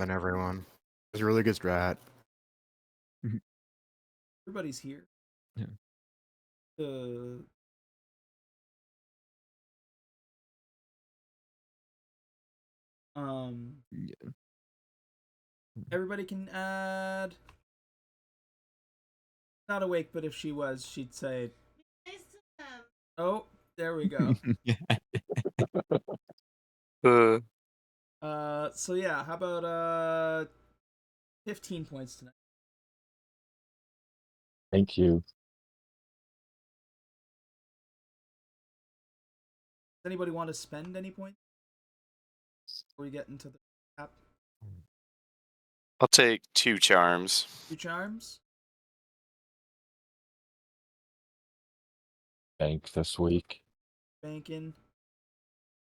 than everyone. It's a really good strat. Everybody's here. Yeah. Uh, Yeah. everybody can add. Not awake, but if she was, she'd say, "Oh, there we go." Uh, So yeah, how about 15 points tonight? Thank you. Does anybody want to spend any points before we get into the app? I'll take 2 charms. 2 charms. Bank this week. Banking.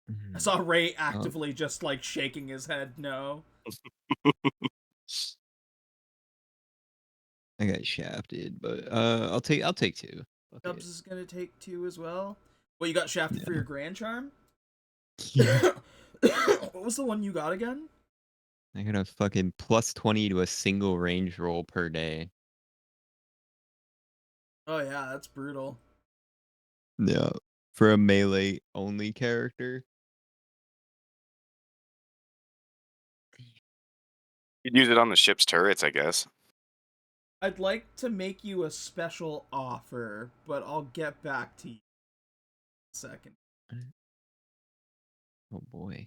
Mhm. I saw Ray actively just like shaking his head. No. I got shafted, but I'll take 2. Fuck Chubbs it. is gonna take 2 as well. Well, you got shafted for your grand charm. Yeah. What was the one you got again? I got a fucking plus 20 to a single range roll per day. Oh yeah, that's brutal. Yeah. For a melee only character. You'd use it on the ship's turrets, I guess. I'd like to make you a special offer, but I'll get back to you in a second. Oh boy.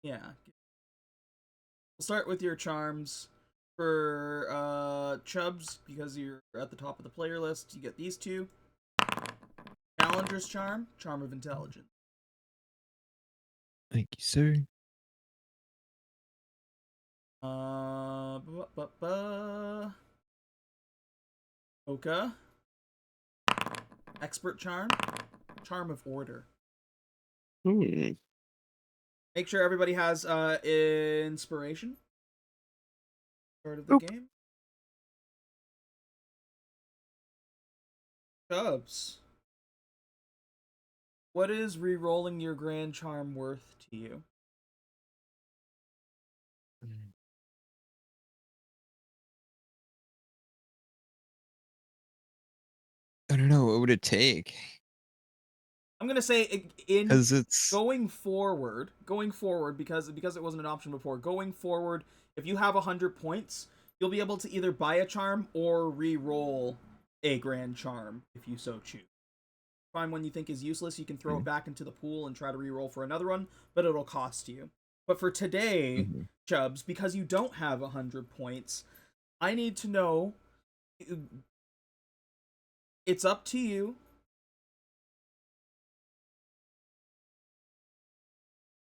Yeah. We'll start with your charms. For Chubbs, because you're at the top of the player list, you get these 2. Challenger's charm, Charm of Intelligence. Thank you, sir. Oka. Expert charm, Charm of Order. Hmm. Make sure everybody has inspiration. Part of the Oop. game. Chubbs. What is re-rolling your grand charm worth to you? I don't know. What would it take? I'm gonna say in Because it's going forward, because it wasn't an option before. Going forward, if you have 100 points, you'll be able to either buy a charm or re-roll a grand charm if you so choose. Find one you think is useless, you can throw it back into the pool and try to re-roll for another one, but it'll cost you. But for today, Chubbs, because you don't have 100 points, I need to know. It's up to you.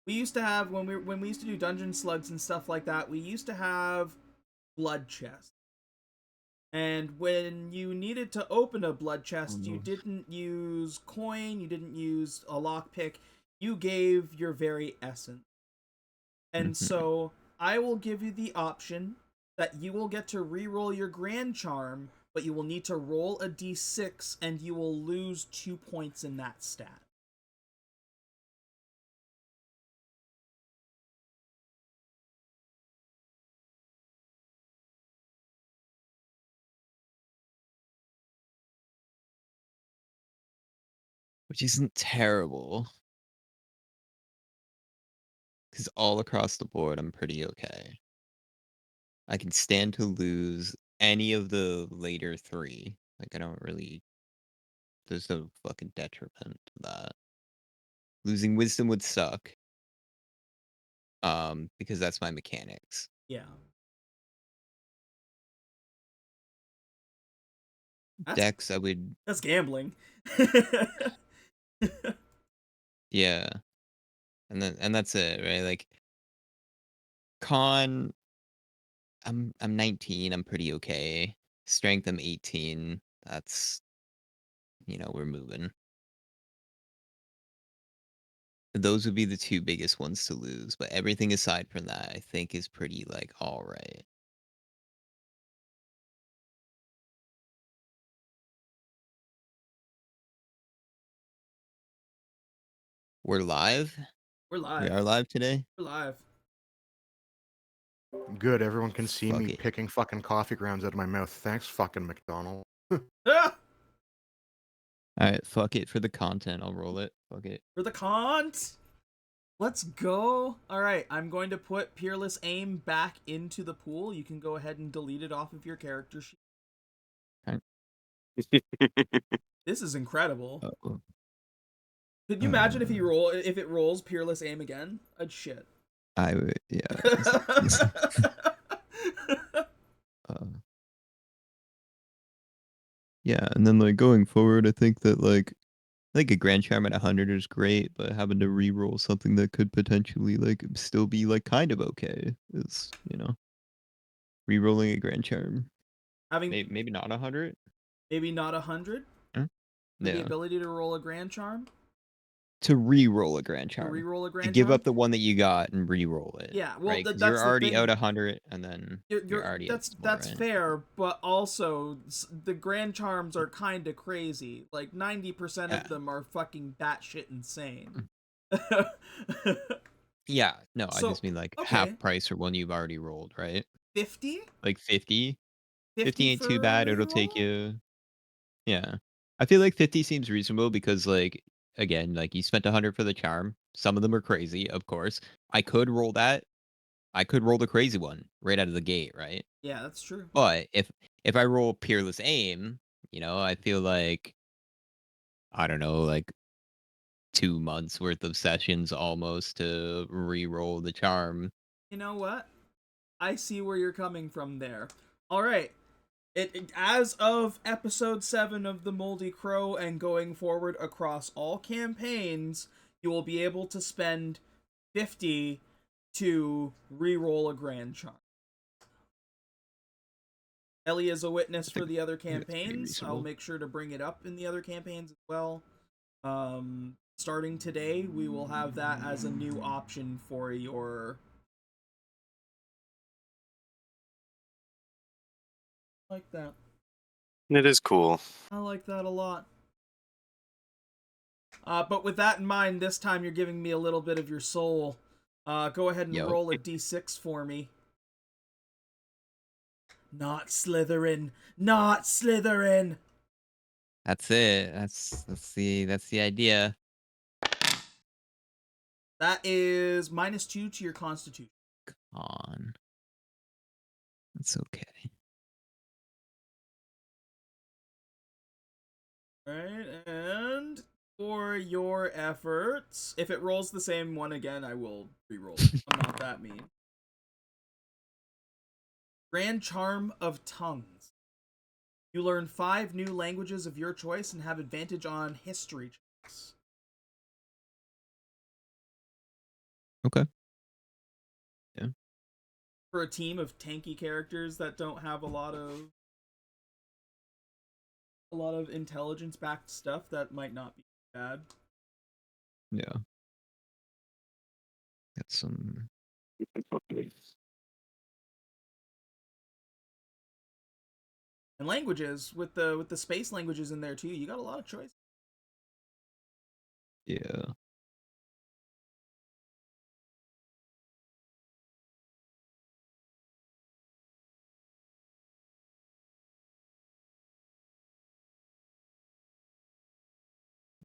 We used to have when we used to do dungeon slugs and stuff like that. We used to have blood chests, and when you needed to open a blood chest, you didn't use coin, you didn't use a lockpick. You gave your very essence, and so I will give you the option that you will get to re-roll your grand charm, but you will need to roll a d6, and you will lose 2 points in that stat. which isn't terrible. Because all across the board, I'm pretty okay. I can stand to lose any of the later 3. Like, I don't really. There's no fucking detriment to that. Losing wisdom would suck. Because that's my mechanics. Yeah. Dex, I would. That's gambling. Yeah. And that's it, right? Like, con. I'm 19. I'm pretty okay. Strength, I'm 18. That's, we're moving. Those would be the 2 biggest ones to lose, but everything aside from that, I think is pretty like all right. We're live? We're live. We are live today. We're live. Good, everyone can see Fuck me it. picking fucking coffee grounds out of my mouth. Thanks, fucking McDonald. Ah! Alright, fuck it. For the content, I'll roll it. Fuck it. For the cont. Let's go. All right, I'm going to put Peerless Aim back into the pool. You can go ahead and delete it off of your character sheet. This is incredible. Oh. Could you imagine if it rolls Peerless Aim again? I'd shit. I would, yeah. Yeah, and then like going forward, I think that like a Grand Charm at 100 is great, but having to re-roll something that could potentially like still be like kind of okay is, re-rolling a Grand Charm. Having Maybe not 100. maybe not 100. Huh? The Yeah. ability to roll a Grand Charm. To re-roll a Grand To Charm. re-roll a To Grand give Charm. up the one that you got and re-roll it. Yeah, well, right? 'Cause that's you're the already thing. out 100, and then you're already that's out more, right? fair, but also the Grand Charms are kind of crazy. Like 90% of them are fucking batshit insane. Yeah, no, I So, just mean like okay. half price for one you've already rolled, right? 50? Like 50. 50 ain't for too a bad. It'll take reroll? you. Yeah, I feel like 50 seems reasonable because like again, like you spent 100 for the charm. Some of them are crazy, of course. I could roll that. I could roll the crazy one right out of the gate, right? Yeah, that's true. But if I roll Peerless Aim, I feel like I don't know, like 2 months worth of sessions almost to re-roll the charm. You know what? I see where you're coming from there. All right. As of episode 7 of the Moldy Crow and going forward across all campaigns, you will be able to spend 50 to re-roll a Grand Charm. Ellie is a witness for the other think that's pretty campaigns. I'll reasonable. make sure to bring it up in the other campaigns as well. Starting today, we will have that as a new option for your... like that. It is cool. I like that a lot. But with that in mind, this time you're giving me a little bit of your soul. Go ahead and Yo. roll a d6 for me. Not Slytherin! Not Slytherin! That's it. That's the idea. That is -2 to your constitution. On. That's okay. Alright, and for your efforts, if it rolls the same one again, I will re-roll it. I'm not that mean. Grand Charm of Tongues. You learn 5 new languages of your choice and have advantage on history checks. Okay. Yeah. For a team of tanky characters that don't have a lot of intelligence-backed stuff, that might not be bad. Yeah. Got some. And languages with the space languages in there too. You got a lot of choice. Yeah.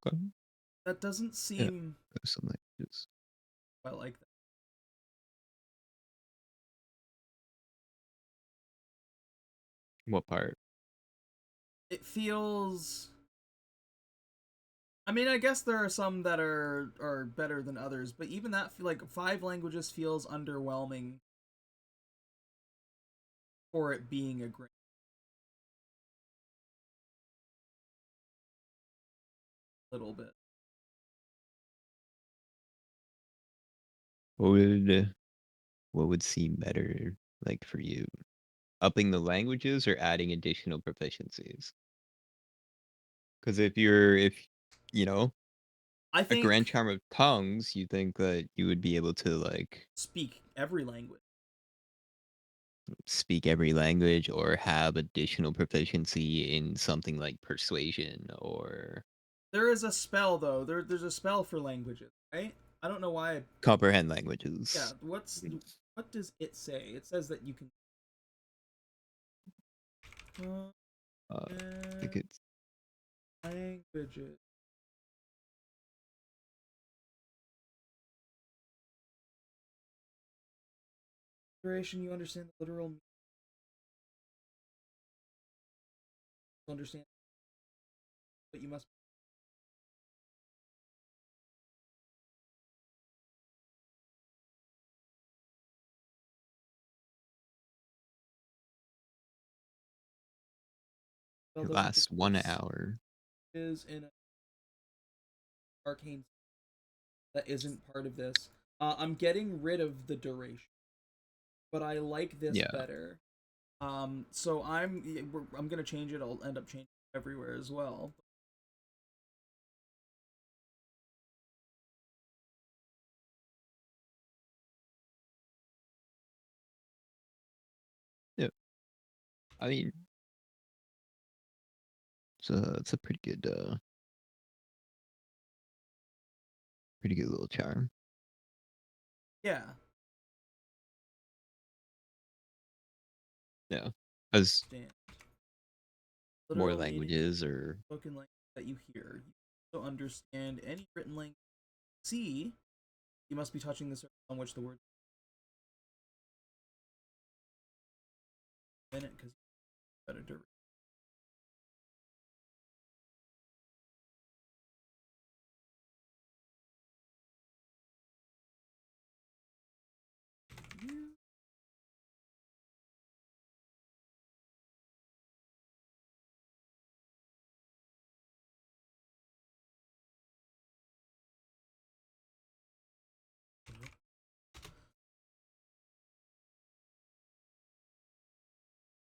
Okay. That doesn't seem Some languages. I like that. What part? It feels. I mean, I guess there are some that are better than others, but even that, like 5 languages, feels underwhelming for it being a great. Little bit. What would seem better, like for you? Upping the languages or adding additional proficiencies? Because if I a think Grand Charm of Tongues, you think that you would be able to like speak every language. speak every language or have additional proficiency in something like persuasion or There is a spell though. There's a spell for languages, right? I don't know why. Comprehend languages. Yeah, what does it say? It says that you can. I think it's Languages. Duration, you understand the literal. Understand, but you must. it lasts 1 hour. Is in an arcane that isn't part of this. I'm getting rid of the duration, but I like this Yeah. better. So I'm gonna change it. I'll end up changing it everywhere as well. Yeah. I mean, it's a pretty good little charm. Yeah. Yeah. As Understand. more Literal meaning languages or spoken language that you hear. You also understand any written language you see. You must be touching the surface on which the word. Minute because better duration.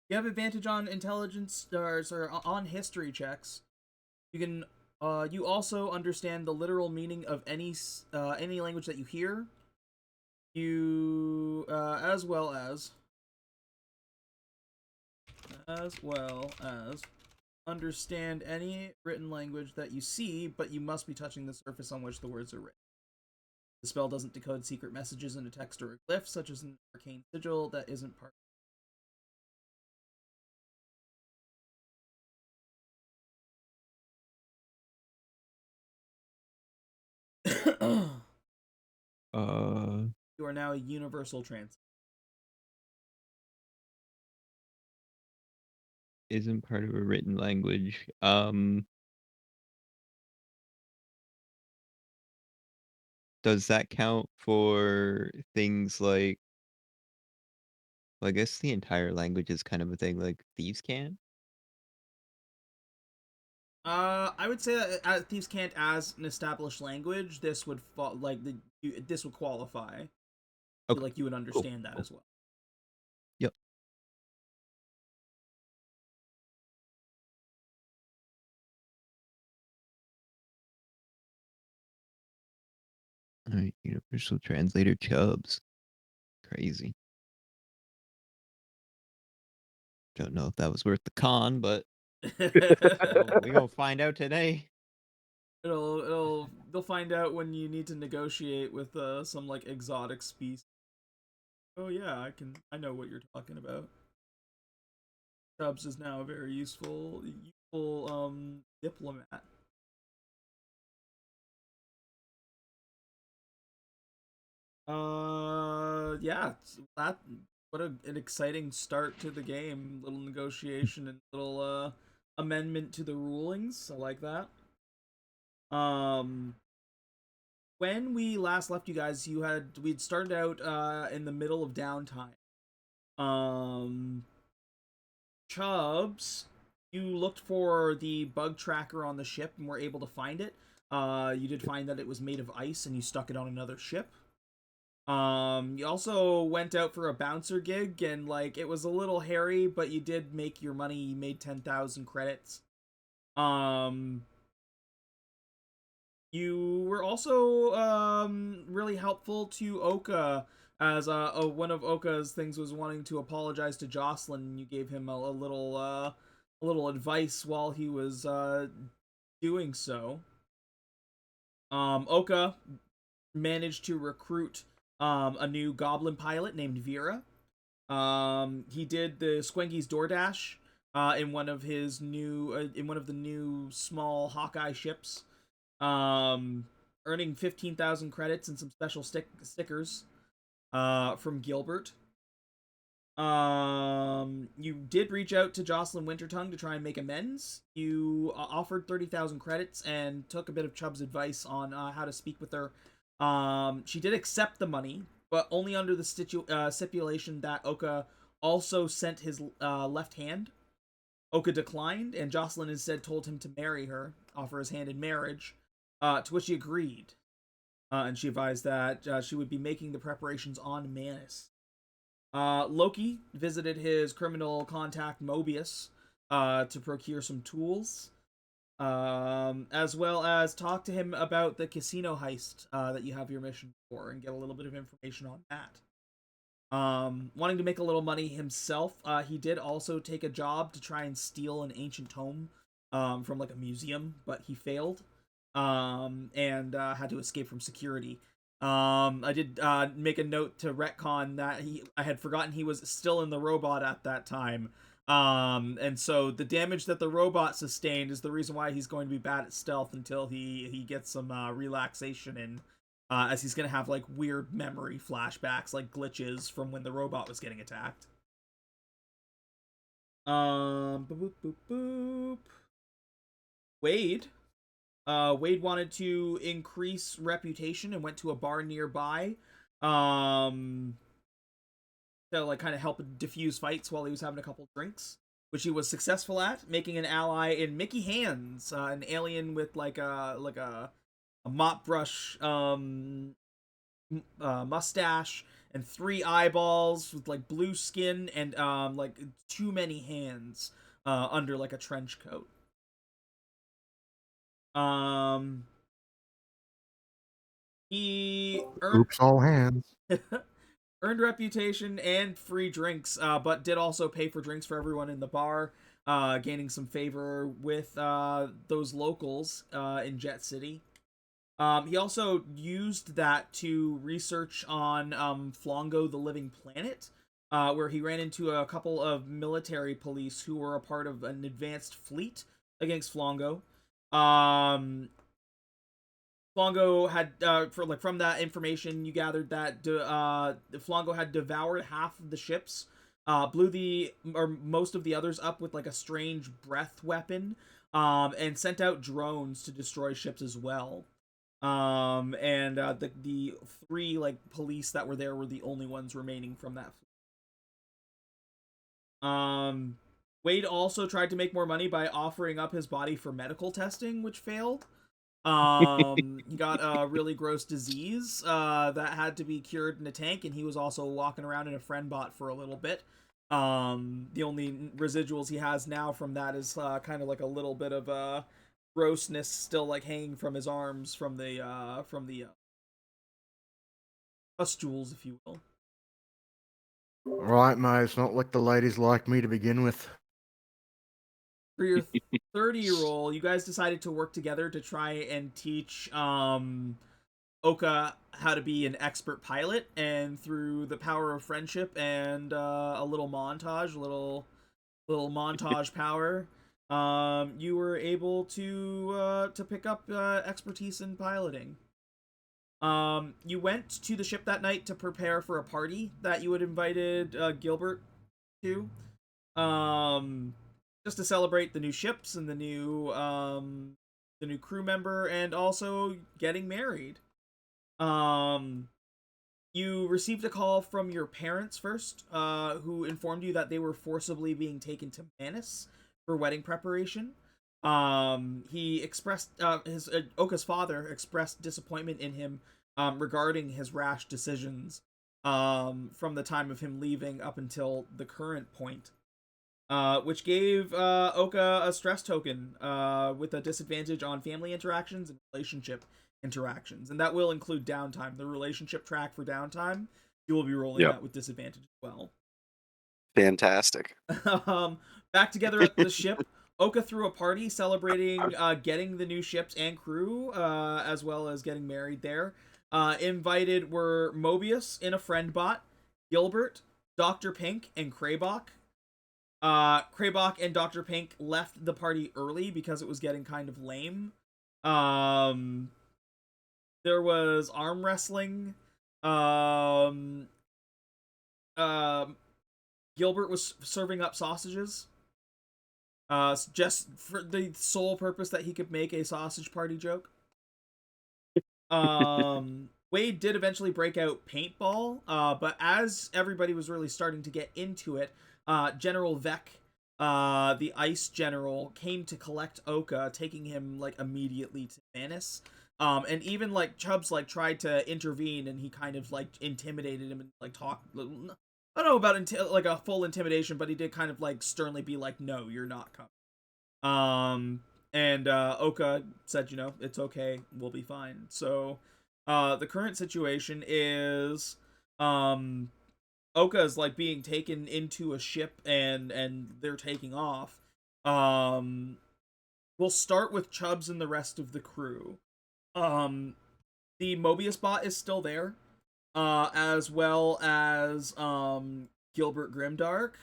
You have advantage on intelligence or on history checks. You can. You also understand the literal meaning of any language that you hear. You as well as understand any written language that you see, but you must be touching the surface on which the words are written. The spell doesn't decode secret messages into text or a glyph, such as an arcane sigil that isn't part. uh You are now a universal translator. isn't part of a written language. Does that count for things like, well, I guess the entire language is kind of a thing like thieves can? I would say that Thieves Can't as an established language, this would this would qualify. Okay. Like you would Cool. understand that Cool. as well. Yep. All right, Universal Translator Chubbs. Crazy. Don't know if that was worth the con, but we gonna find out today. They'll find out when you need to negotiate with some like exotic species. Oh yeah, I know what you're talking about. Chubbs is now a very useful diplomat. Yeah, that what an exciting start to the game. Little negotiation and little amendment to the rulings. I like that. Um, when we last left you guys, we'd started out in the middle of downtime. Um, Chubbs, you looked for the bug tracker on the ship and were able to find it. You did find that it was made of ice and you stuck it on another ship. You also went out for a bouncer gig and like it was a little hairy, but you did make your money. You made 10,000 credits. You were also really helpful to Oka as one of Oka's things was wanting to apologize to Jocelyn. You gave him a little advice while he was doing so. Oka, managed to recruit a new goblin pilot named Vera. He did the Squengy's DoorDash in one of the new small Hawkeye ships, earning 15,000 credits and some special stickers from Gilbert. You did reach out to Jocelyn Wintertongue to try and make amends. You offered 30,000 credits and took a bit of Chubbs' advice on how to speak with her. She did accept the money, but only under the stipulation that Oka also sent his left hand. Oka declined, and Jocelyn instead told him to marry her, offer his hand in marriage, to which he agreed. And she advised that she would be making the preparations on Manus. Loki visited his criminal contact Mobius to procure some tools, as well as talk to him about the casino heist that you have your mission for and get a little bit of information on that. Wanting to make a little money himself, he did also take a job to try and steal an ancient tome from like a museum, but he failed and had to escape from security. I did make a note to retcon that I had forgotten he was still in the robot at that time. And so the damage that the robot sustained is the reason why he's going to be bad at stealth until he gets some relaxation in, as he's going to have like weird memory flashbacks, like glitches from when the robot was getting attacked. Boop, boop, boop. Wade wanted to increase reputation and went to a bar nearby to like kind of help diffuse fights while he was having a couple drinks, which he was successful at, making an ally in Mickey Hands, an alien with like a mop brush mustache and 3 eyeballs with like blue skin and like too many hands under like a trench coat. He Oops, all hands. earned reputation and free drinks, but did also pay for drinks for everyone in the bar, gaining some favor with those locals in Jet City. He also used that to research on Flongo the Living Planet, where he ran into a couple of military police who were a part of an advanced fleet against Flongo. Flongo had from that information you gathered that Flongo had devoured half of the ships, blew most of the others up with like a strange breath weapon, and sent out drones to destroy ships as well. And the 3 like police that were there were the only ones remaining from that fleet. Wade also tried to make more money by offering up his body for medical testing, which failed. He got a really gross disease that had to be cured in a tank, and he was also walking around in a friend bot for a little bit. The only residuals he has now from that is kind of like a little bit of grossness still like hanging from his arms from the pustules, if you will. Right, mate. It's not like the ladies like me to begin with. For your 30 roll, you guys decided to work together to try and teach Oka how to be an expert pilot, and through the power of friendship and a little montage, little montage power, you were able to pick up expertise in piloting. You went to the ship that night to prepare for a party that you had invited Gilbert to. Just to celebrate the new ships and the new crew member, and also getting married. You received a call from your parents first, who informed you that they were forcibly being taken to Manus for wedding preparation. He expressed Oka's father expressed disappointment in him regarding his rash decisions from the time of him leaving up until the current point. Which gave Oka a stress token with a disadvantage on family interactions and relationship interactions. And that will include downtime. The relationship track for downtime, you will be rolling that with disadvantage as well. Fantastic. Back together at the ship, Oka threw a party celebrating getting the new ships and crew, as well as getting married there. Invited were Mobius in a friend bot, Gilbert, Dr. Pink, and Kraybok. Kraybok and Dr. Pink left the party early because it was getting kind of lame. There was arm wrestling. Gilbert was serving up sausages. Just for the sole purpose that he could make a sausage party joke. Wade did eventually break out paintball, but as everybody was really starting to get into it, General Vec, the ice general, came to collect Oka, taking him like immediately to Manus. And even like Chubbs like tried to intervene, and he kind of like intimidated him and like talked. I don't know about like a full intimidation, but he did kind of like sternly be like, "No, you're not coming." And Oka said, you know, it's okay, we'll be fine. So the current situation is Oka is like being taken into a ship, and they're taking off. We'll start with Chubbs and the rest of the crew. The Mobius bot is still there, as well as Gilbert Grimdark.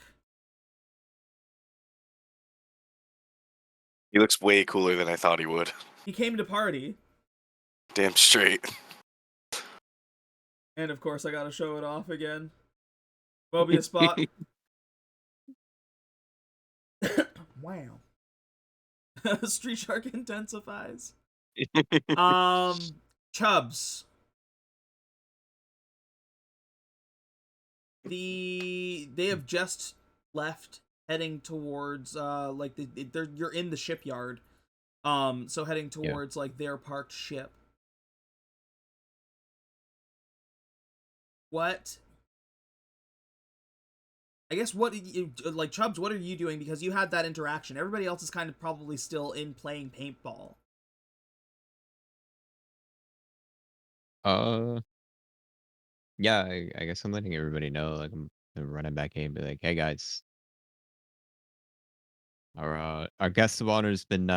He looks way cooler than I thought he would. He came to party. Damn straight. And of course, I gotta show it off again. Mobius bot. Wow. Street Shark intensifies. Chubbs. They have just left, heading towards like you're in the shipyard. So heading towards like their parked ship. What? I guess what you like, Chubbs, what are you doing? Because you had that interaction. Everybody else is kind of probably still in playing paintball. Yeah, I guess I'm letting everybody know. Like I'm running back in and be like, hey guys, our guest of honor's been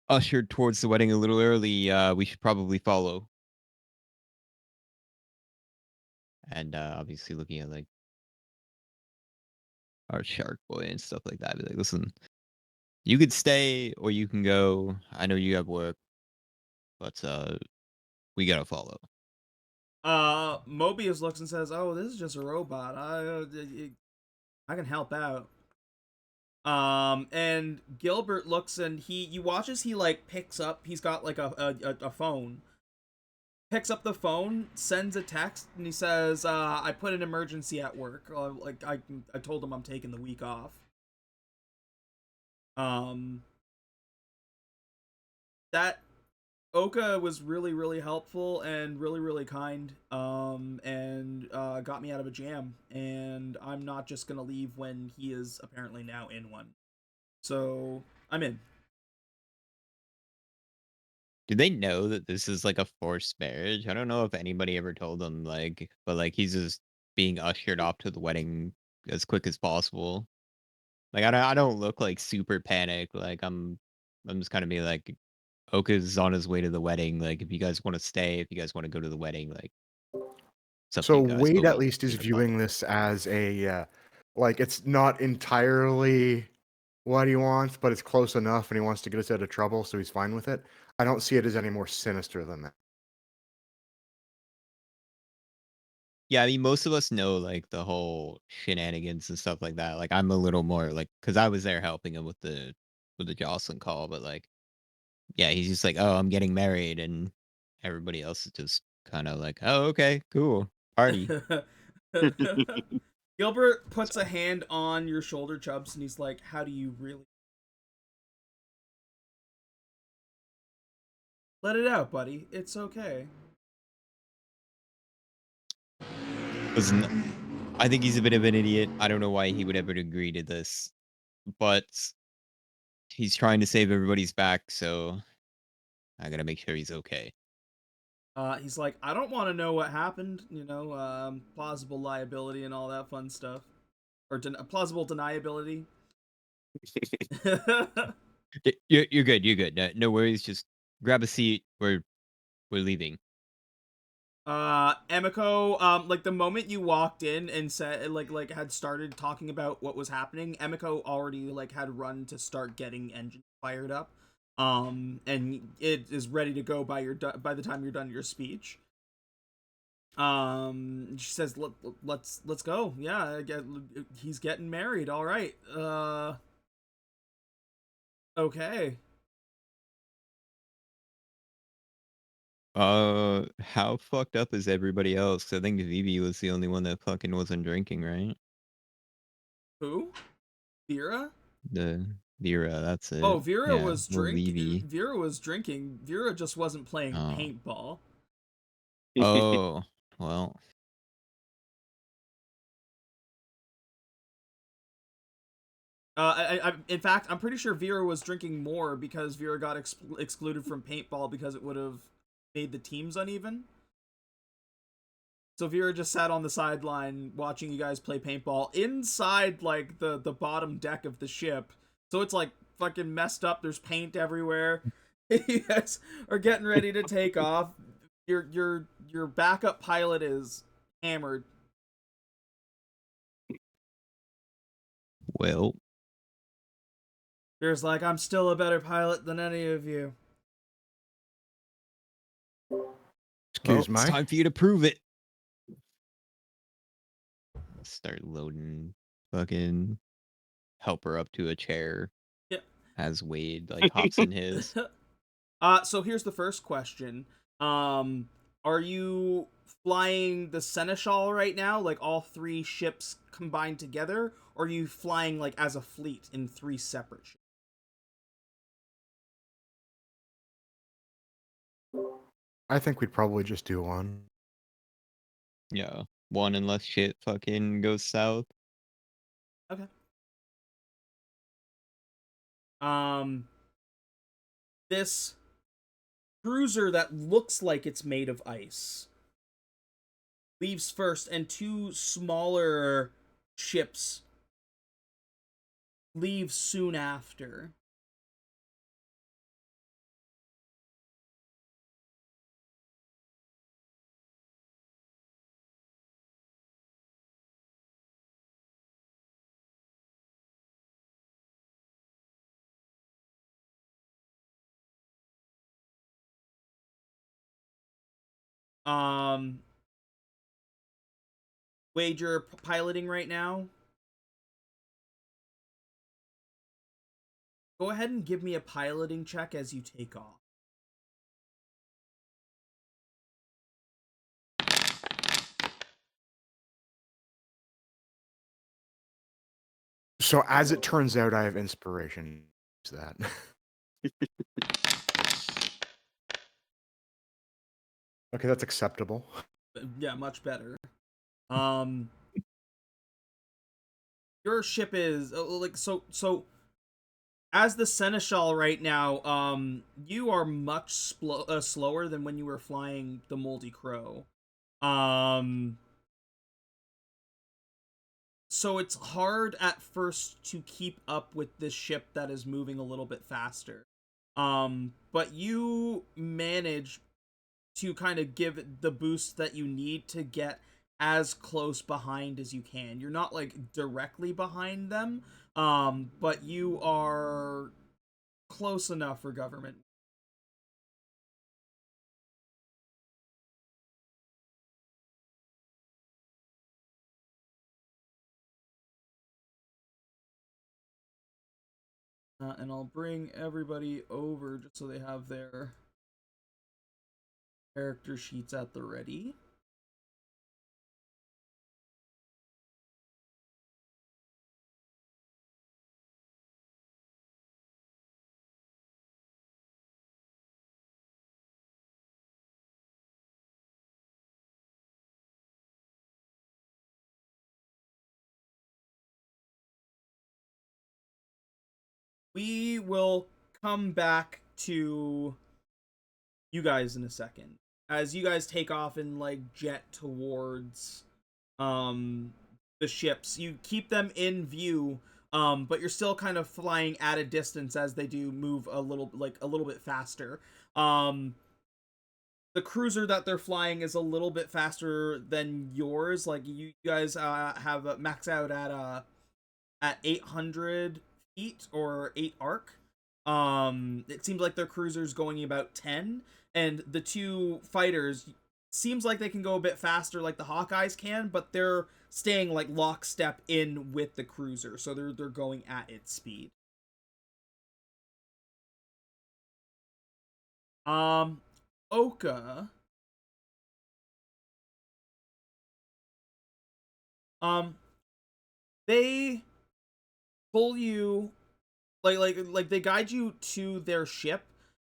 ushered towards the wedding a little early. We should probably follow. And obviously looking at like our shark boy and stuff like that. Be like, listen, you could stay or you can go. I know you have work, but we gotta follow. Mobius looks and says, "Oh, this is just a robot. I can help out." And Gilbert looks, and you watch as he like picks up. He's got like a phone. Picks up the phone, sends a text, and he says, "I put an emergency at work. Like I told him I'm taking the week off." That Oka was really, really helpful and really, really kind, and got me out of a jam, and I'm not just gonna leave when he is apparently now in one. So, I'm in. Do they know that this is like a forced marriage? I don't know if anybody ever told them, like, but like he's just being ushered off to the wedding as quick as possible. Like I don't look like super panicked. Like I'm just kind of being like, Oka's on his way to the wedding. Like if you guys want to stay, if you guys want to go to the wedding, like it's up to So you guys. Wade But at we least is need to follow. viewing this as a like it's not entirely what he wants, but it's close enough, and he wants to get us out of trouble, so he's fine with it. I don't see it as any more sinister than that. Yeah, I mean, most of us know like the whole shenanigans and stuff like that. Like I'm a little more like because I was there helping him with the Jocelyn call, but like yeah, he's just like, oh, I'm getting married, and everybody else is just kind of like, oh, okay, cool, party. Gilbert puts So a hand on your shoulder, Chubbs, and he's like, "How do you really?" Let it out, buddy. It's okay. listen, I think he's a bit of an idiot. I don't know why he would ever agree to this, but he's trying to save everybody's back, so I gotta make sure he's okay. He's like, "I don't want to know what happened. You know, plausible liability and all that fun stuff, or plausible deniability." You're good. You're good. No worries. Just grab a seat. We're leaving. Emiko, like the moment you walked in and said like had started talking about what was happening, Emiko already like had run to start getting engines fired up. And it is ready to go by by the time you're done your speech. She says, let's go. Yeah, he's getting married. All right. Okay. How fucked up is everybody else? 'Cause I think Vivi was the only one that fucking wasn't drinking, right? Who? Vera? The Vera, that's Oh, it. Vera Yeah, was well, Vivi. Vera was drinking. Vera just wasn't playing Oh. paintball. Oh, well. In fact, I'm pretty sure Vera was drinking more because Vera got excluded from paintball because it would have made the teams uneven. So Vera just sat on the sideline watching you guys play paintball inside like the bottom deck of the ship. So it's like fucking messed up. There's paint everywhere. You guys are getting ready to take off. Your backup pilot is hammered. Well. Vera's like, I'm still a better pilot than any of you. Excuse It's me. time for you to prove it. Start loading fucking help her up to a chair. Yep. As Wade like hops in his. So here's the first question. Are you flying the Seneschal right now, like all three ships combined together, or are you flying like as a fleet in three separate ships? I think we'd probably just do one. Yeah. One unless shit fucking goes south. Okay. This cruiser that looks like it's made of ice leaves first, and two smaller ships leave soon after. Wade, you're piloting right now. Go ahead and give me a piloting check as you take off. So as it turns out, I have inspiration. Is that? Okay, that's acceptable. Yeah, much better. Your ship is like so. As the Seneschal right now, you are much slower than when you were flying the Moldy Crow. So it's hard at first to keep up with this ship that is moving a little bit faster. But you manage to kind of give the boost that you need to get as close behind as you can. You're not like directly behind them, but you are close enough for government. And I'll bring everybody over just so they have their character sheets at the ready. We will come back to you guys in a second. As you guys take off and like jet towards the ships, you keep them in view, but you're still kind of flying at a distance as they do move a little bit faster. The the cruiser that they're flying is a little bit faster than yours. Like you guys have max out at 800 feet or 8 arc. It seems like their cruiser's going about 10, and the two fighters seems like they can go a bit faster like the Hawkeyes can, but they're staying like lockstep in with the cruiser, so they're going at its speed. Oka. They pull you like they guide you to their ship,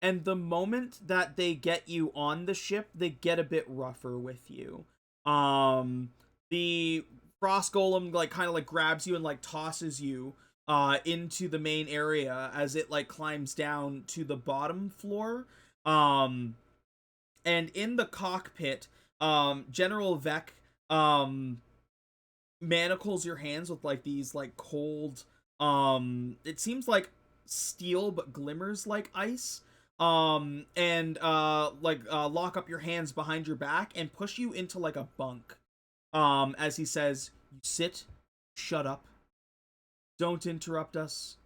and the moment that they get you on the ship, they get a bit rougher with you. The frost golem like kind of like grabs you and like tosses you into the main area as it like climbs down to the bottom floor. And in the cockpit, General Vec manacles your hands with like these like cold it seems like steel but glimmers like ice, and lock up your hands behind your back and push you into like a bunk, as he says, you sit, shut up, don't interrupt us,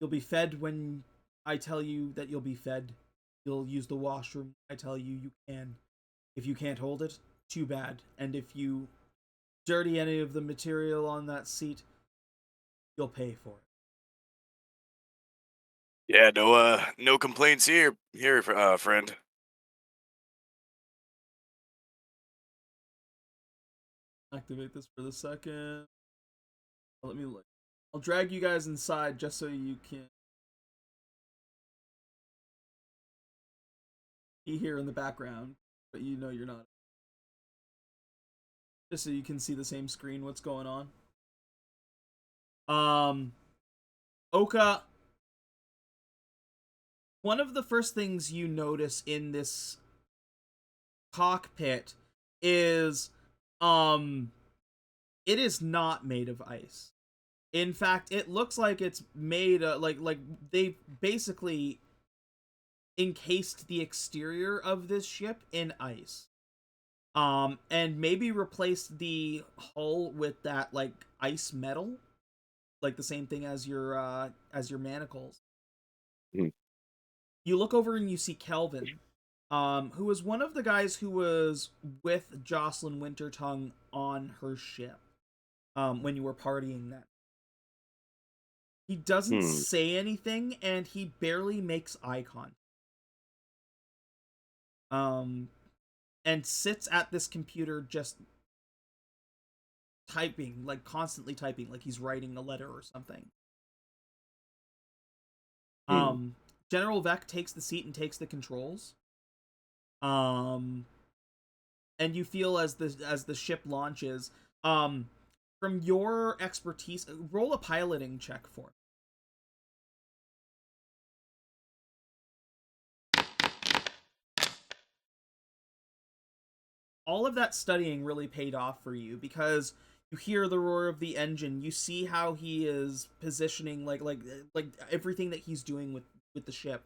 you'll be fed when I tell you that you'll be fed, you'll use the washroom I tell you you can. If you can't hold it, too bad, and if you dirty any of the material on that seat, you'll pay for it. Yeah, no complaints here, friend. Activate this for the second. Let me look. I'll drag you guys inside just so you can be here in the background, but you know you're not. Just so you can see the same screen what's going on. Oka, one of the first things you notice in this cockpit is it is not made of ice. In fact, it looks like it's made like they basically encased the exterior of this ship in ice. And maybe replaced the hull with that like ice metal, like the same thing as your manacles. Mm. You look over and you see Kelvin, who was one of the guys who was with Jocelyn Wintertongue on her ship, when you were partying that. He doesn't say anything, and he barely makes eye contact. And sits at this computer just typing, like constantly typing, like he's writing a letter or something. General Vec takes the seat and takes the controls. And you feel as the ship launches, from your expertise, roll a piloting check for it. All of that studying really paid off for you, because you hear the roar of the engine, you see how he is positioning like everything that he's doing with the ship.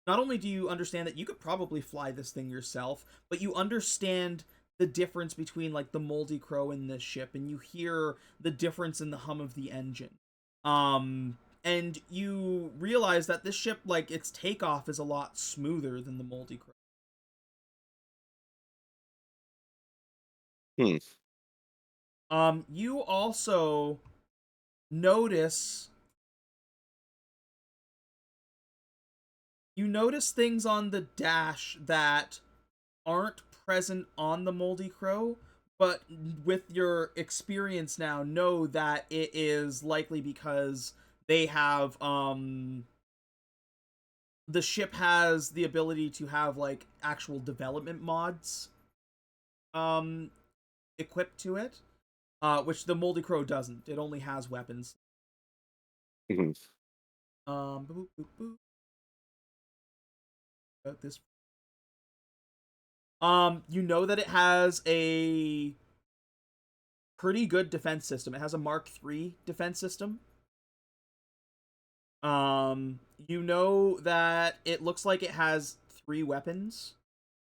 Not only do you understand that you could probably fly this thing yourself, but you understand the difference between like the Moldy Crew and this ship, and you hear the difference in the hum of the engine. And you realize that this ship, like its takeoff is a lot smoother than the Moldy Crew. You also notice things on the dash that aren't present on the Moldy Crew, but with your experience now, know that it is likely because they have the ship has the ability to have like actual development mods equipped to it, which the Moldy Crew doesn't. It only has weapons. Mm-hmm. About this. You know that it has a pretty good defense system. It has a Mark III defense system. You know that it looks like it has 3 weapons.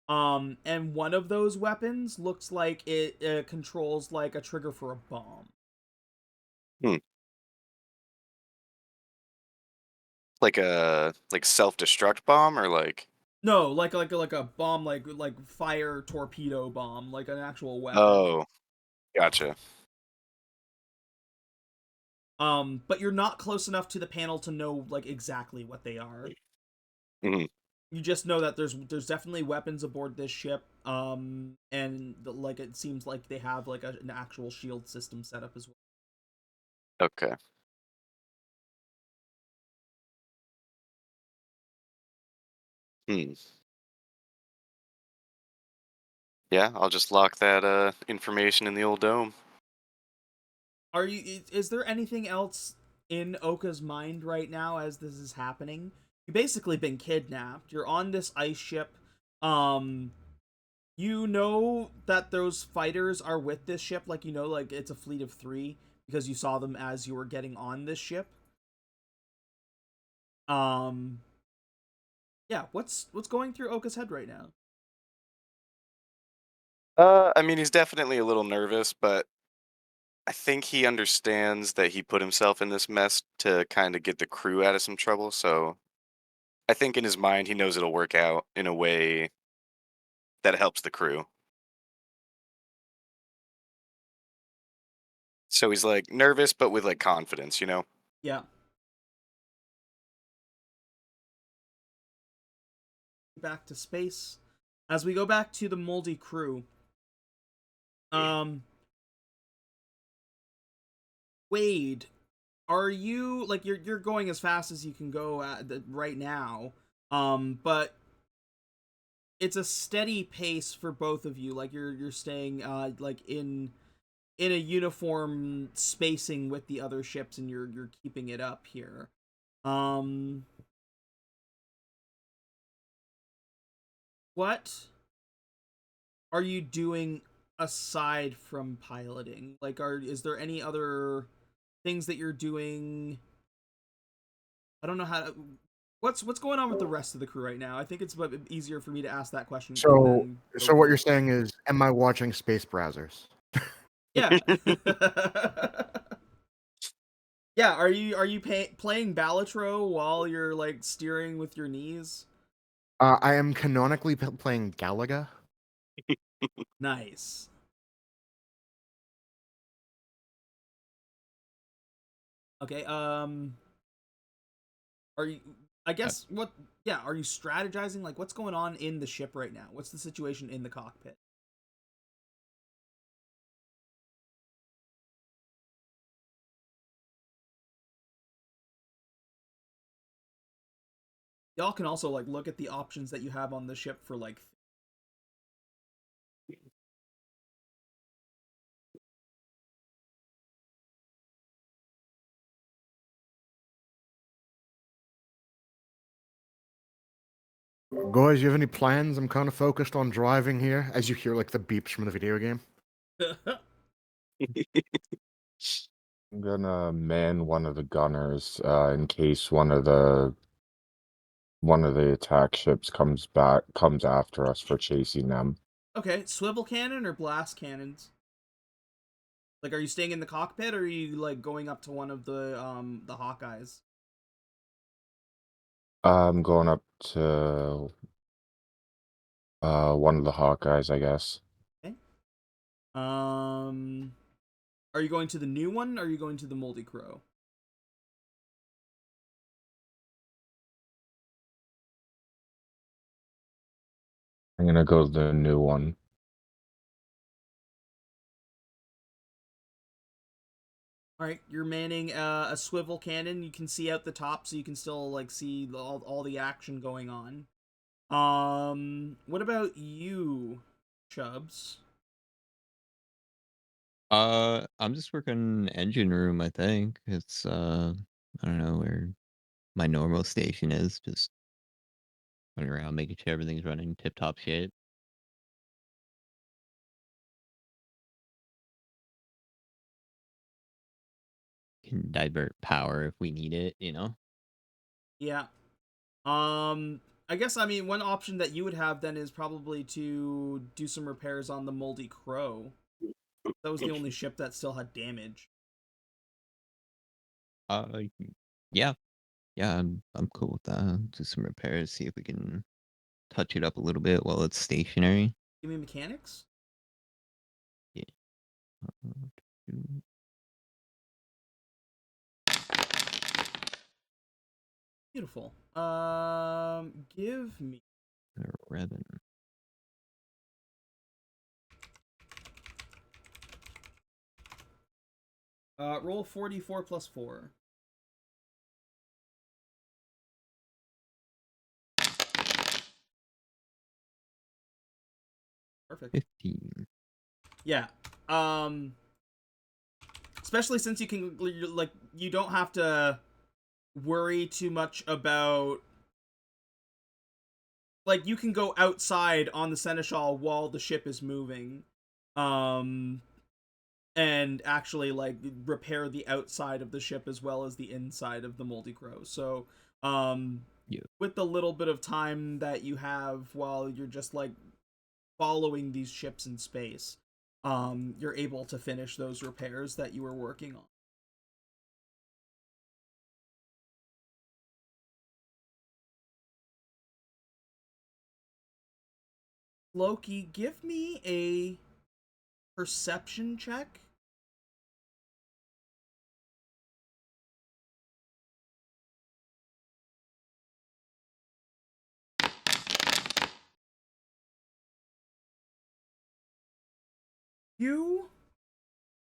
And one of those weapons looks like it controls like a trigger for a bomb. Hmm. Like a self-destruct bomb or like. No, like a bomb, like fire torpedo bomb, like an actual weapon. Oh, gotcha. But you're not close enough to the panel to know like exactly what they are. Hmm. You just know that there's definitely weapons aboard this ship. And like it seems like they have like an actual shield system set up as well. Okay. Hmm. Yeah, I'll just lock that information in the old dome. Are you? Is there anything else in Oka's mind right now as this is happening? You basically been kidnapped. You're on this ice ship. Um, you know that those fighters are with this ship. Like you know, like it's a fleet of 3 because you saw them as you were getting on this ship. Um, yeah. What's going through Oka's head right now? I mean, he's definitely a little nervous, but I think he understands that he put himself in this mess to kind of get the crew out of some trouble. So I think in his mind, he knows it'll work out in a way that helps the crew. So he's like nervous, but with like confidence, you know? Yeah. Back to space. As we go back to the Moldy Crew. Um, Wade, are you like you're going as fast as you can go right now? But it's a steady pace for both of you. Like you're staying like in a uniform spacing with the other ships, and you're keeping it up here. Um, what are you doing aside from piloting? Like, is there any other things that you're doing? I don't know how to, what's going on with the rest of the crew right now. I think it's a bit easier for me to ask that question. So, And then so what you're saying is, am I watching space browsers? yeah. Yeah, are you playing Balatro while you're like steering with your knees? I am canonically playing Galaga. Nice. Okay, are you, I Uh, guess what, yeah, are you strategizing, like what's going on in the ship right now? What's the situation in the cockpit? Y'all can also like look at the options that you have on the ship for like Guys, you have any plans? I'm kind of focused on driving here, as you hear like the beeps from the video game. I'm gonna man one of the gunners in case one of the attack ships comes after us for chasing them. Okay, swivel cannon or blast cannons? Like, are you staying in the cockpit, or are you like going up to one of the Hawkeyes? I'm going up to one of the Hawkeyes, I guess. Okay. Um, are you going to the new one, or are you going to the Moldy Crow? I'm gonna go to the new one. All right, you're manning a swivel cannon. You can see out the top, so you can still like see all the action going on. What about you, Chubbs? I'm just working engine room, I think. It's I don't know where my normal station is, just running around making sure everything's running tip top shape. Can divert power if we need it, you know? Yeah. I guess, I mean, one option that you would have then is probably to do some repairs on the Moldy Crow. That was the only ship that still had damage. Yeah. Yeah, I'm cool with that. Do some repairs, see if we can touch it up a little bit while it's stationary. Give me mechanics? Yeah. Beautiful. Give me... Revan. Roll 44 plus 4. Perfect. 15. Yeah. Especially since you can, like, you don't have to worry too much about, like, you can go outside on the Seneschal while the ship is moving. And actually, like, repair the outside of the ship as well as the inside of the Moldy Crow. So, Yeah. with the little bit of time that you have while you're just, like, following these ships in space, you're able to finish those repairs that you were working on. Loki, give me a perception check. You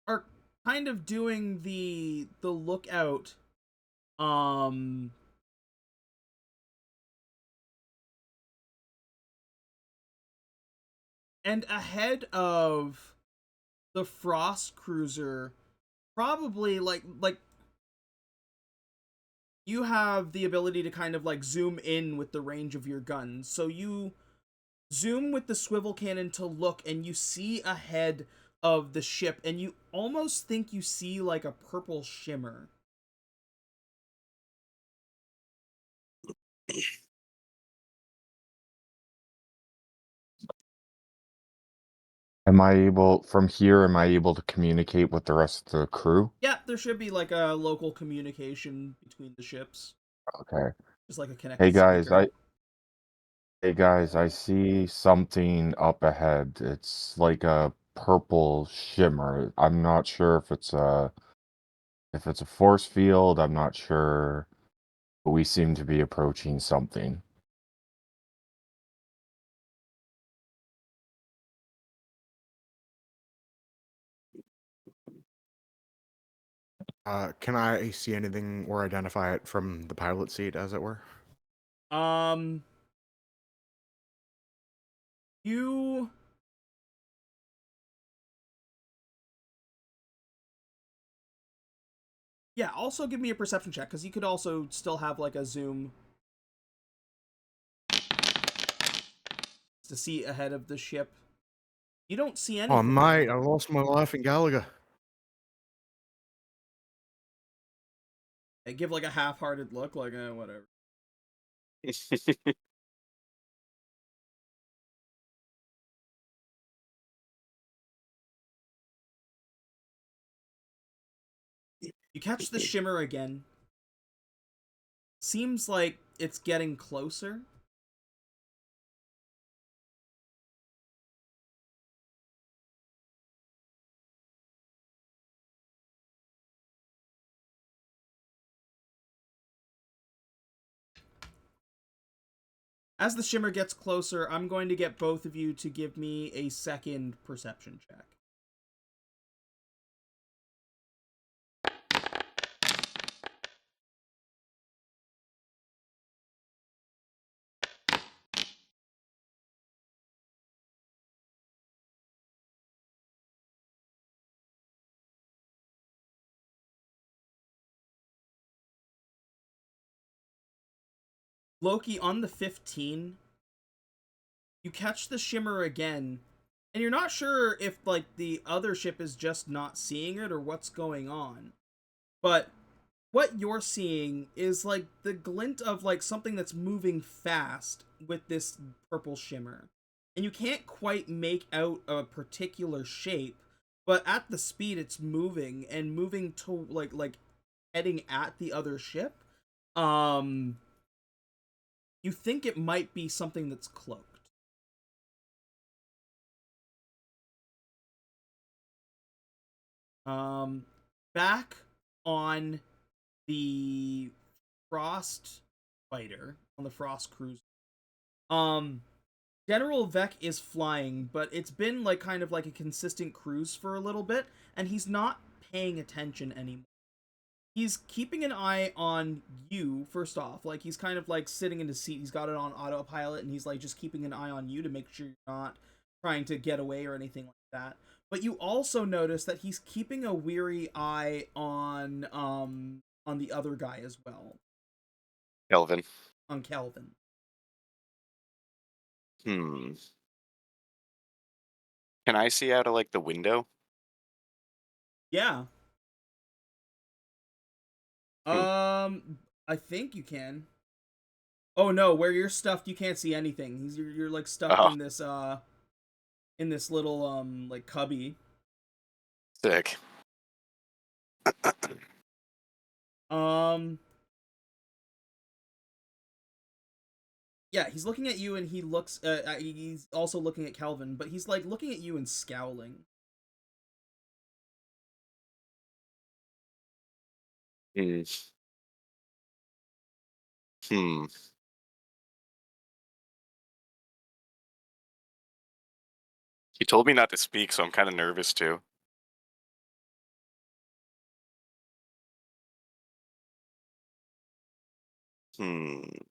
are kind of doing the lookout, and ahead of the Frost Cruiser, probably like you have the ability to kind of like zoom in with the range of your guns. So you zoom with the swivel cannon to look, and you see ahead of the ship, and you almost think you see like a purple shimmer. Am I able, from here, am I able to communicate with the rest of the crew? Yeah, there should be like a local communication between the ships. Okay. Just like a connected Hey guys, speaker. I see something up ahead. It's like a purple shimmer. I'm not sure if it's a force field. I'm not sure, but we seem to be approaching something. Can I see anything or identify it from the pilot seat, as it were? You... Yeah, also give me a perception check, because you could also still have, like, a zoom to see ahead of the ship. You don't see anything. Oh, mate, I lost my life in Galaga. They give, like, a half-hearted look, like, whatever. You catch the shimmer again. Seems like it's getting closer. As the shimmer gets closer, I'm going to get both of you to give me a second perception check. Loki, on the 15, you catch the shimmer again, and you're not sure if, like, the other ship is just not seeing it or what's going on. But what you're seeing is like the glint of like something that's moving fast with this purple shimmer. And you can't quite make out a particular shape, but at the speed it's moving and moving to like heading at the other ship. Um you think it might be something that's cloaked. Back on the Frost fighter, on the Frost cruiser. General Vec is flying, but it's been like kind of like a consistent cruise for a little bit, and he's not paying attention anymore. He's keeping an eye on you, first off. Like, he's kind of like sitting in his seat, he's got it on autopilot, and he's like just keeping an eye on you to make sure you're not trying to get away or anything like that. But you also notice that he's keeping a weary eye on the other guy as well. Kelvin. On Kelvin. Can I see out of like the window? Yeah. Hmm. I think you can. Oh no, where you're stuffed, you can't see anything. You're like stuffed Oh, in this little like cubby. sick. Um yeah, he's looking at you and he looks he's also looking at Kelvin, but he's like looking at you and scowling. Hmm. Hmm. He told me not to speak, so I'm kind of nervous too.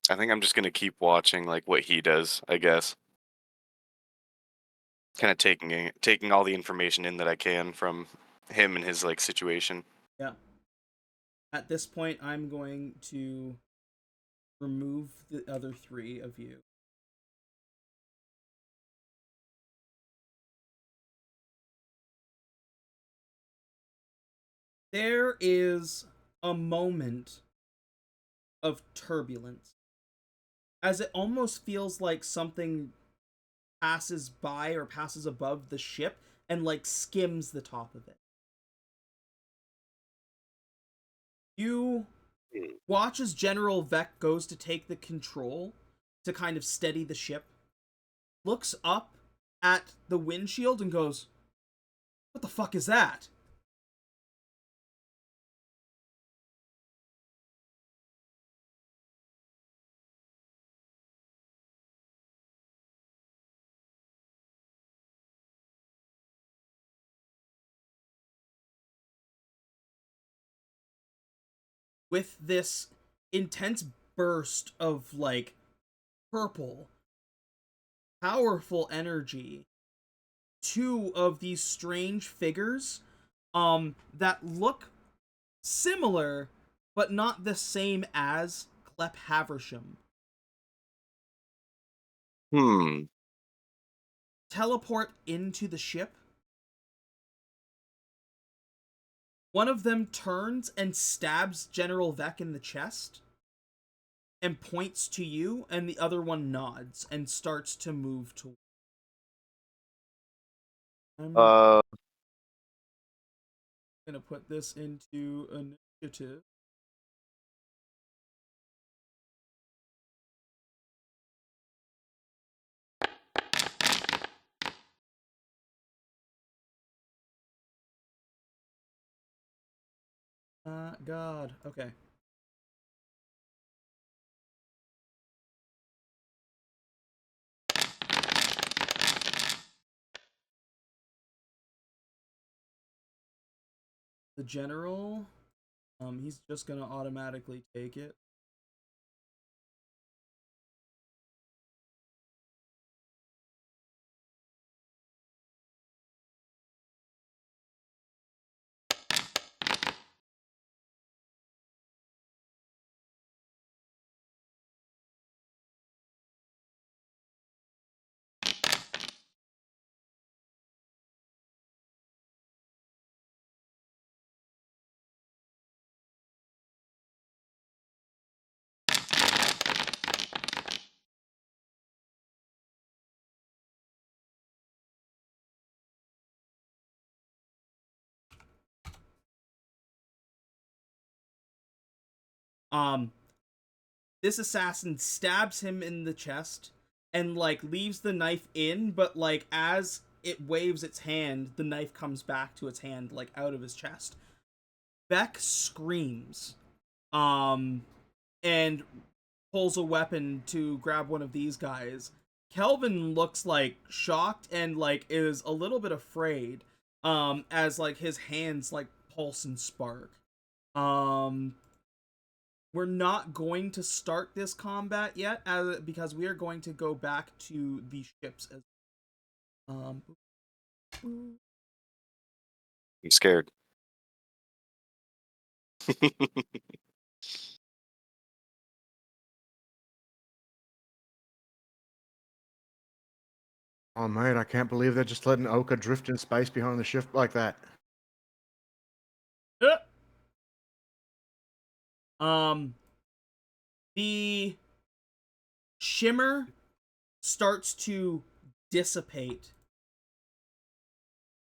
I think I'm just gonna keep watching like what he does, I guess. Kind of taking all the information in that I can from him and his like situation. Yeah. At this point, I'm going to remove the other 3 of you. There is a moment of turbulence, as it almost feels like something passes by or passes above the ship and like skims the top of it. You Hmm. watch as General Vec goes to take the control to kind of steady the ship, looks up at the windshield and goes, "What the fuck is that?" With this intense burst of like purple, powerful energy, 2 of these strange figures that look similar but not the same as Clep Haversham Hmm. teleport into the ship. One of them turns and stabs General Vec in the chest and points to you, and the other one nods and starts to move to. I'm Uh. gonna put this into initiative. God. Okay. The general, he's just gonna automatically take it. Um, this assassin stabs him in the chest and like leaves the knife in, but like as it waves its hand, the knife comes back to its hand, like out of his chest. Beck screams, and pulls a weapon to grab one of these guys. Kelvin looks like shocked and like is a little bit afraid, as like his hands like pulse and spark. We're not going to start this combat yet, because we are going to go back to the ships as I'm scared. Oh, mate, I can't believe they're just letting Oka drift in space behind the ship like that. The shimmer starts to dissipate,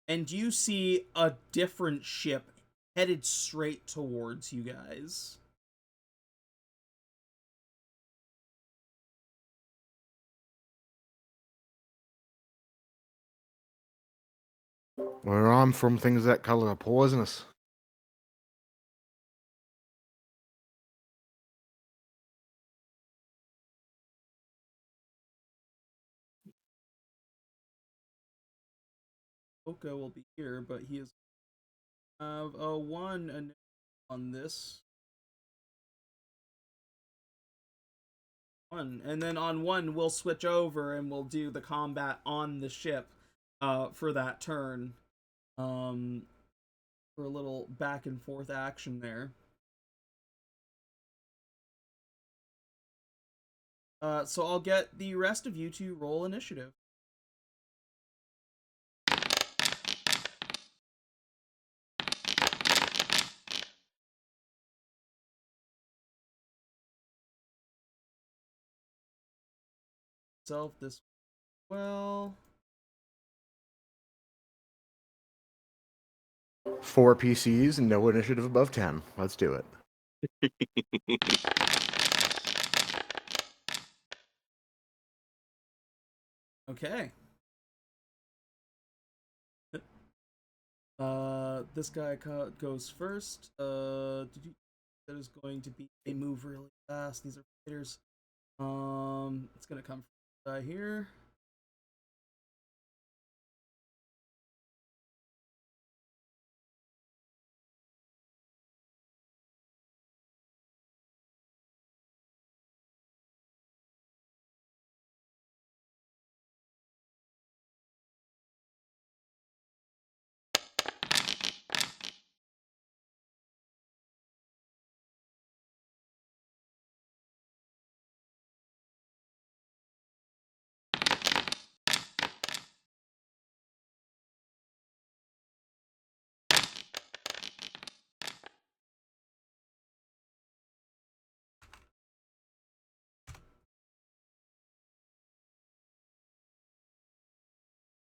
and you see a different ship headed straight towards you guys. Where I'm from, things that color are poisonous. Oka will be here, but he is have a 1 on this. 1. And then on 1, we'll switch over and we'll do the combat on the ship for that turn. For a little back and forth action there. So I'll get the rest of you to roll initiative. Self this well. 4 PCs and no initiative above 10. Let's do it. Okay. This guy goes first. That is going to be they move really fast. These are fighters. It's gonna come from this guy here.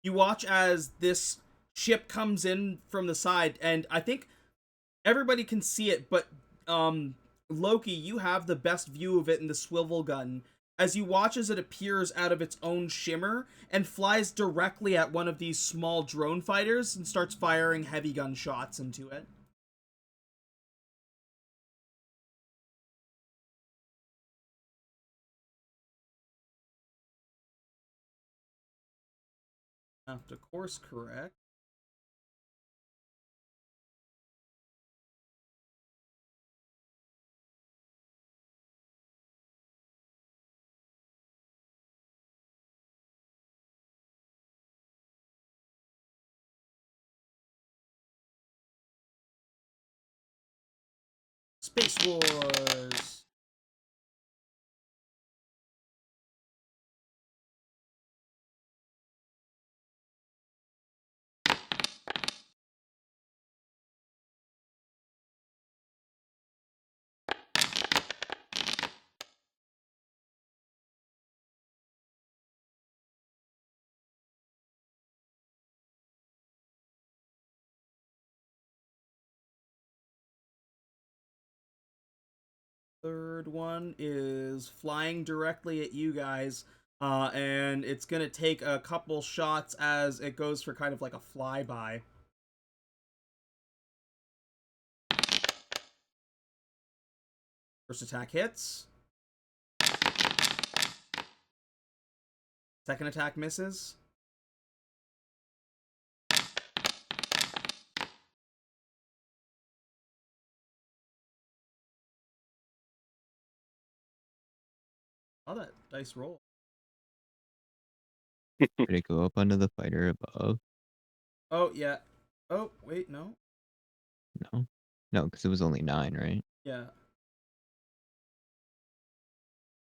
You watch as this ship comes in from the side, and I think everybody can see it, but Loki, you have the best view of it in the swivel gun as you watch as it appears out of its own shimmer and flies directly at one of these small drone fighters and starts firing heavy gun shots into it. Have to course correct. Space Wars. third one is flying directly at you guys, and it's gonna take a couple shots as it goes for kind of like a flyby. First attack hits. Second attack misses. Oh, that dice roll. Did it go up under the fighter above? Oh, yeah. Oh, wait, no. No. No, because it was only 9, right? Yeah.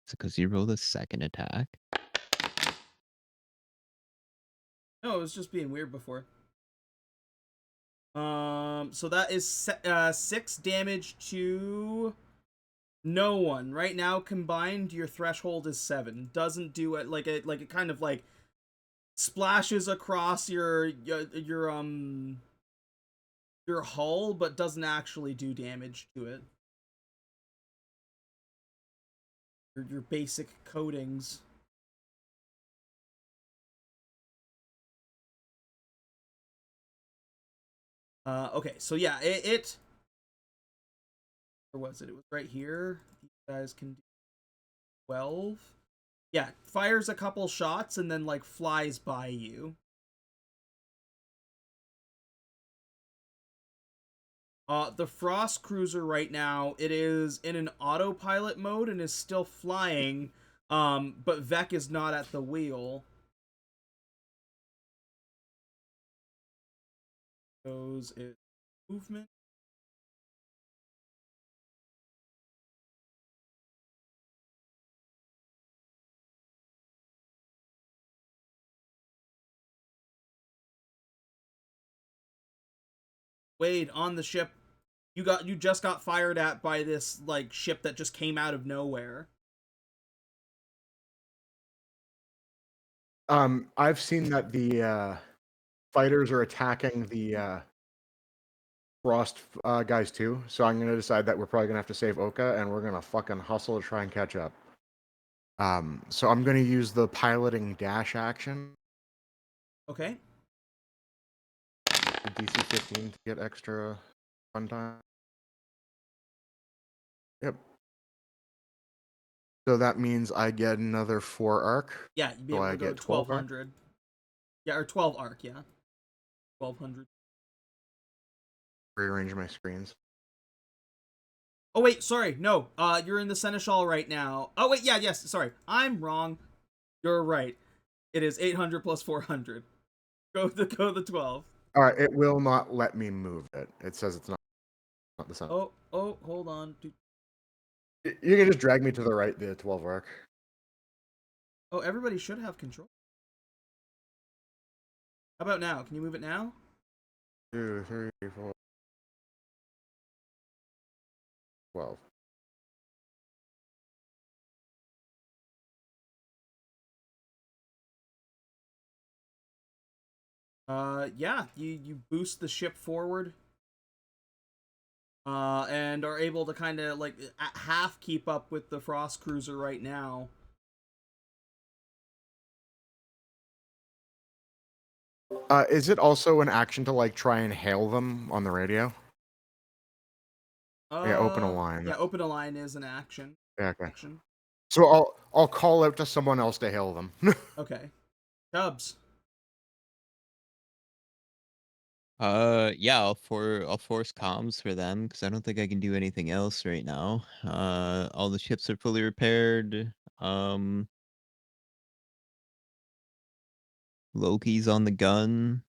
Is it because you rolled a second attack? No, it was just being weird before. So that is 6 damage to no one. Right now, combined, your threshold is 7. Doesn't do it like it kind of like splashes across your hull, but doesn't actually do damage to it. Your basic coatings. Okay, so yeah, it where was it? It was right here. You guys can do 12. Yeah, fires a couple shots and then like flies by you. The Frost Cruiser right now, it is in an autopilot mode and is still flying, but Vec is not at the wheel. Goes its movement. Wade, on the ship, you just got fired at by this like ship that just came out of nowhere. I've seen that the fighters are attacking the Frost guys too, so I'm gonna decide that we're probably gonna have to save Oka, and we're gonna fucking hustle to try and catch up. So I'm gonna use the piloting dash action, Okay. the DC 15 to get extra fun time. Yep. So that means I get another 4 arc. Yeah, you'd be So able I to go get 12 arc. 1200. Yeah, or 12 arc, yeah. 1200. Rearrange my screens. Oh wait, sorry, no. You're in the Seneschal right now. Oh wait, yeah, yes, sorry. I'm wrong. You're right. It is 800 plus 400. Go the 12. All right, it will not let me move it. It says it's not the same. Oh, hold on. You can just drag me to the right, the 12 arc. Oh, everybody should have control. How about now? Can you move it now? 2, 3, 4, 12. Yeah, you boost the ship forward. And are able to kind of like at half keep up with the Frost Cruiser right now. Is it also an action to like try and hail them on the radio? Yeah, open a line. Yeah, open a line is an action. Yeah, okay. Action. So I'll call out to someone else to hail them. Okay. Chubbs. Yeah, I'll force comms for them because I don't think I can do anything else right now. All the ships are fully repaired. Loki's on the gun.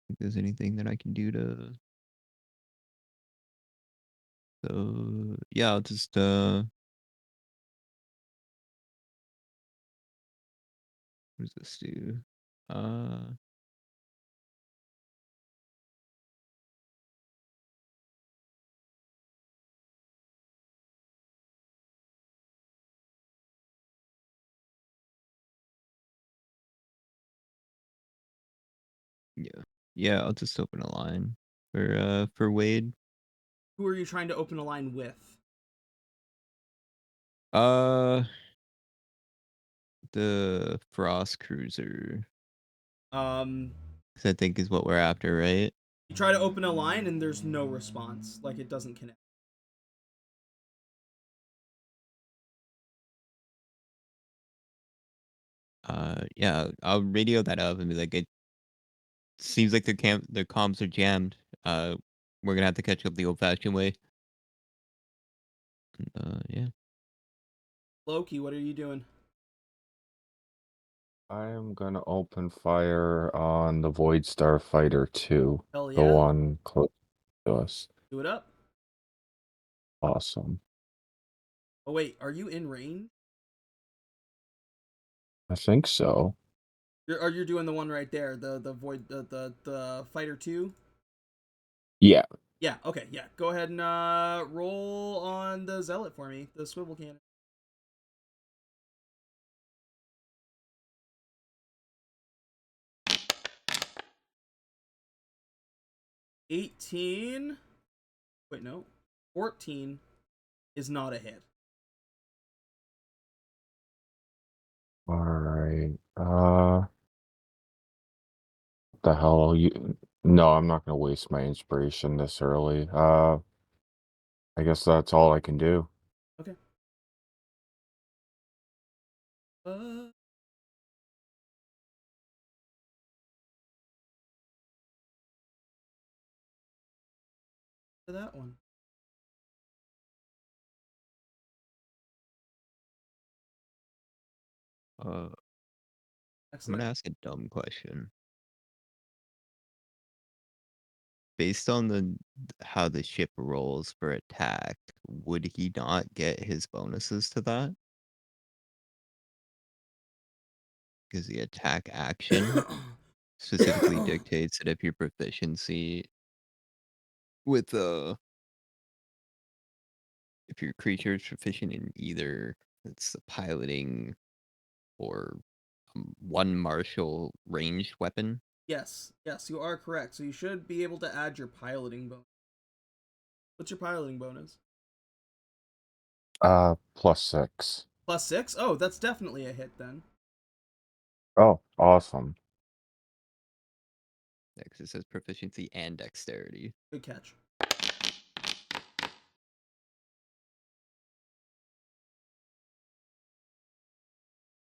Think there's anything that I can do to. So yeah, I'll just what does this do? Uh, Yeah. Yeah, I'll just open a line for Wade. Who are you trying to open a line with? The Frost Cruiser. Um, 'Cause I think is what we're after, right? you try to open a line and there's no response. Like it doesn't connect. Yeah, I'll radio that up and be like, it seems like the comms are jammed. We're gonna have to catch up the old-fashioned way. And, yeah. Loki, what are you doing? I am gonna open fire on the Void Starfighter 2, Hell the yeah. one close to us. Do it up. Awesome. Oh wait, are you in range? I think so. You're doing the one right there, the void the fighter 2? Yeah. Yeah, okay, yeah. Go ahead and roll on the zealot for me, the swivel cannon. 18. Wait, no. 14 is not a hit. All right. What the hell? No, I'm not gonna waste my inspiration this early. I guess that's all I can do. Okay. Uh that one. I'm Excellent. gonna ask a dumb question. Based on how the ship rolls for attack, would he not get his bonuses to that? Because the attack action specifically dictates that if your proficiency with if your creature is proficient in either it's the piloting or one martial ranged weapon. Yes, you are correct. So you should be able to add your piloting bonus. What's your piloting bonus? +6. +6? Oh, that's definitely a hit then. Oh, awesome. Yeah, 'cause it says proficiency and dexterity. Good catch.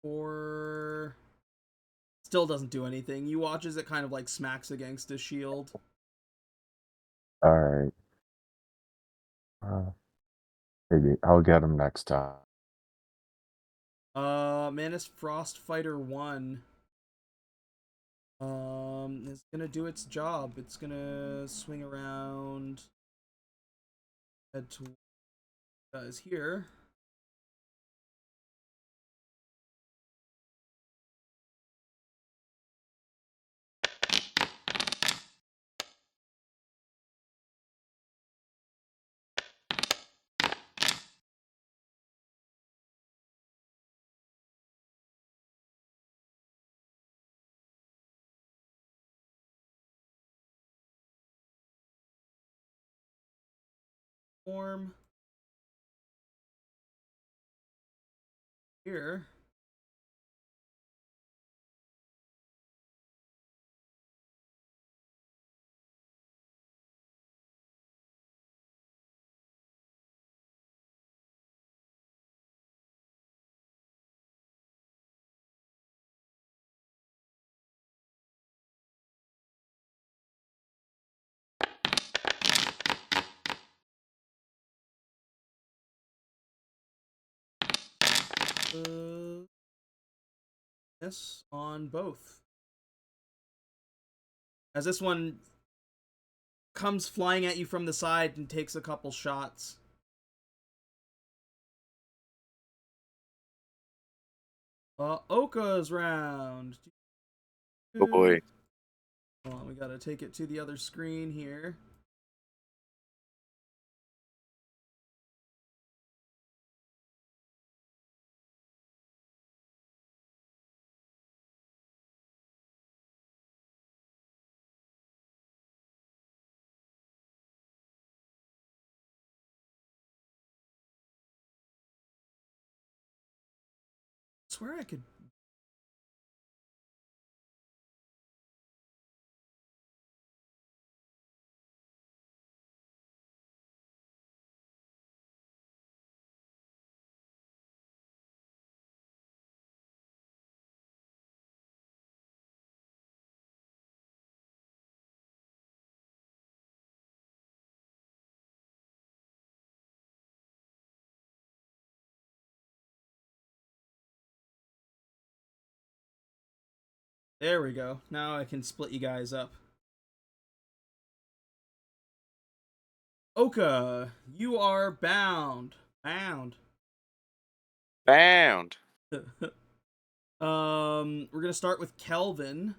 Or still doesn't do anything. You watch as it kind of like smacks against his shield. All right. Maybe I'll get him next time. Manus Frost Fighter 1 is gonna do its job. It's gonna swing around, head to guys here. Form here. Yes, on both. As this one comes flying at you from the side and takes a couple shots. Oka's round. Oh boy. Hold on, we gotta take it to the other screen here. swear I could. There we go. Now I can split you guys up. Oka, you are bound. Bound. Bound. We're gonna start with Kelvin.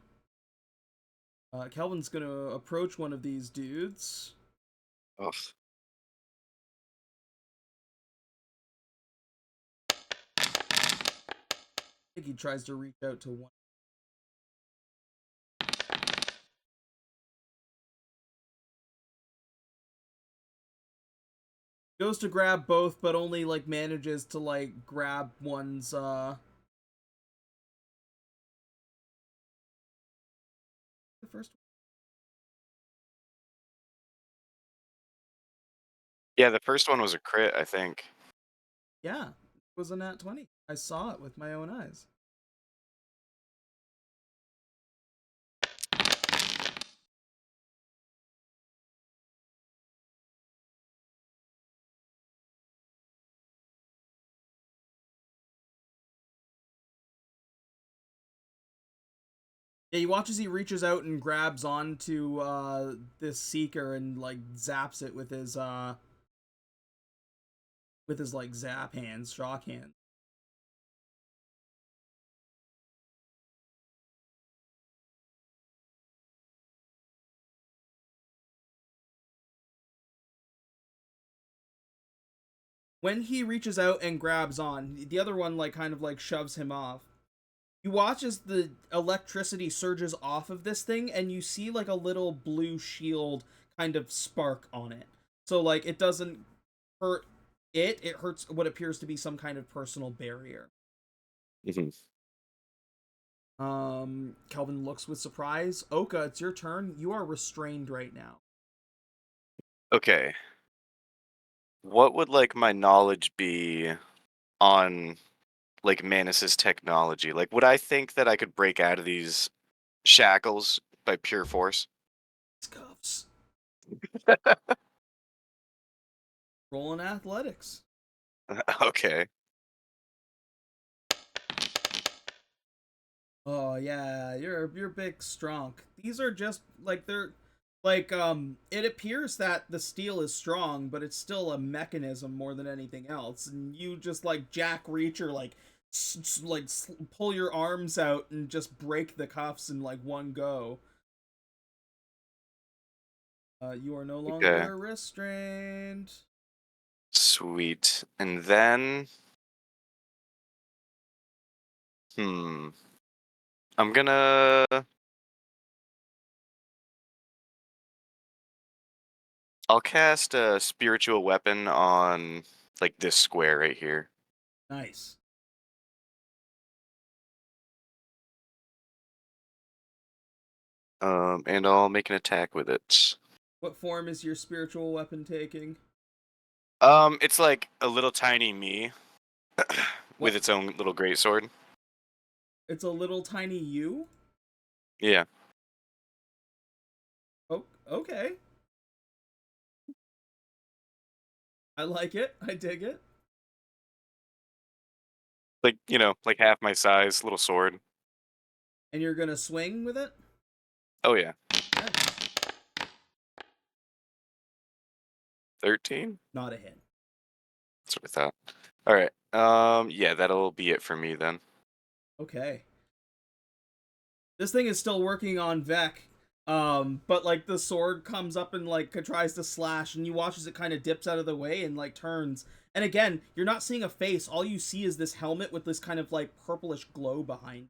Kelvin's gonna approach one of these dudes. Ugh. I think he tries to reach out to one. Goes to grab both, but only like manages to like grab one's the first one. Yeah, the first one was a crit, I think. Yeah, it was a nat 20. I saw it with my own eyes. Yeah, you watch as he reaches out and grabs onto this seeker and like zaps it with his like zap hands, shock hands. When he reaches out and grabs on, the other one like kind of like shoves him off. You watch as the electricity surges off of this thing, and you see like a little blue shield kind of spark on it. So like it doesn't hurt it; it hurts what appears to be some kind of personal barrier. Mhm. Kelvin looks with surprise. Oka, it's your turn. You are restrained right now. Okay. What would like my knowledge be on like Manus's technology? Like, would I think that I could break out of these shackles by pure force? Cuffs. Rolling athletics. Okay. Oh yeah, you're big strong. These are just like they're like it appears that the steel is strong, but it's still a mechanism more than anything else. And you just like Jack Reacher pull your arms out and just break the cuffs in like one go. You are no Okay. longer restrained. Sweet. And then I'm gonna I'll cast a spiritual weapon on like this square right here. Nice. And I'll make an attack with it. What form is your spiritual weapon taking? It's like a little tiny me with What? its own little greatsword. It's a little tiny you? Yeah. Oh, okay. I like it. I dig it. Like, like half my size, little sword. And you're gonna swing with it? Oh yeah. Nice. 13? Not a hit. That's what I thought. Alright. Yeah, that'll be it for me then. Okay. This thing is still working on Vec. But like the sword comes up and like tries to slash, and you watch as it kind of dips out of the way and like turns. And again, you're not seeing a face. All you see is this helmet with this kind of like purplish glow behind.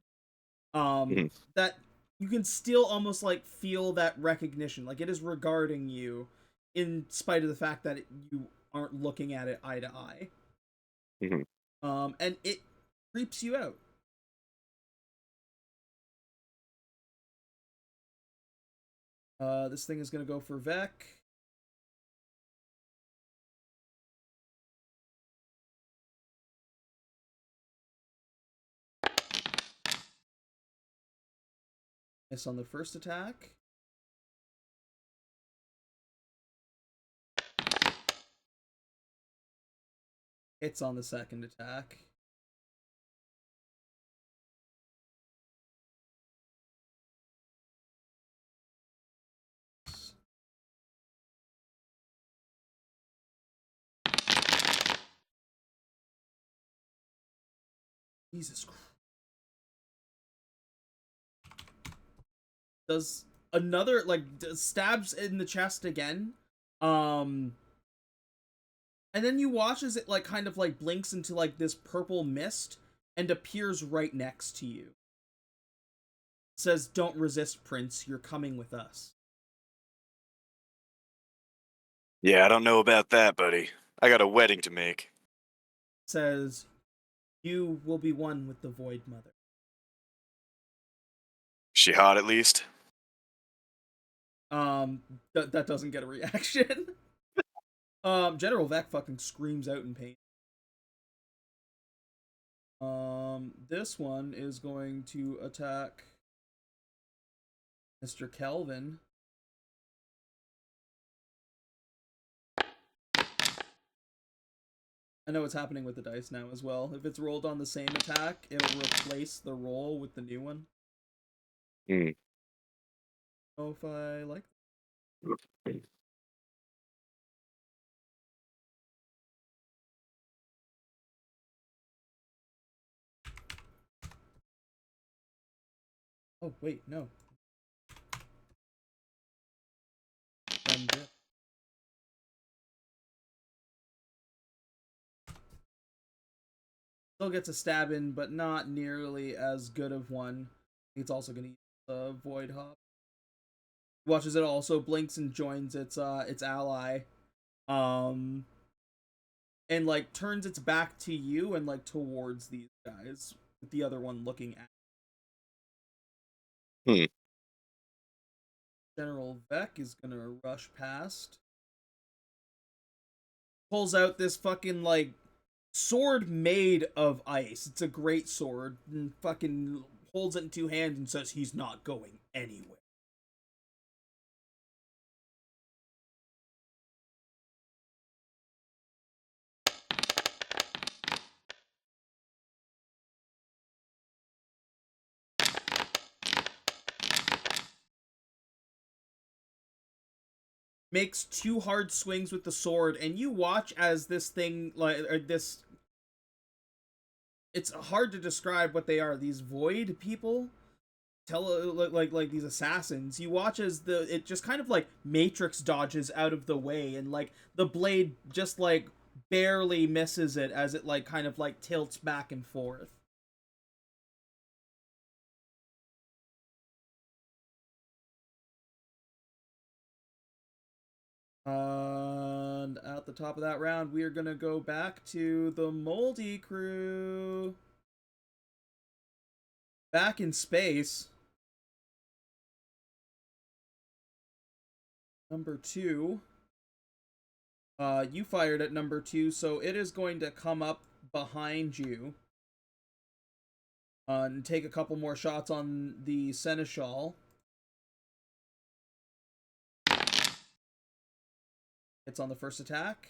Mhm. That you can still almost like feel that recognition. Like it is regarding you, in spite of the fact that you aren't looking at it eye to eye. Mhm. And it creeps you out. This thing is going to go for Vec. Miss on the first attack. Hits on the second attack. Jesus Christ. Does another, like, stabs in the chest again. And then you watch as it, like, kind of, like, blinks into, like, this purple mist and appears right next to you. It says, "Don't resist, Prince. You're coming with us." Yeah, I don't know about that, buddy. I got a wedding to make. It says, "You will be one with the Void Mother." She hot at least? That doesn't get a reaction. General Vec fucking screams out in pain. This one is going to attack Mr. Kelvin. I know what's happening with the dice now as well. If it's rolled on the same attack, it'll replace the roll with the new one. Oh, if I like. Oh, wait, no. Still gets a stab in, but not nearly as good of one. It's also going to use the Void Hop. Watches it also blinks and joins its ally. And like turns its back to you and like towards these guys, with the other one looking at. General Vec is gonna rush past. Pulls out this fucking like sword made of ice. It's a great sword. And fucking holds it in two hands and says he's not going anywhere. Makes two hard swings with the sword, and you watch as this thing, like, this... It's hard to describe what they are. These void people? Like these assassins. You watch as it just kind of, like, matrix dodges out of the way, and, like, the blade just, like, barely misses it as it, like, kind of, like, tilts back and forth. And at the top of that round, we are going to go back to the Moldy Crew. Back in space. Number 2. You fired at number 2, so it is going to come up behind you. And take a couple more shots on the Seneschal. It's on the first attack.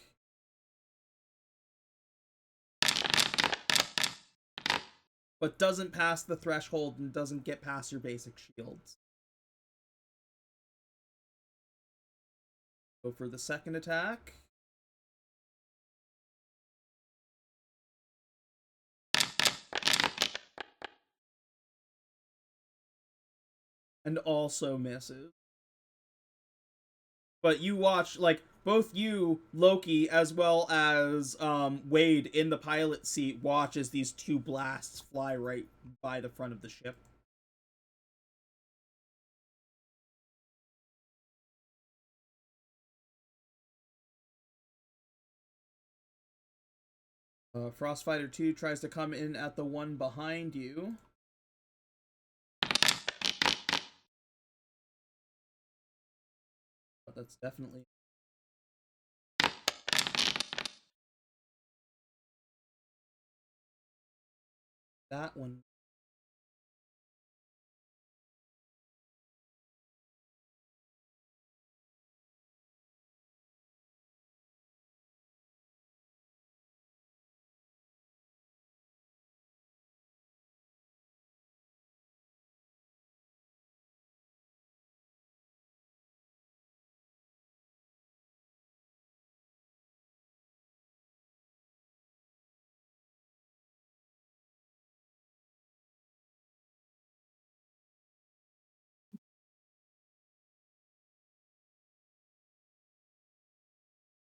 But doesn't pass the threshold and doesn't get past your basic shields. Go for the second attack. And also misses. But you watch, like, both you, Loki, as well as Wade in the pilot seat watch as these two blasts fly right by the front of the ship. Frostfighter 2 tries to come in at the one behind you. That's definitely that one.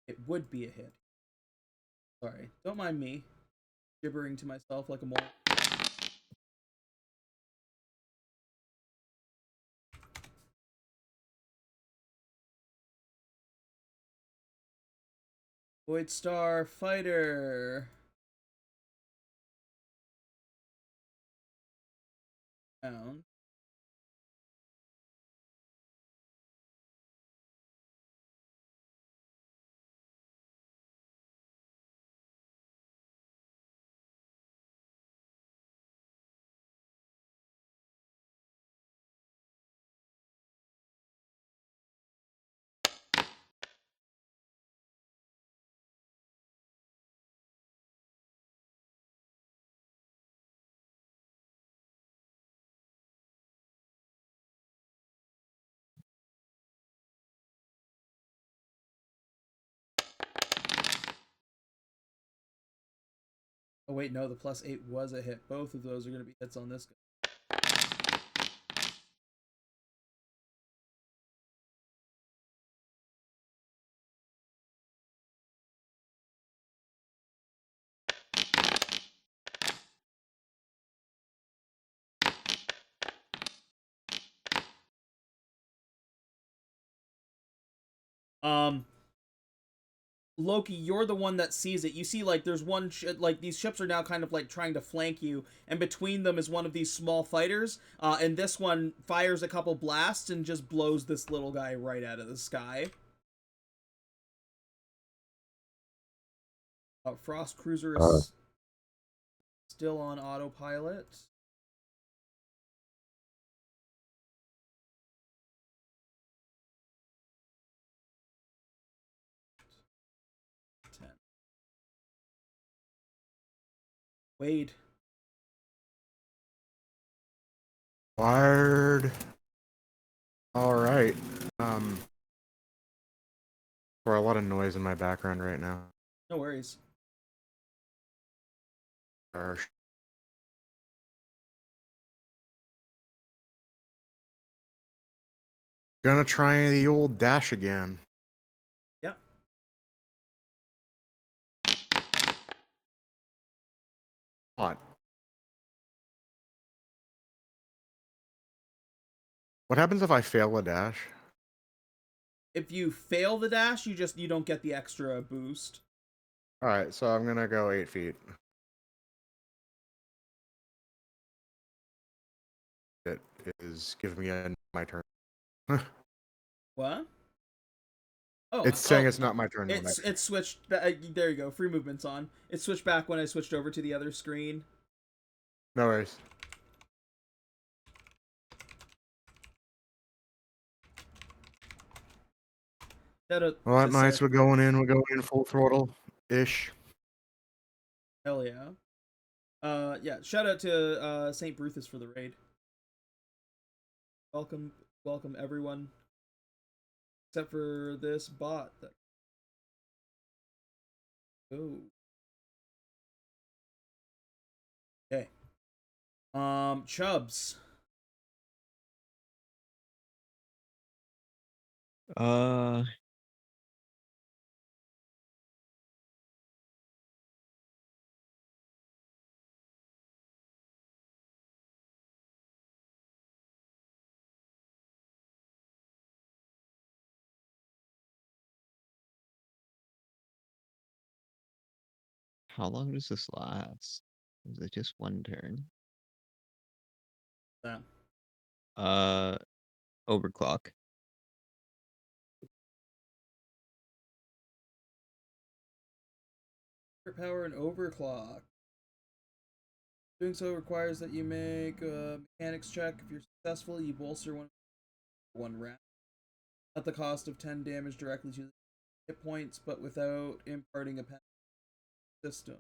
It would be a hit. Sorry, don't mind me gibbering to myself like a moron. Void Star Fighter. Down. Oh wait, no, the +8 was a hit. Both of those are going to be hits on this guy. Loki, you're the one that sees it. You see, like, there's one, like, these ships are now kind of, like, trying to flank you, and between them is one of these small fighters, and this one fires a couple blasts and just blows this little guy right out of the sky. Frost Cruiser is still on autopilot. Wade. Wired. All right. For a lot of noise in my background right now. No worries. Gonna try the old dash again. Yep. Hot. What happens if I fail a dash? If you fail the dash, you don't get the extra boost. All right, so I'm gonna go 8 feet. It is giving me my turn. What? Oh, It's saying it's not my turn. It switched. There you go. Free movement's on. It switched back when I switched over to the other screen. No worries. All right, nice. We're going in full throttle ish. Hell yeah. Yeah. Shout out to St. Bruthus for the raid. Welcome everyone, except for this bot. Oh. Okay. Chubbs. How long does this last? Is it just one turn? Yeah. Overclock. Power and overclock. Doing so requires that you make a mechanics check. If you're successful, you bolster one round at the cost of 10 damage directly to the hit points, but without imparting a penalty system.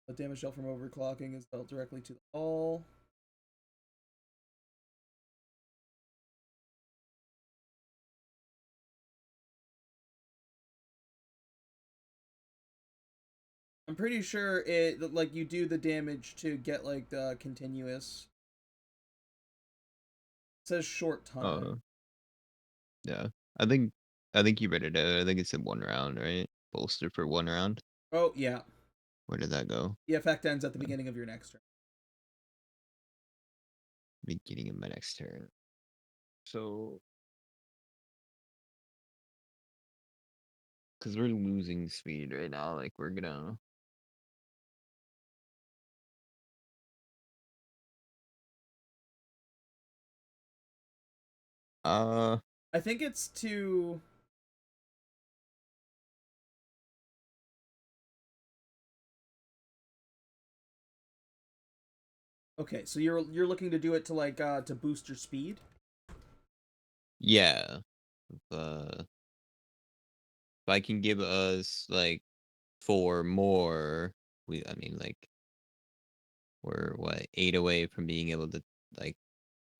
The damage dealt from overclocking is dealt directly to the hull. I'm pretty sure it like you do the damage to get like the continuous. It says short time. Yeah. I think you read it out. I think it's in 1 round, right? Bolster for 1 round. Oh yeah. Where did that go? The effect ends at the beginning of your next turn. Beginning of my next turn. So, because we're losing speed right now, like we're gonna. I think it's to. Okay, so you're looking to do it to like to boost your speed. Yeah. If I can give us like 4 more, I mean like we're what 8 away from being able to like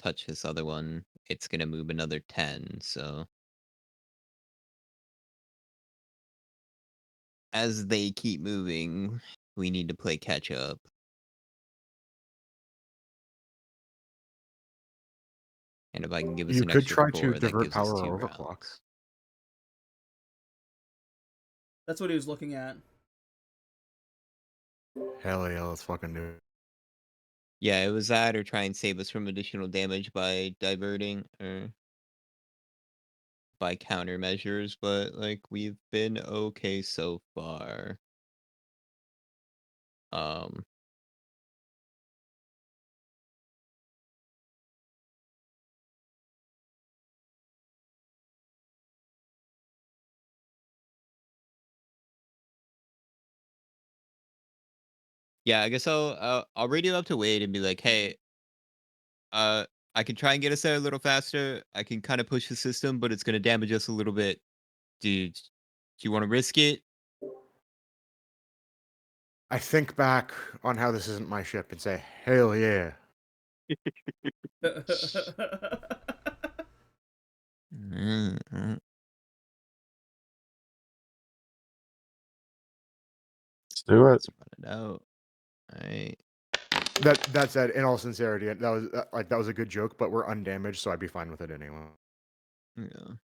touch this other one. It's gonna move another 10, so as they keep moving, we need to play catch up. And if I can give us You an could extra try to 4, that divert gives us power 2 or rounds. overclock. That's what he was looking at. Hell yeah, let's fucking do it. Yeah, it was that or try and save us from additional damage by diverting or by countermeasures, but like we've been okay so far. Yeah, I guess I'll radio up to Wade and be like, hey, I can try and get us there a little faster. I can kind of push the system, but it's gonna damage us a little bit. Dude, do you want to risk it? I think back on how this isn't my ship and say, hell yeah. Mm-hmm. Let's do it. Let's run it out. All right. That said, in all sincerity, that was a good joke, but we're undamaged, so I'd be fine with it anyway. Yeah.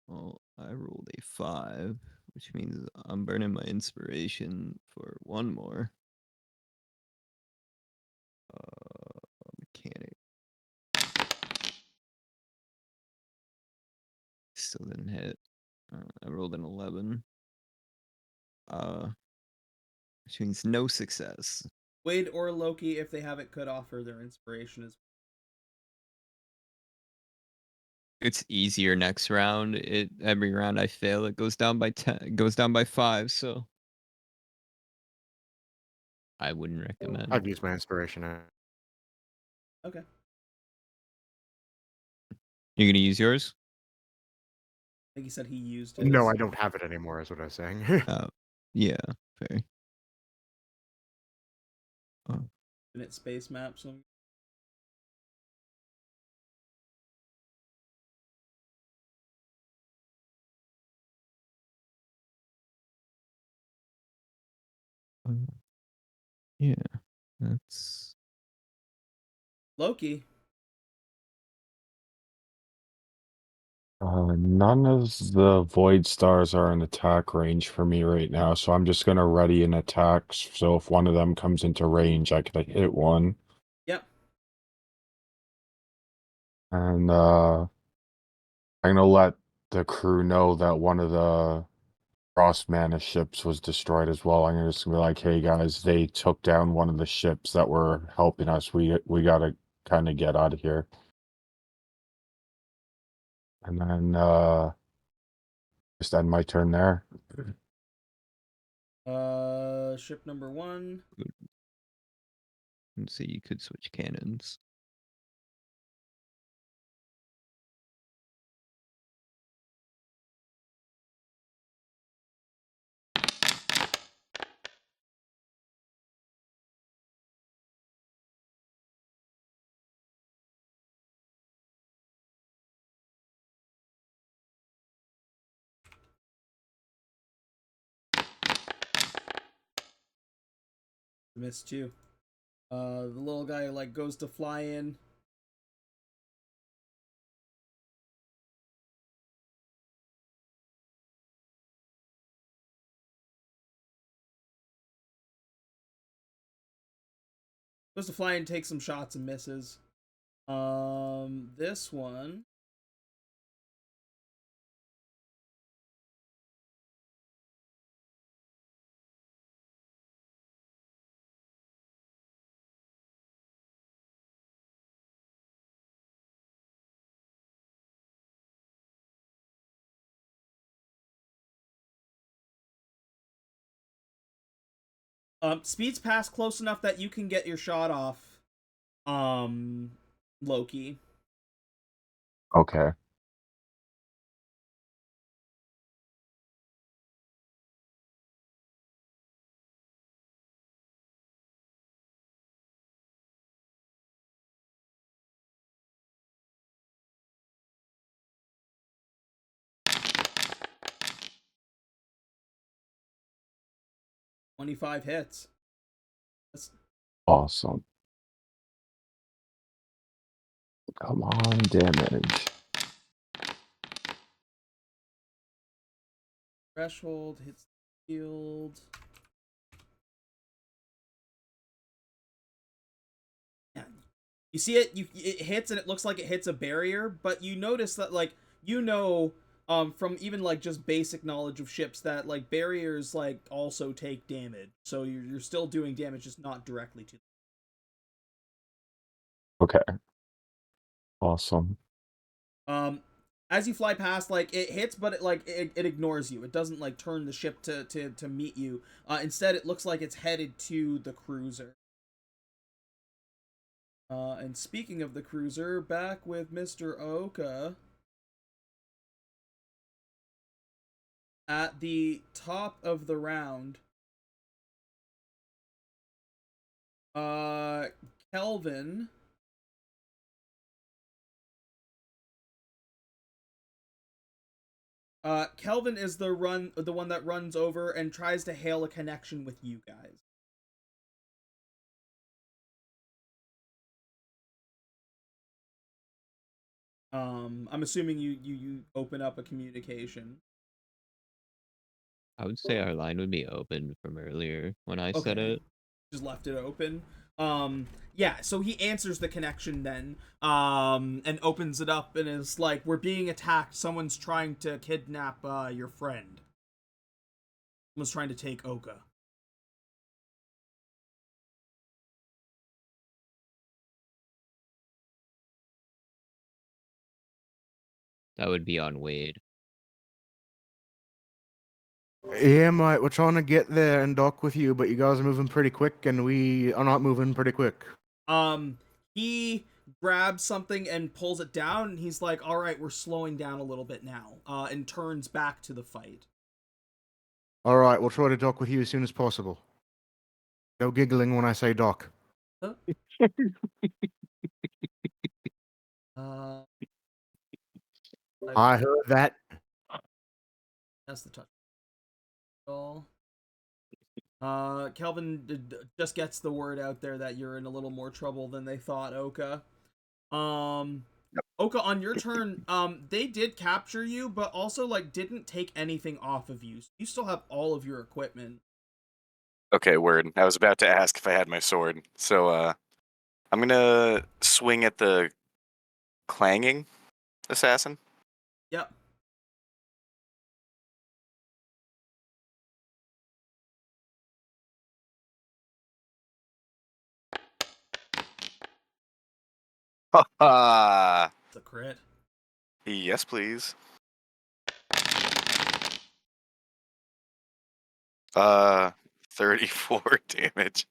Well, I rolled a 5, which means I'm burning my inspiration for 1 more. Mechanic. Still didn't hit. I rolled an 11. Which means no success. Wade or Loki, if they have it, could offer their inspiration as It's easier next round. Every round I fail, it goes down by 10. It goes down by 5. So I wouldn't recommend. I've used my inspiration. okay. You're gonna use yours? I think he said he used it. No, I don't have it anymore, is what I was saying. Yeah, fair. Oh. Infinite space map. So Yeah, that's Loki. None of the void stars are in attack range for me right now, so I'm just gonna ready an attack. So if one of them comes into range, I can hit one. Yep. And I'm gonna let the crew know that one of the Frost Manus ships was destroyed as well. I'm just gonna be like, hey guys, they took down one of the ships that were helping us. We gotta kind of get out of here. And then just end my turn there. Ship number 1. Let's see, you could switch cannons. Missed too. The little guy like goes to fly in. Goes to fly and take some shots and misses. This one. Speeds past close enough that you can get your shot off. Loki. Okay. $25 hits. Awesome. Come on, damage. Threshold hits the field. Yeah. You see it, it hits and it looks like it hits a barrier, but you notice that like from even like just basic knowledge of ships that like barriers like also take damage. So you're still doing damage, just not directly to them. Okay. Awesome. As you fly past, like it hits, but it ignores you. It doesn't like turn the ship to meet you. Instead, it looks like it's headed to the cruiser. And speaking of the cruiser, back with Mr. Oka. At the top of the round, Kelvin. Kelvin is the one that runs over and tries to hail a connection with you guys. I'm assuming you open up a communication. I would say our line would be open from earlier when I said Okay. it. Just left it open. Yeah, so he answers the connection then, and opens it up and is like, "We're being attacked. Someone's trying to kidnap your friend. Someone's trying to take Oka." That would be on Wade. Yeah, mate, we're trying to get there and dock with you, but you guys are moving pretty quick, and we are not moving pretty quick. He grabs something and pulls it down, and he's like, "All right, we're slowing down a little bit now," and turns back to the fight. All right, we'll try to dock with you as soon as possible. No giggling when I say dock. Uh, I heard that. That's the touch. Kelvin just gets the word out there that you're in a little more trouble than they thought, Oka. Oka, on your turn, they did capture you, but also like didn't take anything off of you. So you still have all of your equipment. Okay, word. I was about to ask if I had my sword. So I'm gonna swing at the clanging assassin. Yep. It's a crit. Yes, please. Uh, 34 damage.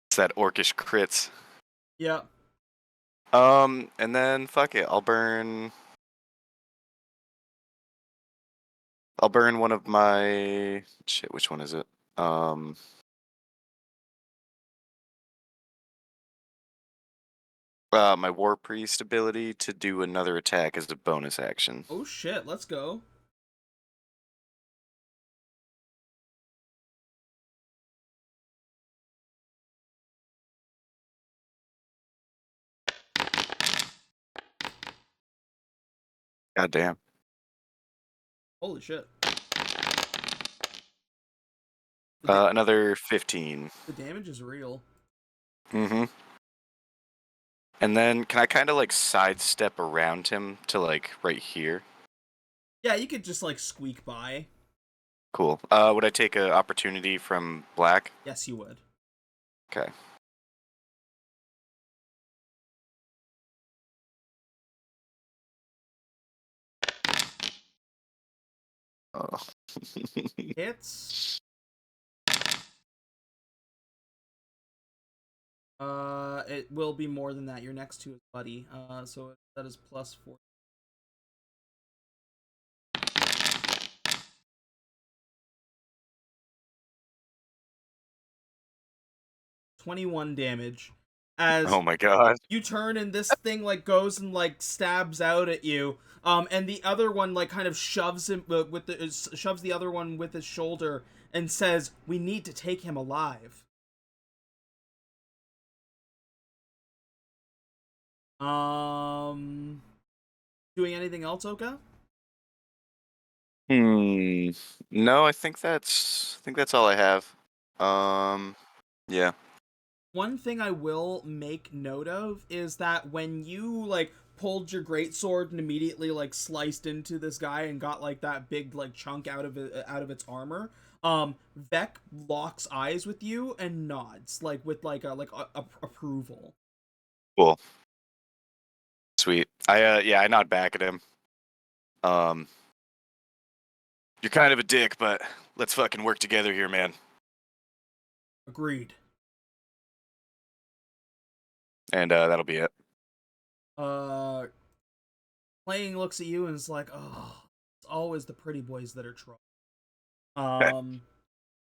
It's that orcish crits. Yeah. And then fuck it, I'll burn one of my shit. Which one is it? My War Priest ability to do another attack as a bonus action. Oh shit, let's go. God damn. Holy shit. Another 15. The damage is real. Mm-hmm. And then can I kind of like sidestep around him to like right here? Yeah, you could just like squeak by. Cool. Would I take an opportunity from black? Yes, you would. Okay. Oh. Hits. It will be more than that. You're next to his buddy. So that is +4. $21 damage. As Oh my god. you turn and this thing like goes and like stabs out at you. And the other one like kind of shoves him shoves the other one with his shoulder and says, "We need to take him alive." Doing anything else, Oka? No, I think that's all I have. Yeah. One thing I will make note of is that when you like pulled your greatsword and immediately like sliced into this guy and got like that big like chunk out of its armor, Vec locks eyes with you and nods like with like approval. Cool. Sweet. I nod back at him. You're kind of a dick, but let's fucking work together here, man. Agreed. And that'll be it. Playing looks at you and is like, "Oh, it's always the pretty boys that are trouble."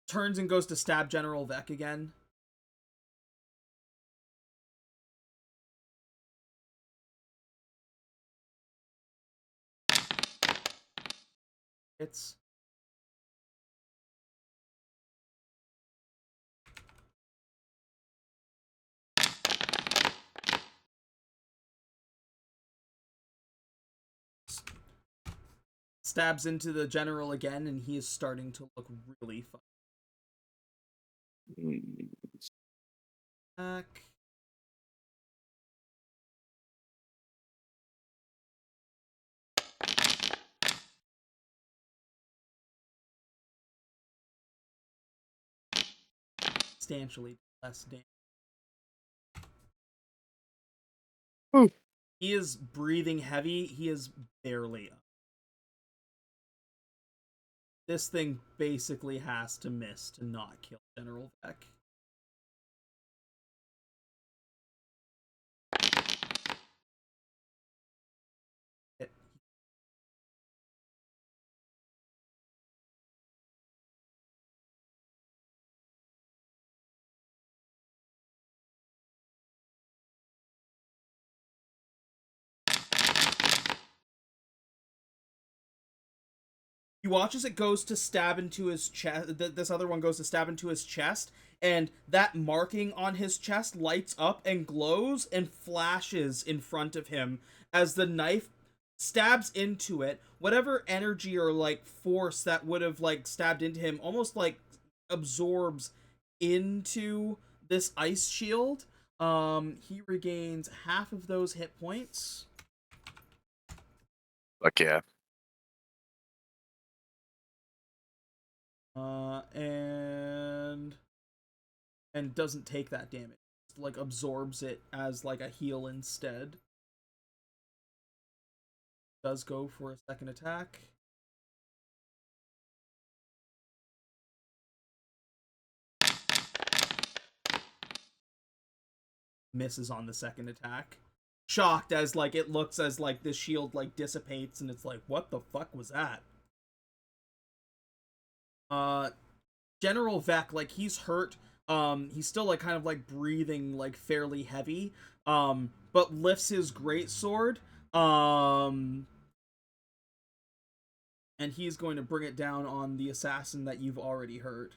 Turns and goes to stab General Vec again. It's stabs into the general again, and he is starting to look really fun. Back. Substantially less damage. He is breathing heavy. He is barely up. This thing basically has to miss to not kill General Vec. You watch as it goes to stab into his chest. This other one goes to stab into his chest, and that marking on his chest lights up and glows and flashes in front of him as the knife stabs into it. Whatever energy or like force that would have like stabbed into him almost like absorbs into this ice shield. He regains half of those hit points. Fuck yeah. And doesn't take that damage. Like absorbs it as like a heal instead. Does go for a second attack. misses on the second attack. Shocked as like it looks as like this shield like dissipates and it's like, what the fuck was that? General Vec, like he's hurt. He's still like kind of like breathing like fairly heavy. But lifts his great sword. And he's going to bring it down on the assassin that you've already hurt.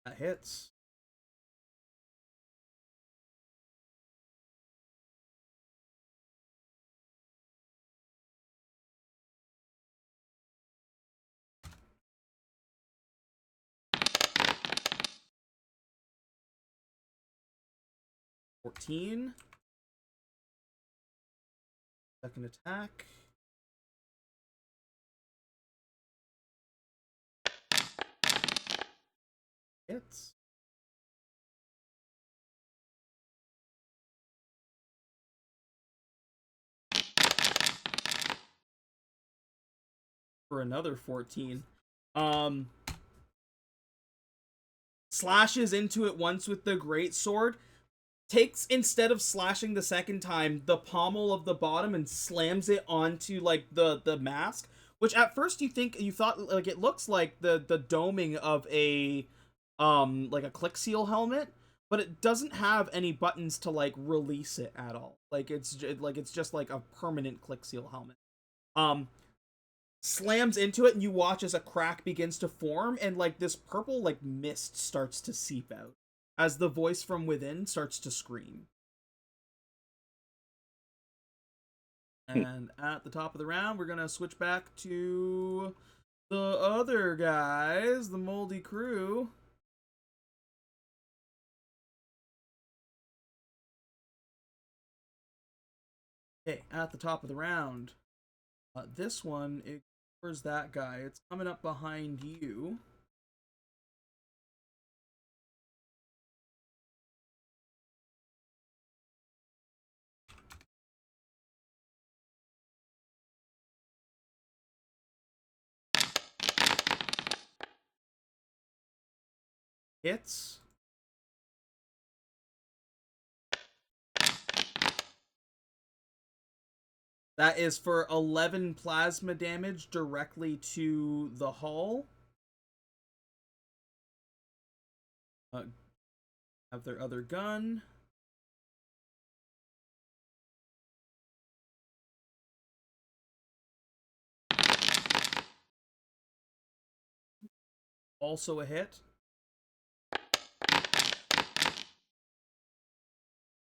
That hits. $14. Second attack. Hits. For another 14. Slashes into it once with the great sword. Takes, instead of slashing the second time, the pommel of the bottom and slams it onto like the mask, which at first you thought like it looks like the doming of a like a click seal helmet, but it doesn't have any buttons to like release it at all. Like it's just like a permanent click seal helmet. Slams into it and you watch as a crack begins to form and like this purple like mist starts to seep out as the voice from within starts to scream. And at the top of the round, we're gonna switch back to the other guys, the Moldy Crew. Okay, at the top of the round, this one ignores that guy. It's coming up behind you. Hits. That is for 11 plasma damage directly to the hull. Have their other gun. Also a hit.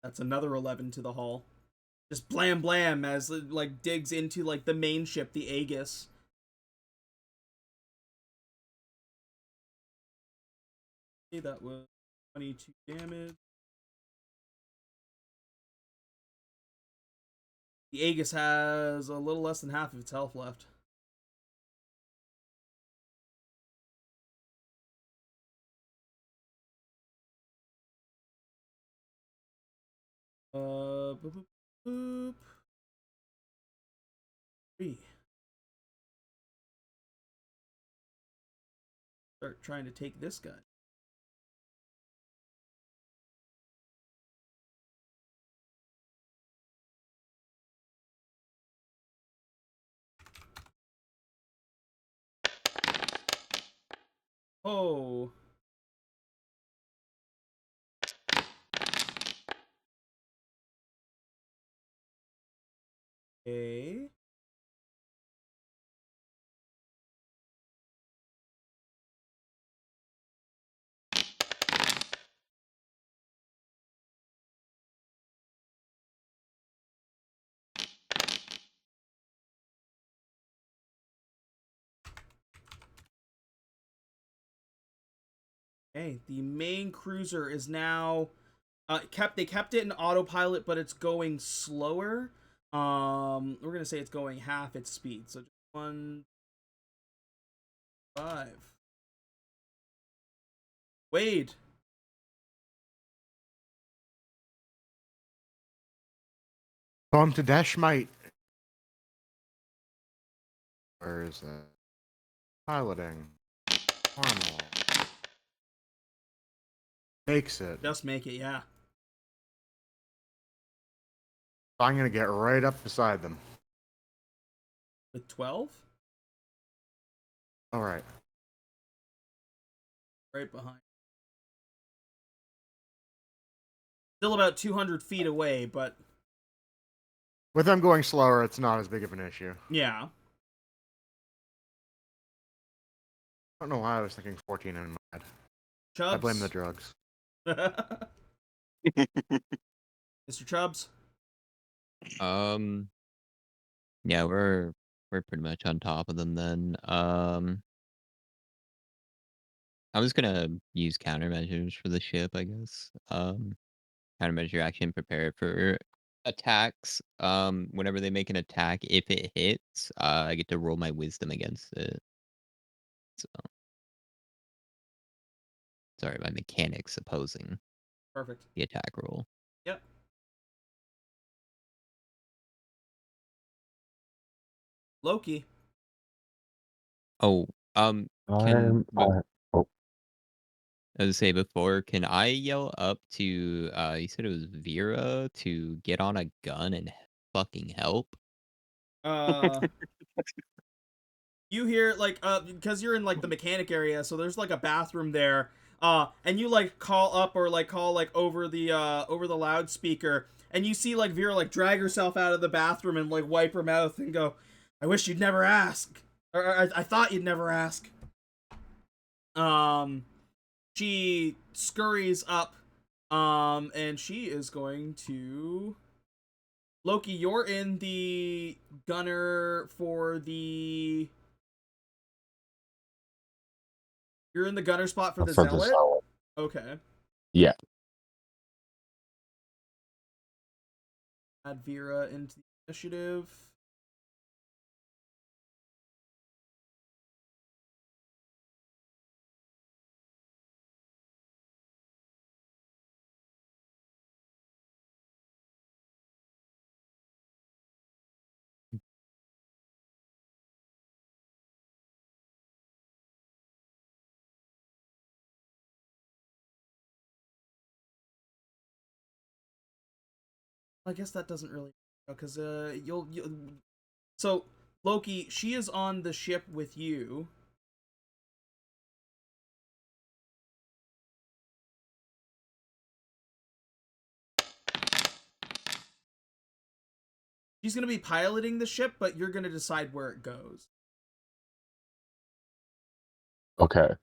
That's another 11 to the hull. Just blam blam as it like digs into like the main ship, the Aegis. Okay, that was 22 damage. The Aegis has a little less than half of its health left. Boop, boop, boop. 3. Start trying to take this guy. Oh. Okay. Okay, the main cruiser is now they kept it in autopilot, but it's going slower. We're gonna say it's going half its speed, so just 1, 5. Wade. Come to Dashmite. Where is it? Piloting. Normal. Makes it. Just make it, yeah. I'm gonna get right up beside them. With 12? Alright. Right behind. Still about 200 feet away, but With them going slower, it's not as big of an issue. yeah. I don't know why I was thinking 14 in my head. Chubbs. I blame the drugs. Mr. Chubbs. Yeah, we're pretty much on top of them then. I was gonna use countermeasures for the ship, I guess. Countermeasure action, prepare for attacks. Whenever they make an attack, if it hits, I get to roll my wisdom against it. So, sorry, my mechanics opposing Perfect. the attack roll. Yep. Loki. Oh, can oh, I was say before, can I yell up to you said it was Vera to get on a gun and fucking help? You hear like because you're in like the mechanic area, so there's like a bathroom there. And you like call up or like call like over the loudspeaker, and you see like Vera like drag herself out of the bathroom and like wipe her mouth and go, "I wish you'd never ask." Or I thought you'd never ask. She scurries up, and she is going to. Loki, you're in the gunner for the. You're in the gunner spot for the Zealot? Okay. Yeah. Add Vera into the initiative. I guess that doesn't really, because you'll. So Loki, she is on the ship with you. She's gonna be piloting the ship, but you're gonna decide where it goes. Okay.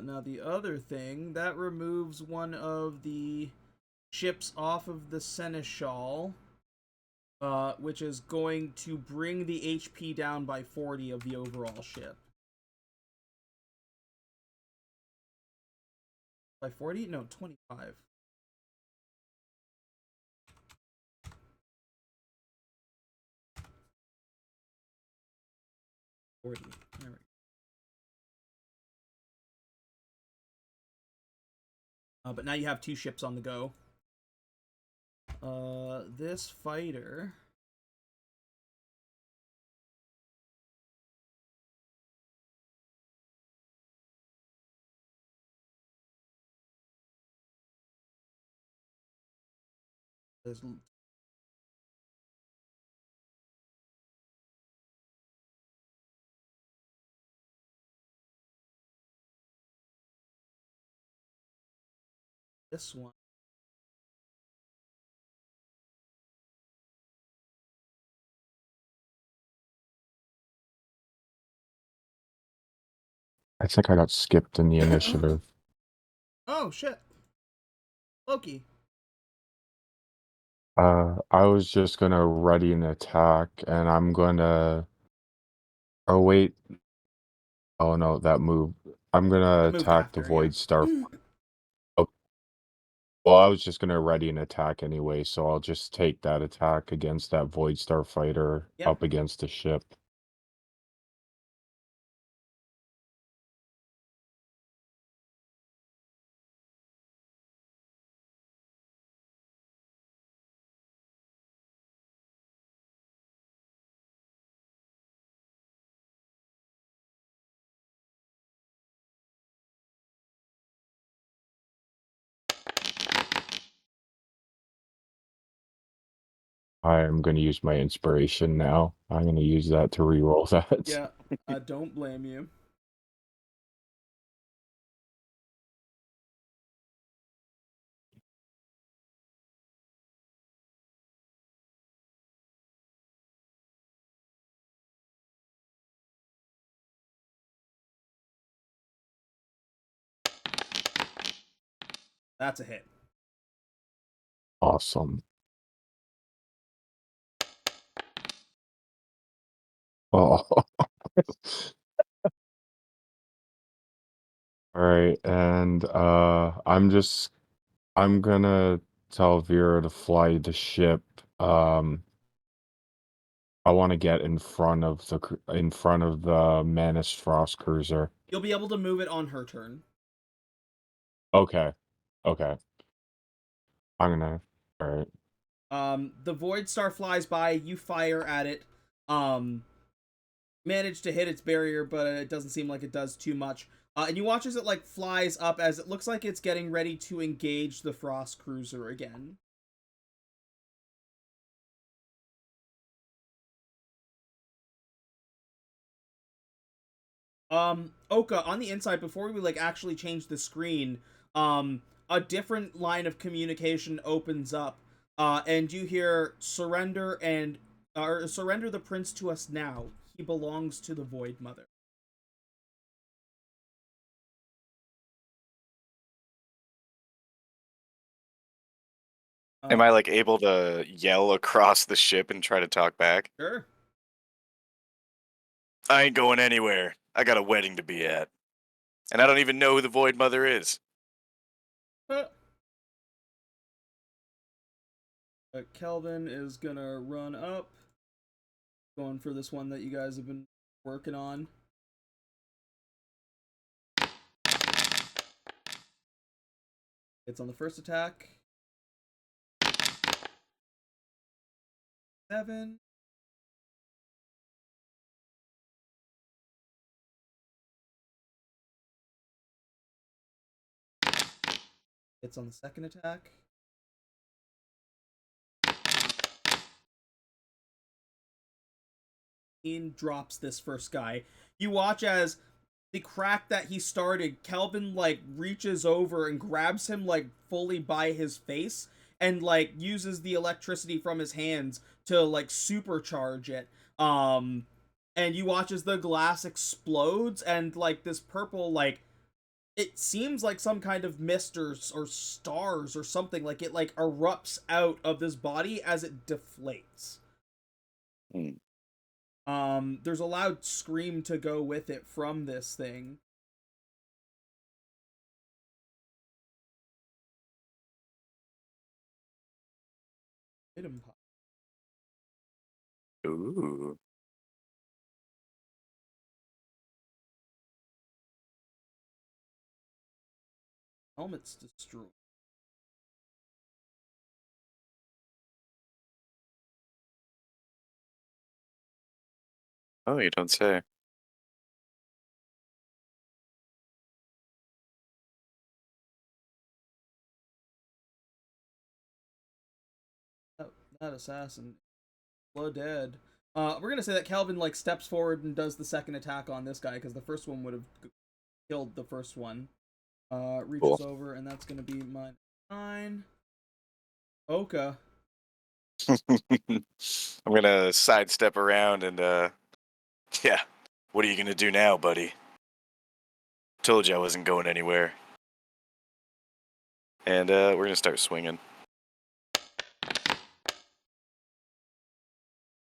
Now the other thing that removes one of the ships off of the Seneschal, which is going to bring the HP down by 40 of the overall ship. By 40? No, 25. There we go. But now you have two ships on the go. This fighter. There's this one. I think I got skipped in the initiative. Oh shit, Loki. I was just gonna ready an attack, and I'm gonna. Oh wait. Oh no, that move. I'm gonna That moved attack the after, yeah. Void Star. Oh, well, I was just gonna ready an attack anyway, so I'll just take that attack against that Void Star fighter Yep. up against the ship. I am going to use my inspiration now. I'm going to use that to reroll that. Yeah, I don't blame you. That's a hit. Awesome. Oh. All right, and I'm gonna tell Vera to fly the ship. I want to get in front of the Manus Frost cruiser. You'll be able to move it on her turn. Okay. Okay. I'm gonna. All right. The Void Star flies by, you fire at it. Manage to hit its barrier, but it doesn't seem like it does too much. And you watch as it like flies up as it looks like it's getting ready to engage the Frost Cruiser again. Oka, on the inside, before we like actually change the screen, a different line of communication opens up, and you hear surrender the prince to us now. He belongs to the Void Mother. Am I like able to yell across the ship and try to talk back? Sure. I ain't going anywhere. I got a wedding to be at. And I don't even know who the Void Mother is. Kelvin is gonna run up. Going for this one that you guys have been working on. It's on the first attack. 7. It's on the second attack. Drops this first guy. You watch as the crack that he started, Kelvin like reaches over and grabs him like fully by his face and like uses the electricity from his hands to like supercharge it. And you watch as the glass explodes and like this purple like it seems like some kind of mist or stars or something, like it like erupts out of this body as it deflates. There's a loud scream to go with it from this thing. Item pop. Ooh. Helmet's destroyed. Oh, you don't say. That assassin. Blow dead. We're gonna say that Kelvin like steps forward and does the second attack on this guy because the first one would have killed the first one. Reaches over and that's gonna be -9. Oka. I'm gonna sidestep around and yeah. What are you gonna do now, buddy? Told you I wasn't going anywhere. And we're gonna start swinging.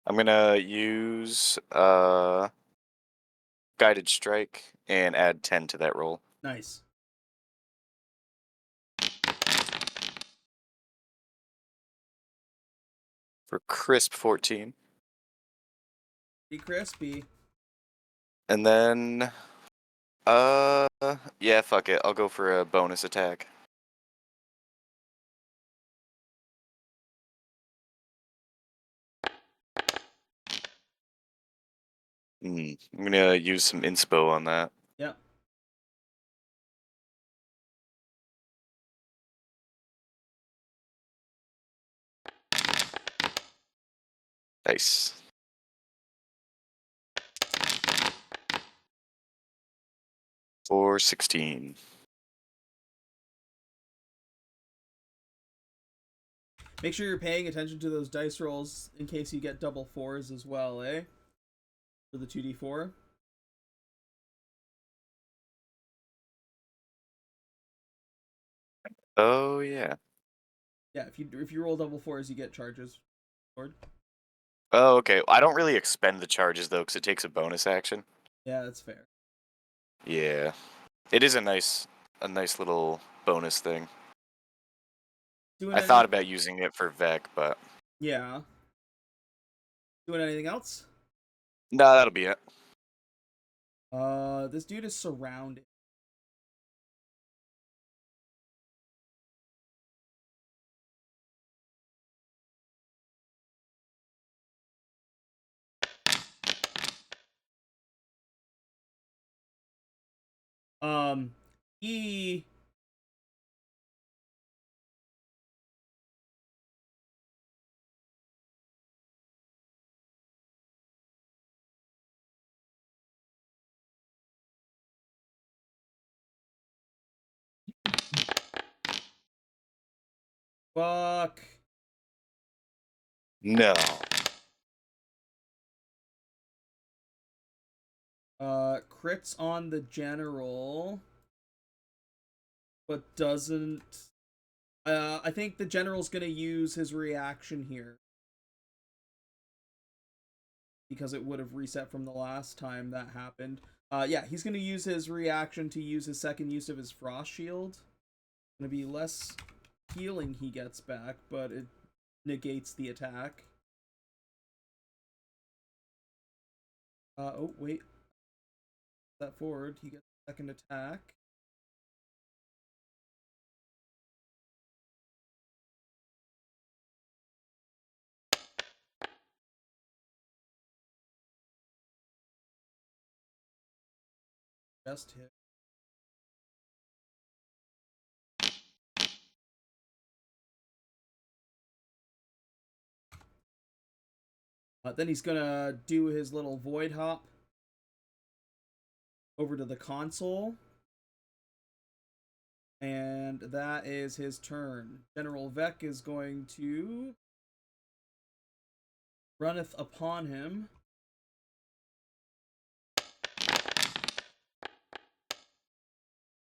I'm gonna use guided strike and add 10 to that roll. Nice. For crisp 14. Be crispy. And then yeah, fuck it. I'll go for a bonus attack. I'm gonna use some inspo on that. Yep. Nice. For 16. Make sure you're paying attention to those dice rolls in case you get double fours as well, eh? For the 2d4. Oh yeah. Yeah, if you roll double fours, you get charges. Lord. Oh, okay. I don't really expend the charges though, because it takes a bonus action. Yeah, that's fair. Yeah, it is a nice little bonus thing. Doing I any... thought about using it for Vec, but Yeah. Doing anything else? no, that'll be it. This dude is surrounded. He fuck. No. Crits on the general, but doesn't. I think the general's gonna use his reaction here because it would have reset from the last time that happened. Yeah, he's gonna use his reaction to use his second use of his frost shield. Gonna be less healing he gets back, but it negates the attack. Oh wait, that forward. He gets a second attack. Just hit. Then he's gonna do his little void hop over to the console. And that is his turn. General Vec is going to runneth upon him.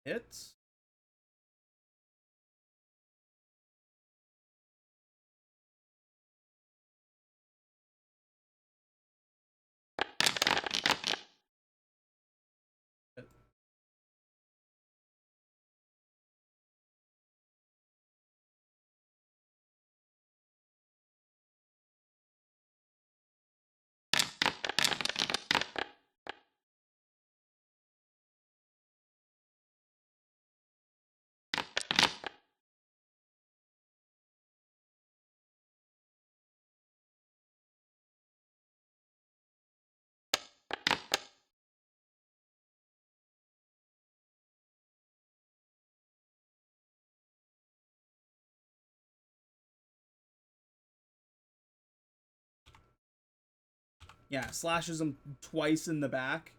Hits. Yeah, slashes him twice in the back.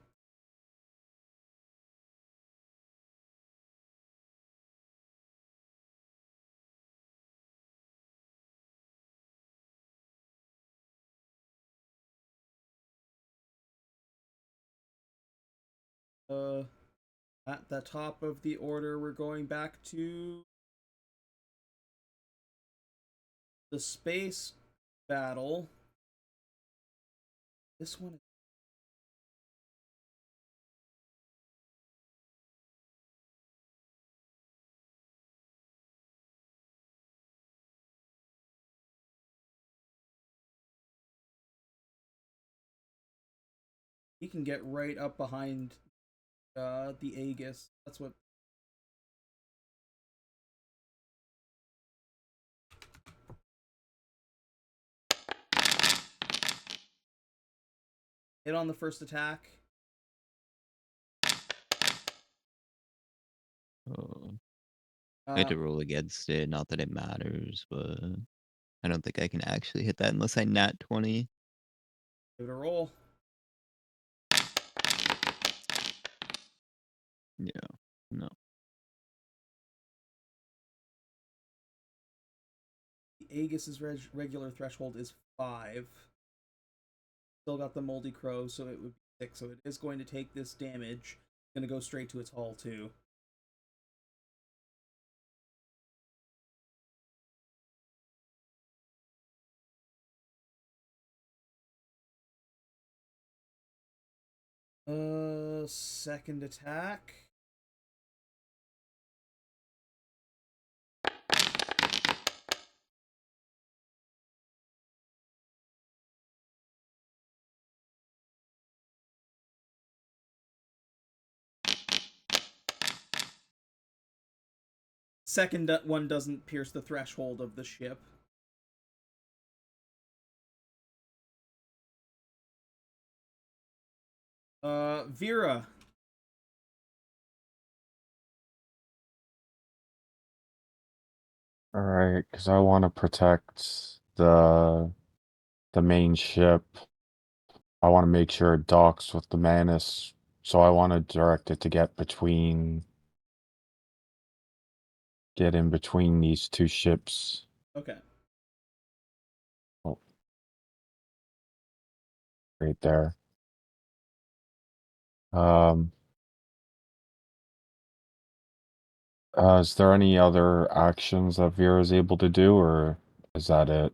At the top of the order, we're going back to the space battle. This one. He can get right up behind the Aegis. That's what. Hit on the first attack. Oh. I had to roll against it. Not that it matters, but I don't think I can actually hit that unless I nat 20. Give it a roll. Yeah. No. The Aegis' regular threshold is 5. Still got the Moldy Crow, so it would be 6. So it is going to take this damage. It's going to go straight to its hull, too. Second attack. Second one doesn't pierce the threshold of the ship. Vera. All right, because I want to protect the main ship. I want to make sure it docks with the Manus, so I want to direct it to get in between these two ships. Okay. Oh, right there. Um, is there any other actions that Vera is able to do, or is that it?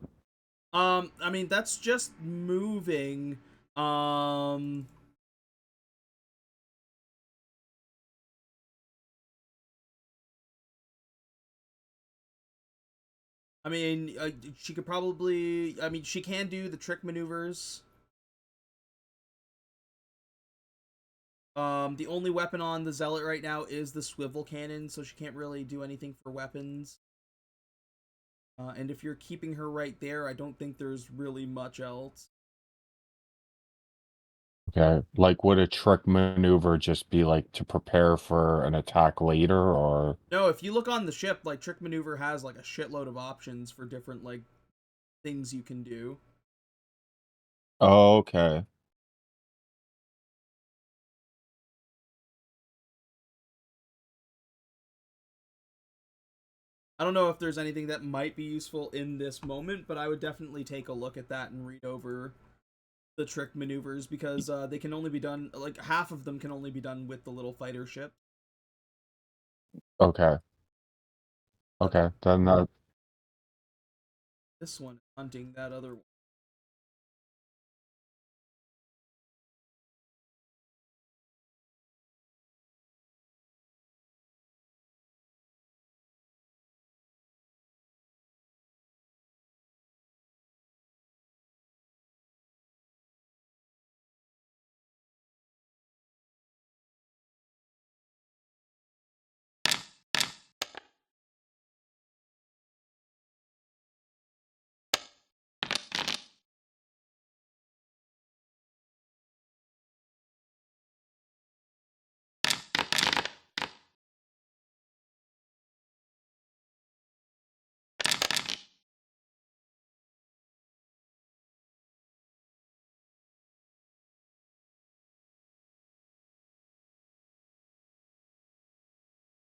I mean, that's just moving. I mean, she could probably. I mean, she can do the trick maneuvers. The only weapon on the Zealot right now is the swivel cannon, so she can't really do anything for weapons. And if you're keeping her right there, I don't think there's really much else. Okay, like would a trick maneuver just be like to prepare for an attack later, or? No, if you look on the ship, like trick maneuver has like a shitload of options for different like things you can do. Oh, okay. I don't know if there's anything that might be useful in this moment, but I would definitely take a look at that and read over the trick maneuvers because they can only be done, like half of them can only be done with the little fighter ship. Okay. Okay, then This one hunting that other one.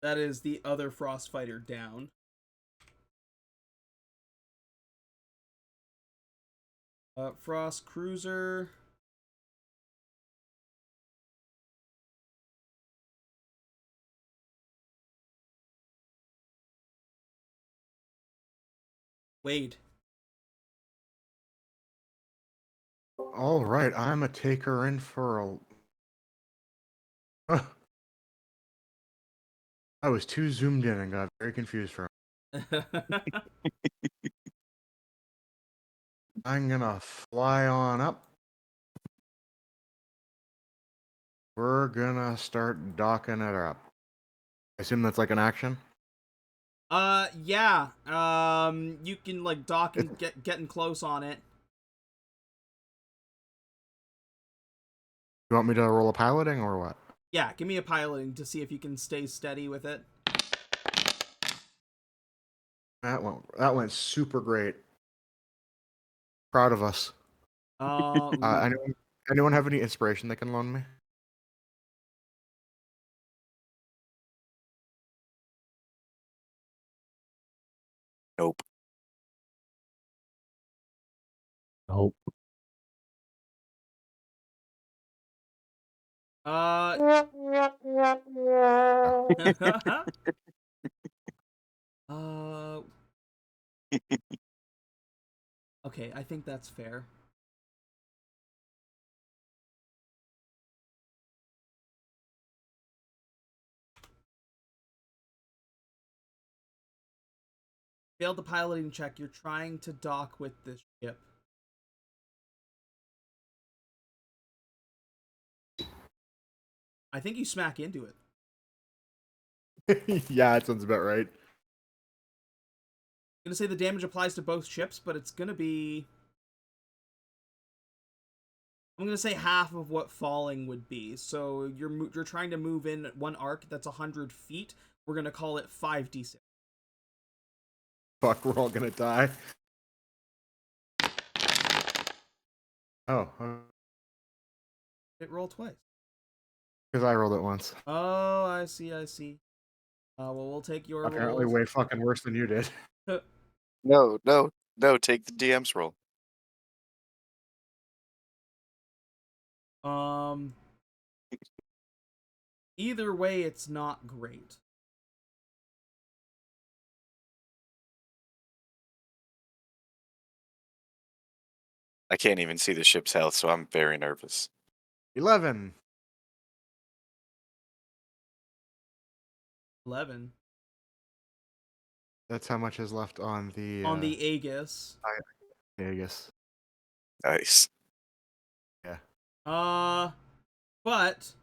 That is the other frost fighter down. Frost cruiser. Wade. All right, I'm a taker in for a. I was too zoomed in and got very confused for. I'm gonna fly on up. We're gonna start docking it up. I assume that's like an action. Yeah. You can like dock and getting close on it. You want me to roll a piloting or what? Yeah, give me a piloting to see if you can stay steady with it. That went super great. Proud of us. Ooh. Anyone have any inspiration they can loan me? Nope. Nope. Uh, uh, okay, I think that's fair. Failed the piloting check. You're trying to dock with this ship. I think you smack into it. Yeah, that sounds about right. I'm gonna say the damage applies to both ships, but it's gonna be... I'm gonna say half of what falling would be. So you're trying to move in one arc that's 100 feet. We're gonna call it 5d6. Fuck, we're all gonna die. Oh, It roll twice. because I rolled it once. Oh, I see, I see. Well, we'll take your Apparently rolls. way fucking worse than you did. No, no, no. Take the DM's roll. Either way, it's not great. I can't even see the ship's health, so I'm very nervous. 11. 11. That's how much is left on the On the Aegis. Vegas. Nice. Yeah. But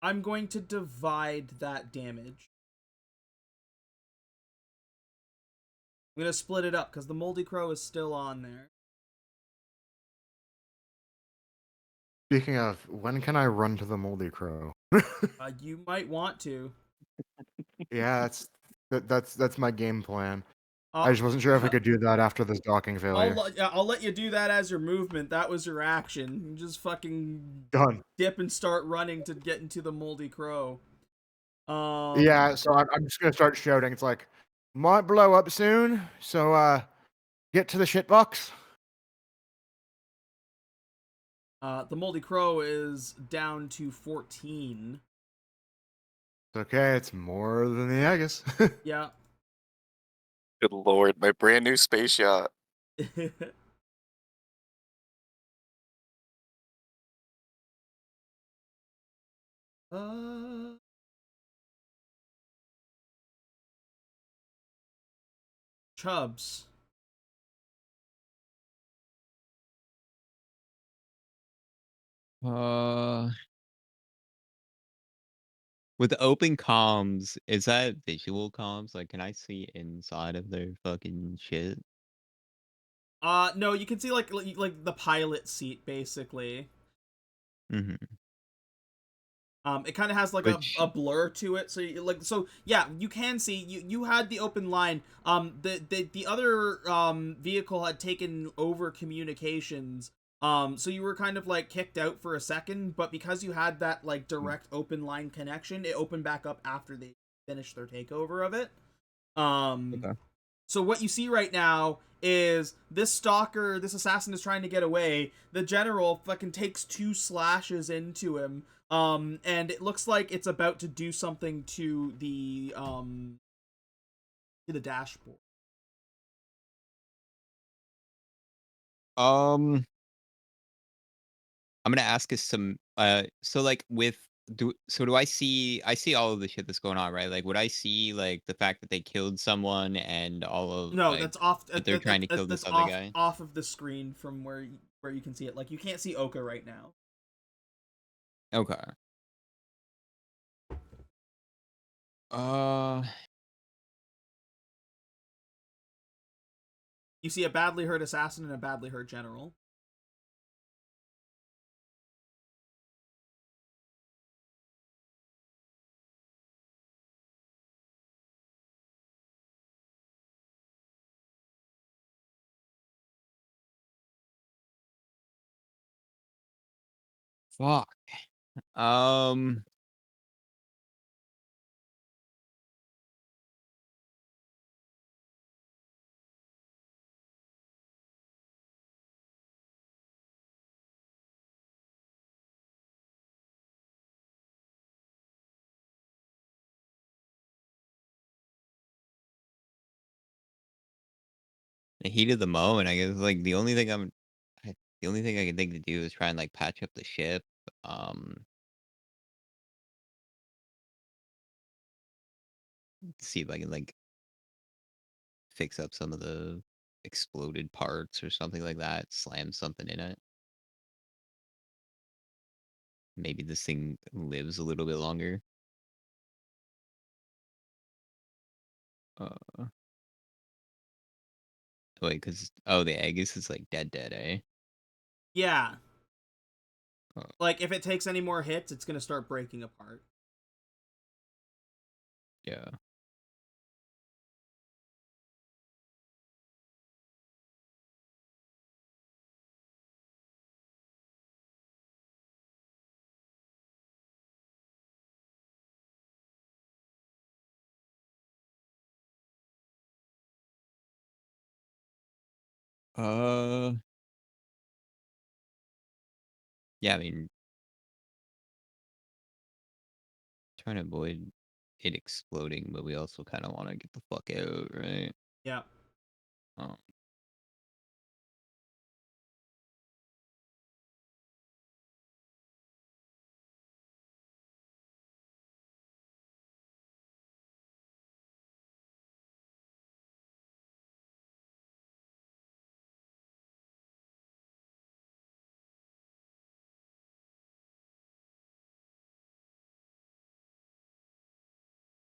I'm going to divide that damage. I'm gonna split it up because the Moldy Crow is still on there. Speaking of, when can I run to the Moldy Crow? You might want to. Yeah, that's my game plan. I I'll, just wasn't sure if I could do that after this docking failure. I'll let you do that as your movement. That was your action. You just fucking Done. dip and start running to get into the Moldy Crow. Yeah, so I'm just gonna start shouting. It's like, might blow up soon, so get to the shitbox. The Moldy Crow is down to 14. It's okay, it's more than the Aegis. Yeah. Good lord, my brand new space yacht. Chubbs. With open comms, is that visual comms? Like, can I see inside of their fucking shit? No, you can see like the pilot seat basically. Mm-hmm. It kind of has like Which, a blur to it, so yeah, you can see you had the open line. The other vehicle had taken over communications. So you were kind of like kicked out for a second, but because you had that like direct open line connection, it opened back up after they finished their takeover of it. okay. So what you see right now is this stalker, this assassin is trying to get away. The general fucking takes 2 slashes into him. And it looks like it's about to do something to the dashboard. I'm gonna ask us some. So like do I see all of the shit that's going on, right? Like, would I see like the fact that they killed someone and all of No, like that's off. that they're trying to kill this That's other guy? off of the screen from where you can see it. Like you can't see Oka right now. Okay. Uh, You see a badly hurt assassin and a badly hurt general. Fuck. Um. The heat of the moment, I guess. Like the only thing I can think to do is try and like patch up the ship. Um. See if I can like fix up some of the exploded parts or something like that. Slam something in it. Maybe this thing lives a little bit longer. Uh, wait, because the Aegis is like dead, eh? Yeah. Oh, Like, if it takes any more hits, it's gonna start breaking apart. yeah. Uh, yeah. I mean, trying to avoid it exploding, but we also kind of want to get the fuck out, right? Yeah. Um,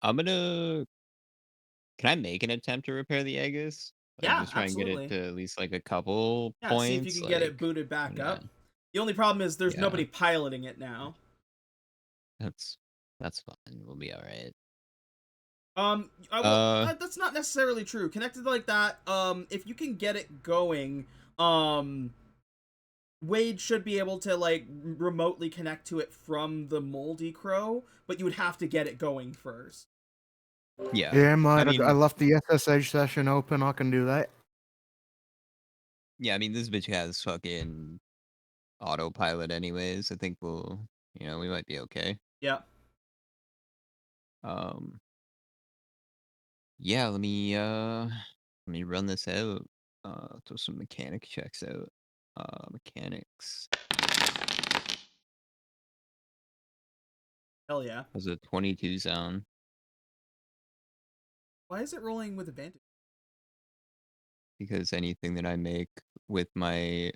I'm gonna. Can I make an attempt to repair the Aegis? Like, Yeah, just try and get it absolutely. to at least like a couple Yeah, see if you points. can get it Like, booted back yeah, up. The only problem is there's yeah. nobody piloting it now. That's fine. We'll be all right. That's not necessarily true. Connected like that, if you can get it going, Wade should be able to like remotely connect to it from the Moldy Crow, but you would have to get it going first. Yeah. Yeah, I mine. I mean, left the SSH session open. I can do that. yeah. I mean, this bitch has fucking autopilot, anyways. I think we might be okay. Yeah. Um. Yeah. Let me run this out. Throw some mechanic checks out. Mechanics. Hell yeah. Was a 22 zone Why is it rolling with advantage? because anything that I make with my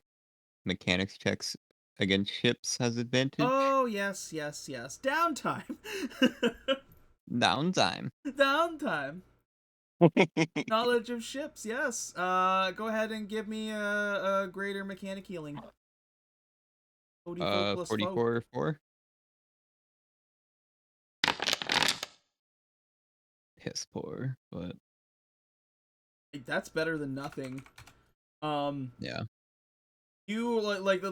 mechanics checks against ships has advantage. Oh, yes, yes, yes. Downtime. Downtime. Downtime. Knowledge of ships, yes. Go ahead and give me a greater mechanic healing. OD4 plus foe. 44 4. Piss poor, but That's better than nothing. Um, yeah. you like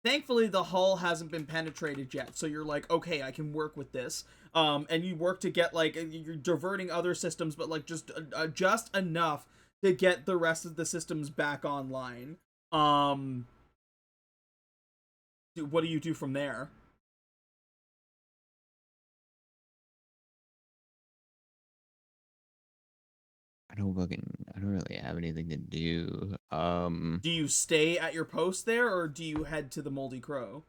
thankfully the hull hasn't been penetrated yet, so you're like, okay, I can work with this. And you work to get like you're diverting other systems, but like just enough to get the rest of the systems back online. Um, what do you do from there? I don't really have anything to do. Do you stay at your post there, or do you head to the Moldy Crow?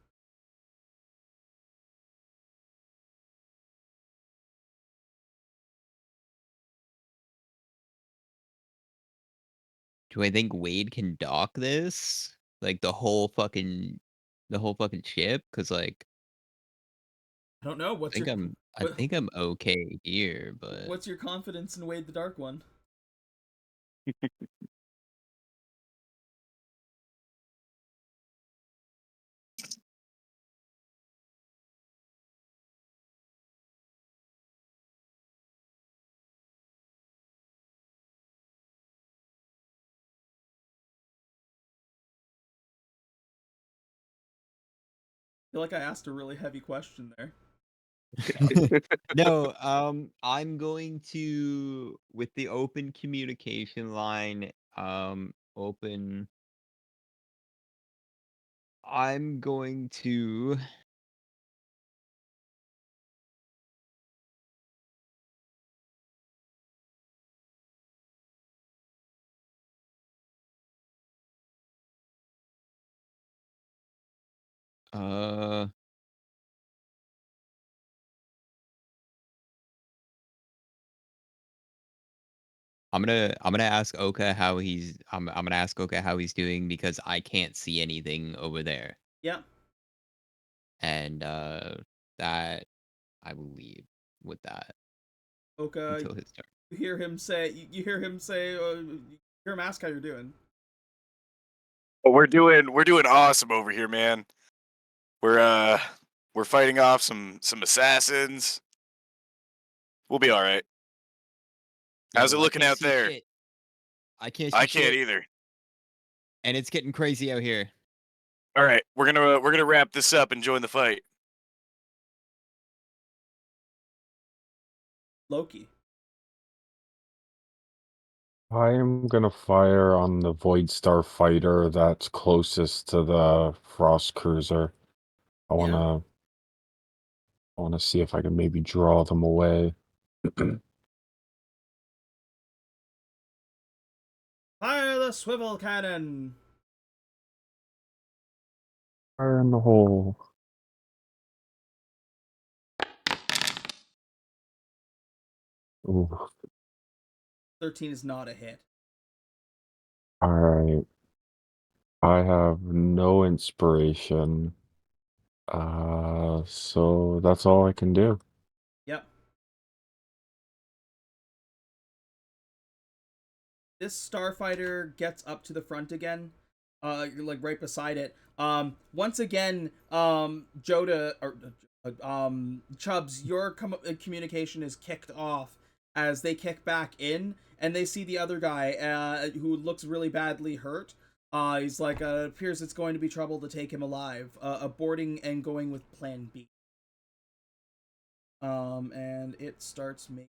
Do I think Wade can dock this? Like the whole fucking ship? Cause like I don't know. I think I'm okay here, but What's your confidence in Wade the Dark One? feel like I asked a really heavy question there. No, I'm going to with the open communication line, open. I'm going to. Uh, I'm gonna ask Oka how he's I'm gonna ask Oka how he's doing because I can't see anything over there. Yeah. And that I will leave with that Oka, until his turn. you hear him say. You hear him say. You hear him ask how you're doing. But we're doing awesome over here, man. We're fighting off some assassins. We'll be all right. How's it Yo, I looking can't out see there? shit. I can't see I can't shit, either. and it's getting crazy out here. All right, we're gonna wrap this up and join the fight. Loki. I am gonna fire on the Void Star fighter that's closest to the Frost Cruiser. I wanna see if I can maybe draw them away. Fire the swivel cannon. Fire in the hole. Ooh. 13 is not a hit. Alright. I have no inspiration. So that's all I can do. Yep. This starfighter gets up to the front again. You're like right beside it. Once again, Joda or Chubbs, your communication is kicked off as they kick back in, and they see the other guy, who looks really badly hurt. He's like, appears it's going to be trouble to take him alive. Aborting and going with Plan B. And it starts making.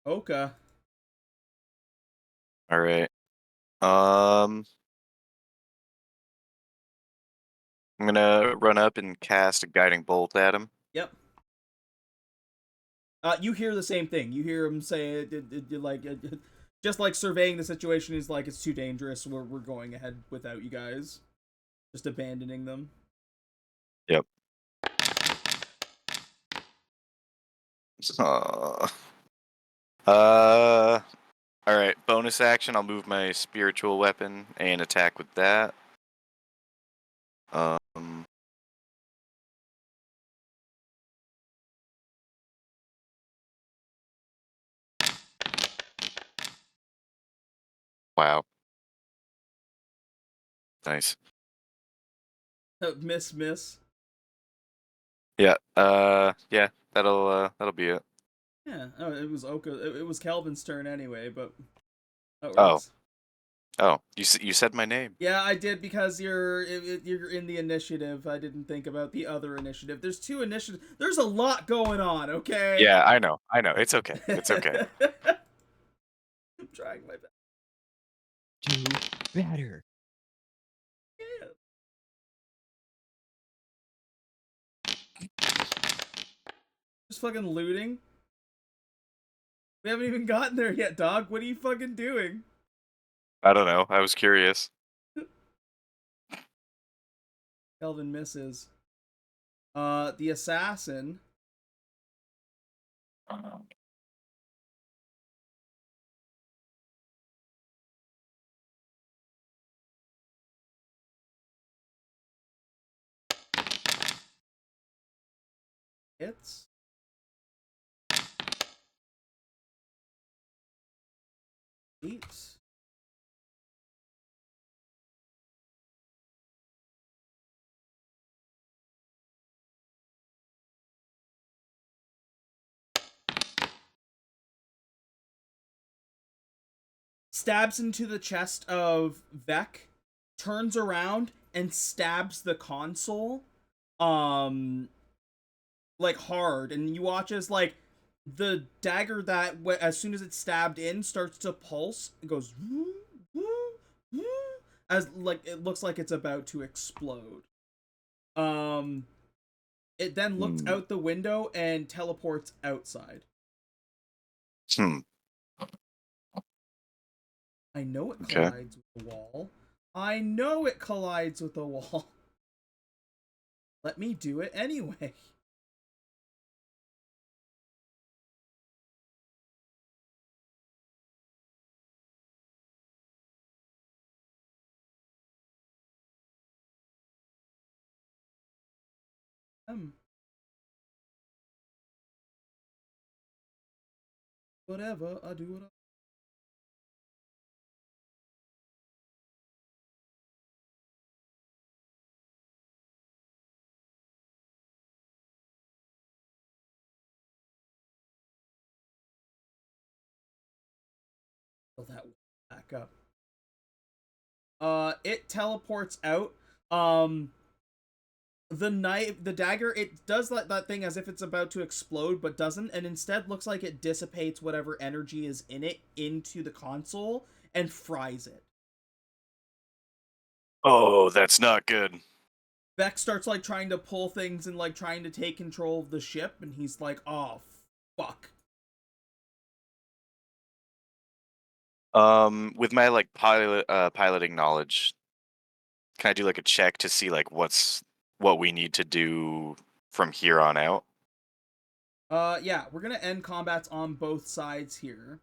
Oka. All right. I'm gonna run up and cast a guiding bolt at him. Yep. You hear the same thing. You hear him say, just like surveying the situation is like, it's too dangerous. We're going ahead without you guys. Just abandoning them. Yep. All right. Bonus action. I'll move my spiritual weapon and attack with that. Wow. Nice. Miss. Yeah. Yeah. That'll be it. Yeah. Oh, it was Oka. It was Kelvin's turn anyway, but that Oh. works. Oh, you said my name. Yeah, I did because you're in the initiative. I didn't think about the other initiative. There's two initiatives. There's a lot going on. Okay. Yeah, I know. It's okay. It's okay. I'm trying my best. Do better. Yeah. Just fucking looting. We haven't even gotten there yet, dog. What are you fucking doing? I don't know. I was curious. Kelvin misses. The assassin. Hits. Eight. stabs into the chest of Vec, turns around and stabs the console, like hard, and you watch as like the dagger that as soon as it's stabbed in starts to pulse. It goes as like it looks like it's about to explode. It then looks out the window and teleports outside. I know it collides with the wall. I know it collides with the wall. Let me do it anyway. Whatever, I do what I... that back up. It teleports out. The dagger, it does that thing as if it's about to explode, but doesn't, and instead looks like it dissipates whatever energy is in it into the console and fries it. Oh, that's not good. Beck starts like trying to pull things and like trying to take control of the ship, and he's like, "Oh, fuck." With my like piloting knowledge, can I do like a check to see like what we need to do from here on out? Yeah, we're gonna end combats on both sides here.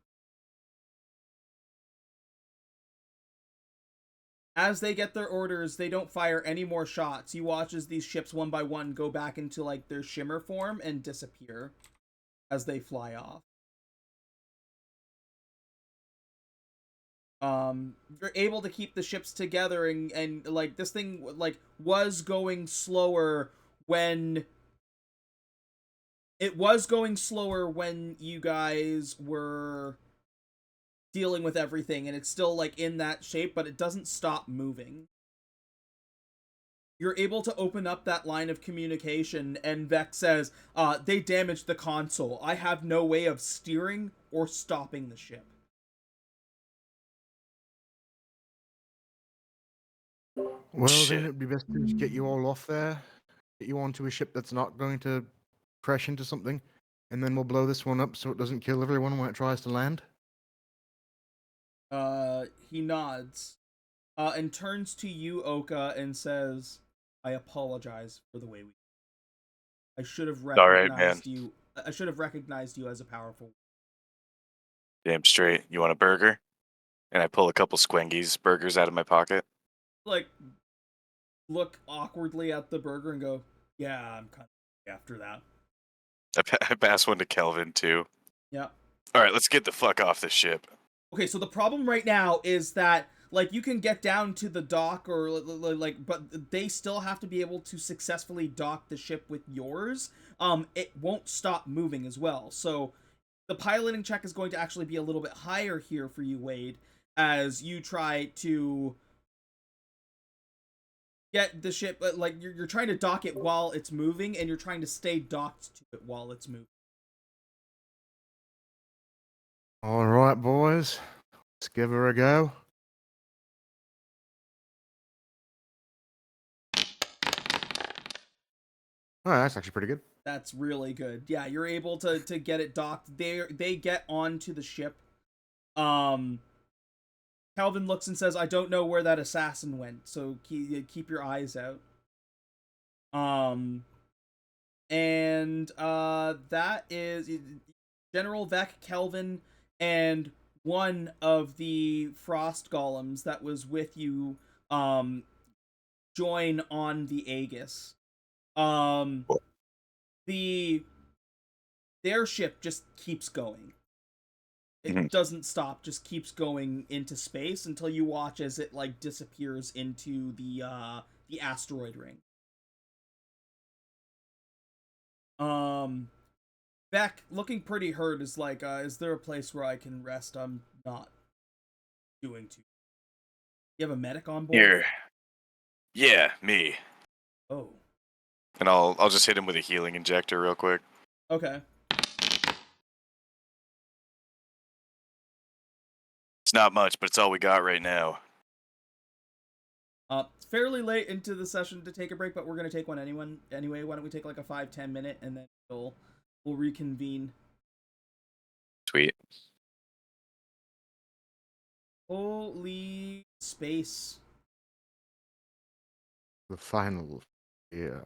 As they get their orders, they don't fire any more shots. You watch as these ships one by one go back into like their shimmer form and disappear as they fly off. You're able to keep the ships together, and like this thing like was going slower when you guys were dealing with everything, and it's still like in that shape, but it doesn't stop moving. You're able to open up that line of communication, and Vec says, they damaged the console. I have no way of steering or stopping the ship. Well, Shit. then it'd be best to just get you all off there, get you onto a ship that's not going to crash into something, and then we'll blow this one up so it doesn't kill everyone when it tries to land. He nods, and turns to you, Oka, and says, I apologize for the way we... I should have recognized you. I should have recognized you as a powerful... Damn straight. You want a burger? And I pull a couple Squengies burgers out of my pocket. Like, look awkwardly at the burger and go, yeah, I'm kind of after that. I pass one to Kelvin, too. Yeah. All right, let's get the fuck off this ship. Okay, so the problem right now is that, like, you can get down to the dock or, like, but they still have to be able to successfully dock the ship with yours. It won't stop moving as well. So the piloting check is going to actually be a little bit higher here for you, Wade, as you try to get the ship, like, you're trying to dock it while it's moving, and you're trying to stay docked to it while it's moving. All right, boys. Let's give her a go. Oh, that's actually pretty good. That's really good. Yeah, you're able to get it docked. They get onto the ship. Calvin looks and says, I don't know where that assassin went, so keep your eyes out. And that is General Vec, Kelvin, and one of the frost golems that was with you join on the Aegis. Their ship just keeps going. It doesn't stop, just keeps going into space until you watch as it like disappears into the asteroid ring. Beck, looking pretty hurt, is like, is there a place where I can rest? I'm not doing to you have a medic on board? Here. Yeah, me. Oh. And I'll just hit him with a healing injector real quick. Okay. It's not much, but it's all we got right now. It's fairly late into the session to take a break, but we're gonna take one anyway. Why don't we take like a 5-10 minute and then we'll reconvene. Sweet. Holy space. The final, yeah.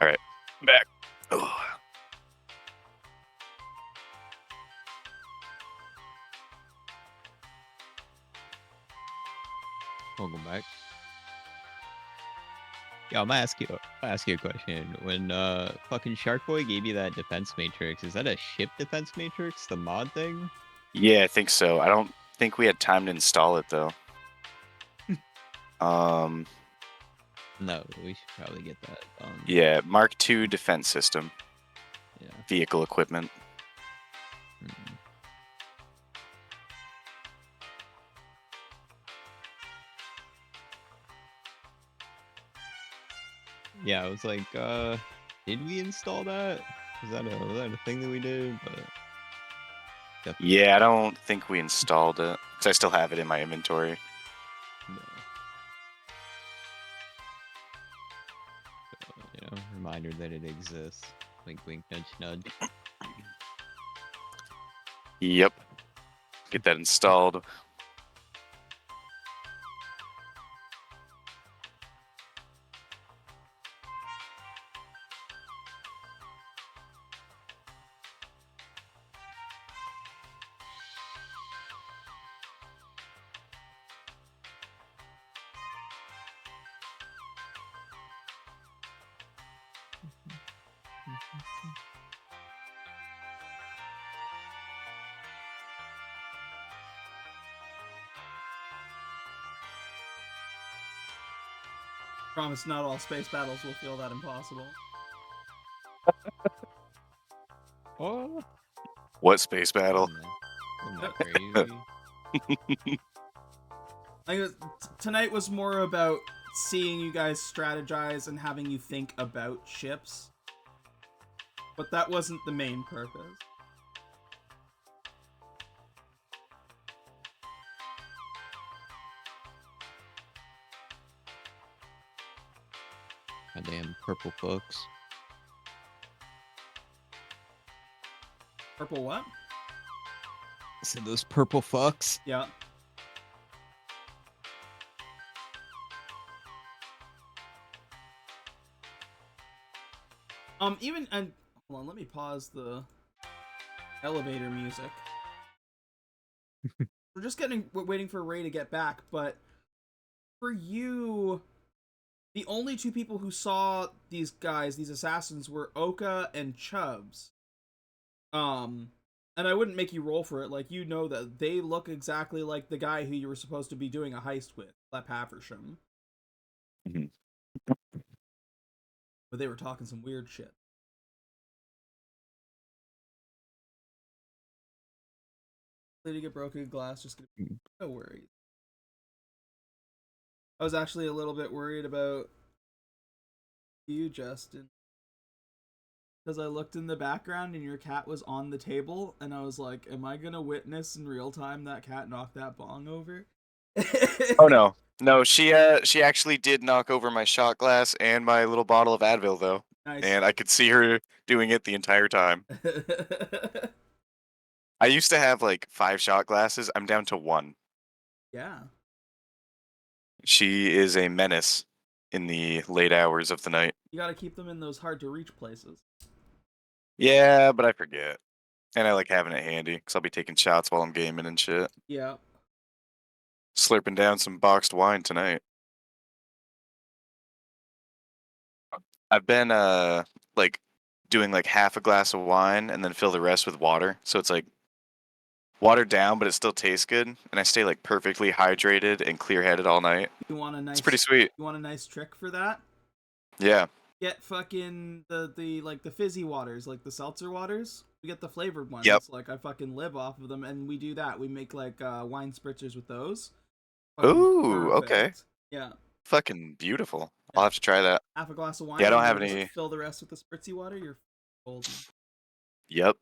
All right, I'm back. Oh. Welcome back. Yeah, I'm gonna ask you a question. When fucking Shark Boy gave you that defense matrix, is that a ship defense matrix, the mod thing? Yeah, I think so. I don't think we had time to install it though. No, we should probably get that done. Yeah, Mark II defense system. Yeah. Vehicle equipment. Mm. Yeah, I was like, did we install that? Was that a thing that we did? But definitely Yeah, I don't think we installed it because I still have it in my inventory. no. So, reminder that it exists. Wink, wink, nudge, nudge. Yep. Get that installed. Promise not all space battles will feel that impossible. Oh, What space battle? isn't that crazy? Tonight was more about seeing you guys strategize and having you think about ships. But that wasn't the main purpose. Goddamn purple fucks. Purple what? I said those purple fucks. Yeah. And hold on, let me pause the elevator music. We're waiting for Ray to get back, but for you, the only two people who saw these guys, these assassins, were Oka and Chubbs. And I wouldn't make you roll for it, like, you know that they look exactly like the guy who you were supposed to be doing a heist with, Lep Haversham. Mhm. But they were talking some weird shit. Did you get broken glass? Just gonna be so worried. I was actually a little bit worried about you, Justin. Because I looked in the background and your cat was on the table, and I was like, am I gonna witness in real time that cat knock that bong over? Oh no. No, she actually did knock over my shot glass and my little bottle of Advil though. Nice. And I could see her doing it the entire time. I used to have like 5 shot glasses. I'm down to 1. Yeah. She is a menace in the late hours of the night. You gotta keep them in those hard to reach places. Yeah, but I forget. And I like having it handy because I'll be taking shots while I'm gaming and shit. Yeah. Slurping down some boxed wine tonight. I've been like doing like half a glass of wine and then fill the rest with water. So it's like watered down, but it still tastes good. And I stay like perfectly hydrated and clear headed all night. You want a nice It's pretty sweet. You want a nice trick for that? Yeah. Get fucking the fizzy waters, like the seltzer waters. We get the flavored ones. Yep. Like I fucking live off of them, and we do that. We make like wine spritzers with those. Ooh, okay. Perfect. Yeah. Fucking beautiful. Yeah. I'll have to try that. Half a glass of wine. Yeah, I don't and have then just any. Fill the rest with the spritzy water. You're golden. Yep.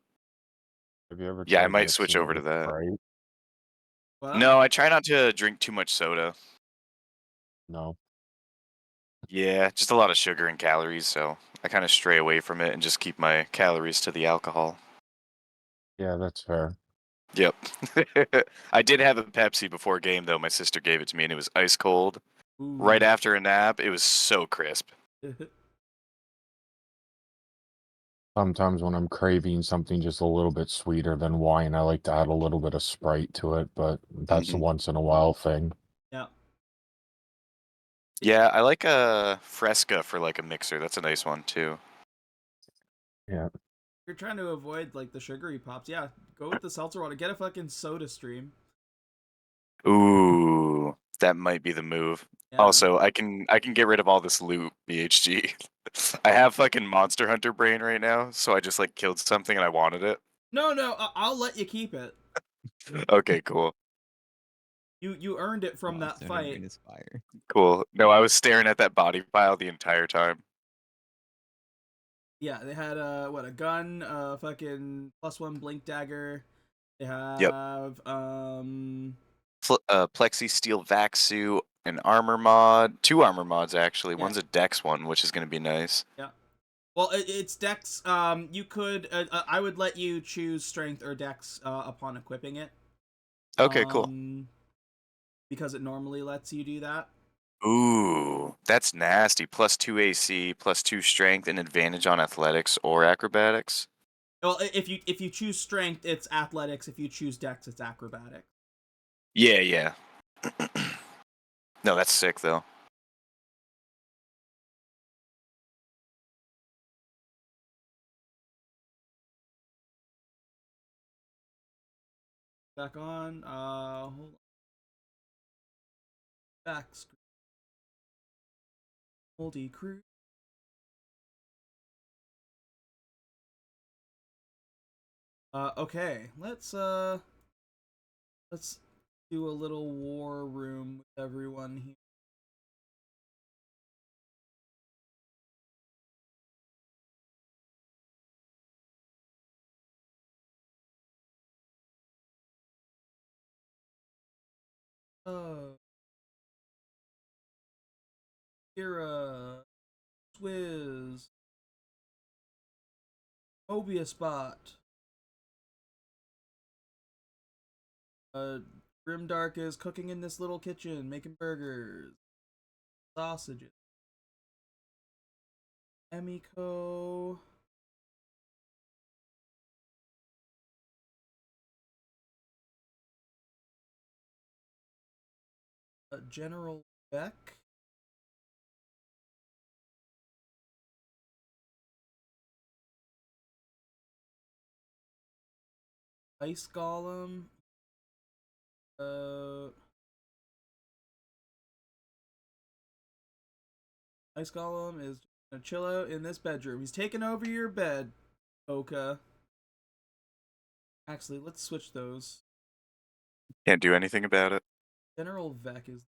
Have you ever Yeah, I tried might switch mixing over it to with that. Sprite? What? No, I try not to drink too much soda. No. Yeah, just a lot of sugar and calories, so I kind of stray away from it and just keep my calories to the alcohol. Yeah, that's fair. Yep. I did have a Pepsi before game, though. My sister gave it to me, and it was ice cold. Ooh. Right after a nap, it was so crisp. Sometimes when I'm craving something just a little bit sweeter than wine, I like to add a little bit of Sprite to it, but that's a Mhm. once in a while thing. Yeah. Yeah, I like a Fresca for like a mixer. That's a nice one too. Yeah. You're trying to avoid like the sugary pops. Yeah, go with the seltzer water. Get a fucking soda stream. Ooh, that might be the move. Yeah. Also, I can get rid of all this loot, BHG. I have fucking Monster Hunter brain right now, so I just like killed something and I wanted it. No, I'll let you keep it. Okay, cool. You earned it from that Monster Hunter fight. Brain is fire. Cool. No, I was staring at that body pile the entire time. Yeah, they had a gun, fucking +1 blink dagger. They Yep. have Plexi Steel Vac suit, an armor mod, 2 armor mods actually. Yeah. One's a Dex one, which is going to be nice. yeah. Well, it's Dex. You could I would let you choose Strength or Dex upon equipping it. Okay, cool. Because it normally lets you do that. Ooh, that's nasty. +2 AC, +2 strength, and advantage on athletics or acrobatics. Well, if you choose Strength, it's Athletics. If you choose Dex, it's Acrobatic. Yeah, yeah. No, that's sick though. Back on. Hold on. Back screen. Moldy Crew. Okay. Let's do a little war room with everyone here. Kira, Swizz, Mobius Bot. Grimdark is cooking in this little kitchen, making burgers, sausages. Emiko. General Beck. Ice Golem. Ice Golem is gonna chill out in this bedroom. He's taking over your bed, Oka. Actually, let's switch those. Can't do anything about it. General Vec is.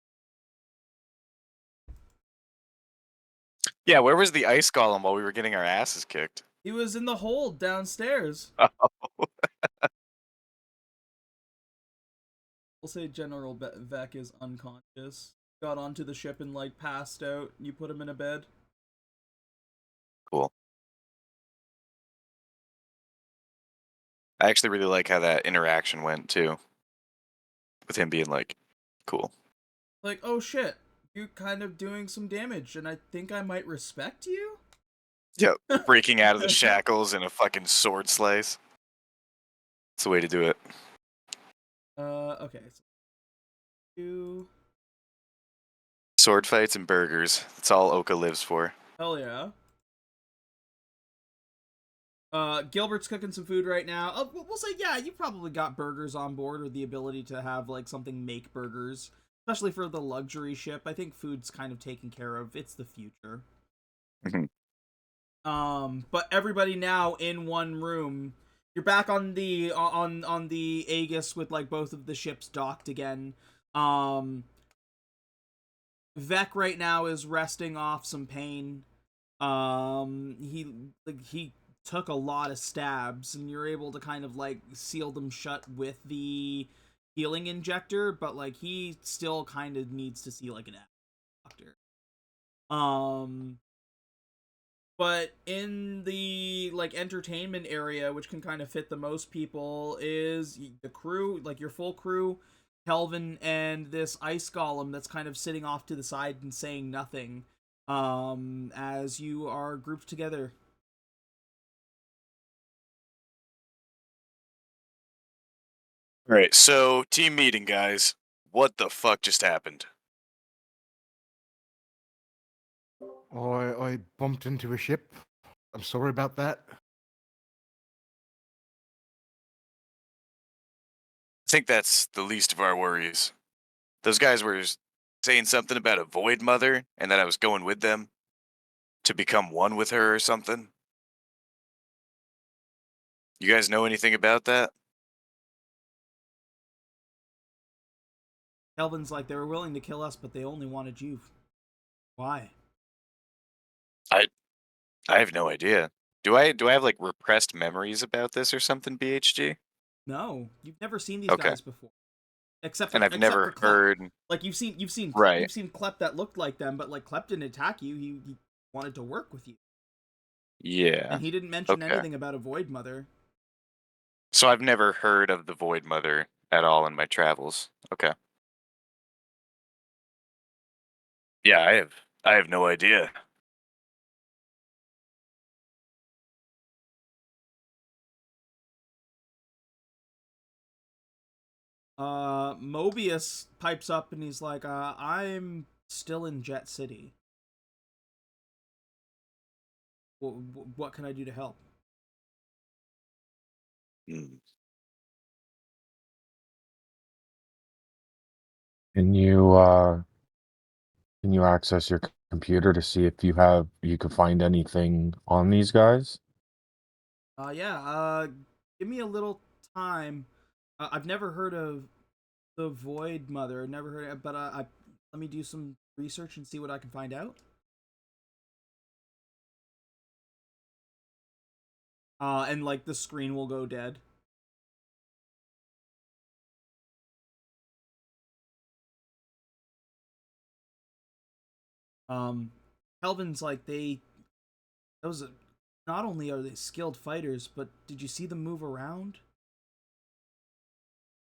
Yeah, where was the ice golem while we were getting our asses kicked? He was in the hold downstairs. We'll say General Vec is unconscious. Got onto the ship and like passed out. You put him in a bed. Cool. I actually really like how that interaction went too. With him being like, cool. Like, oh shit, you're kind of doing some damage, and I think I might respect you? Yep. Breaking out of the shackles in a fucking sword slice. That's the way to do it. Okay. So two. Sword fights and burgers. That's all Oka lives for. Hell yeah. Gilbert's cooking some food right now. We'll say, yeah, you probably got burgers on board, or the ability to have like something make burgers, especially for the luxury ship. I think food's kind of taken care of. It's the future. Mhm. But everybody now in one room. You're back on the Aegis with like both of the ships docked again. Vec right now is resting off some pain. He took a lot of stabs, and you're able to kind of like seal them shut with the healing injector, but like he still kind of needs to see like an doctor. But in the like entertainment area, which can kind of fit the most people, is the crew, like your full crew, Kelvin, and this ice golem that's kind of sitting off to the side and saying nothing. As you are grouped together. All right, so team meeting, guys. What the fuck just happened? I bumped into a ship. I'm sorry about that. I think that's the least of our worries. Those guys were saying something about a void mother and that I was going with them to become one with her or something. You guys know anything about that? Kelvin's like, they were willing to kill us, but they only wanted you. Why? I have no idea. Do I have like repressed memories about this or something, BHG? No, you've never seen these Okay. guys before, except And for I've never Klep. heard. Like you've seen Right. Klep that looked like them, but like Klep didn't attack you. He wanted to work with you, Yeah. and he didn't mention Okay. anything about a void mother. So I've never heard of the void mother at all in my travels. Okay. Yeah, I have no idea. Mobius pipes up and he's like, I'm still in Jet City. What can I do to help? Hmm. Can you access your computer to see if you can find anything on these guys? Yeah. Give me a little time. I've never heard of the Void Mother. Never heard of, but let me do some research and see what I can find out. And like the screen will go dead. Kelvin's like those not only are they skilled fighters, but did you see them move around?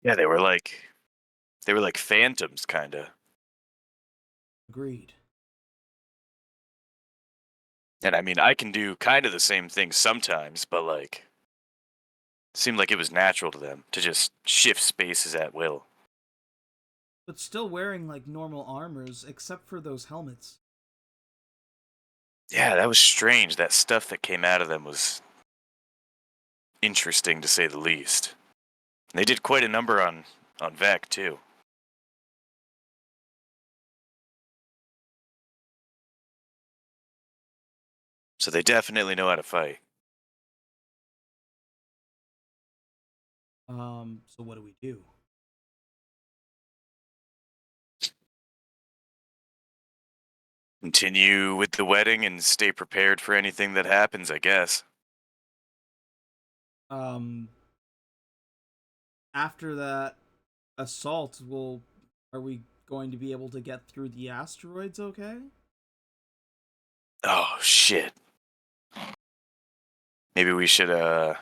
Yeah, they were like phantoms, kinda. Agreed. And I mean, I can do kind of the same thing sometimes, but like, it seemed like it was natural to them to just shift spaces at will. But still wearing like normal armors, except for those helmets. Yeah, that was strange. That stuff that came out of them was interesting to say the least. They did quite a number on Vec too. So they definitely know how to fight. So what do we do? Continue with the wedding and stay prepared for anything that happens, I guess. Um, After that assault, are we going to be able to get through the asteroids okay? Oh shit. Maybe we should I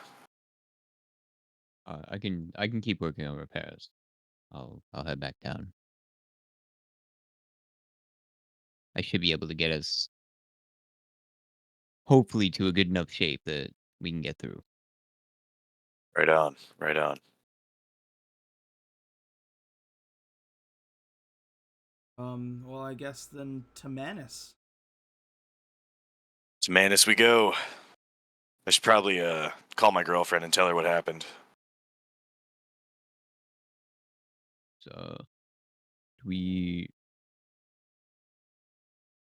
can keep working on repairs. I'll head back down. I should be able to get us hopefully to a good enough shape that we can get through. right on, right on. Well, I guess then to Manus. To Manus we go. I should probably call my girlfriend and tell her what happened. So we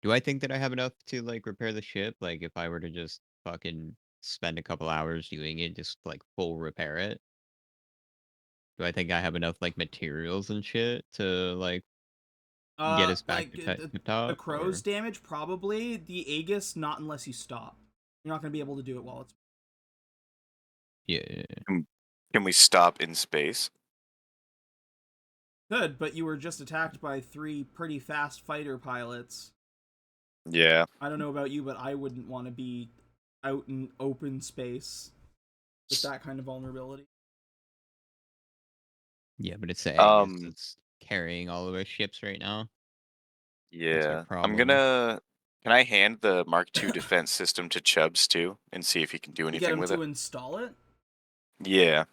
do I think that I have enough to like repair the ship? Like if I were to just fucking spend a couple hours doing it, just like full repair it? Do I think I have enough like materials and shit to like get us back Like to the, tip top? crow's Or damage, probably. The Aegis, not unless you stop. You're not going to be able to do it while it's. yeah, Can we stop in space? Good, but you were just attacked by 3 pretty fast fighter pilots. Yeah. I don't know about you, but I wouldn't want to be out in open space with that kind of vulnerability. yeah, but it's the Aegis Um. that's carrying all of our ships right now. That's our Yeah. I'm problem. gonna. Can I hand the Mark II defense system to Chubbs too, and see if he can do You get anything him with to it? install it? Yeah.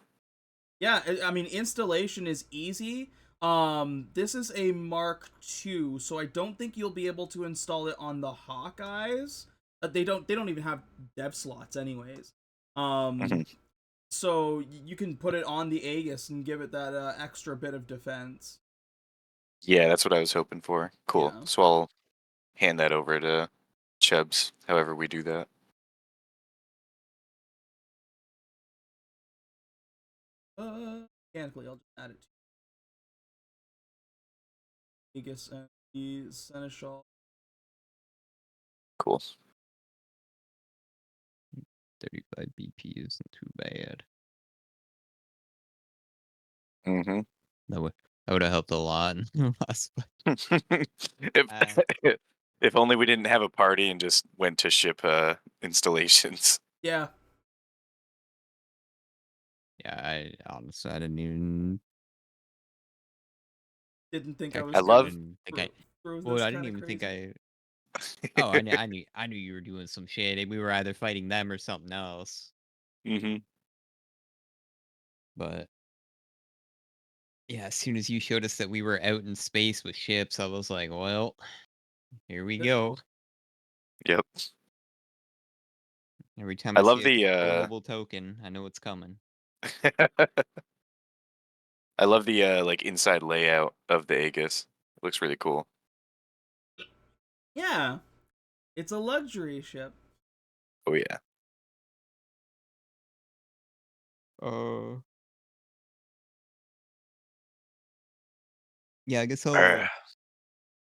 Yeah, I mean, installation is easy. This is a Mark II, so I don't think you'll be able to install it on the Hawkeyes. They don't even have dev slots anyways. Mhm. So you can put it on the Aegis and give it that extra bit of defense. Yeah, that's what I was hoping for. Cool. Yeah. So I'll hand that over to Chubbs, however we do that. Mechanically, I'll just add it to Aegis and the Seneschal. Cool. 35 BP isn't too bad. Mm-hmm. That would have helped a lot in the last fight. if, if only we didn't have a party and just went to ship installations. Yeah. Yeah, I honestly I didn't even Didn't think I, I I was love- gonna think I throw well this I didn't kinda even think crazy. Oh, I knew you were doing some shit. We were either fighting them or something else. Mm-hmm. But yeah, as soon as you showed us that we were out in space with ships, I was like, well, here we go. Yep. Every time I I love see a the global token, I know it's coming. I love the like inside layout of the Aegis. It looks really cool. Yeah. It's a luxury ship. Oh yeah. Uh Yeah, I guess Arrgh.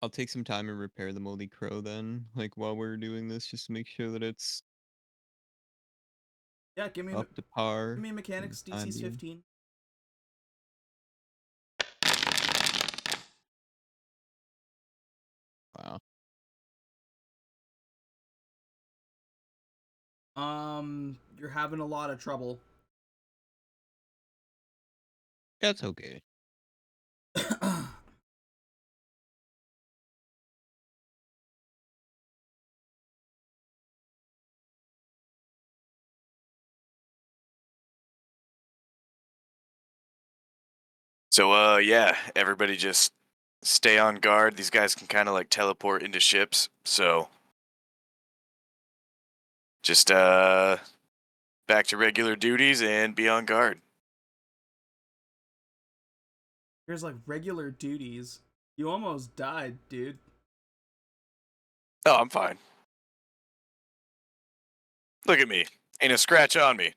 I'll take some time and repair the Moldy Crow then, like while we're doing this, just to make sure that it's Yeah, give up to par. me for mechanics. the time DC's being. 15. Wow. You're having a lot of trouble. That's okay. So yeah, everybody just stay on guard. These guys can kind of like teleport into ships. So just back to regular duties and be on guard. Here's like regular duties. You almost died, dude. Oh, I'm fine. Look at me. Ain't a scratch on me.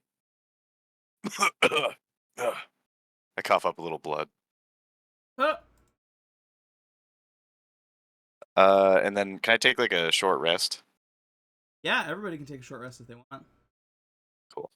I cough up a little blood. Huh. And then can I take like a short rest? Yeah, everybody can take a short rest if they want. Cool.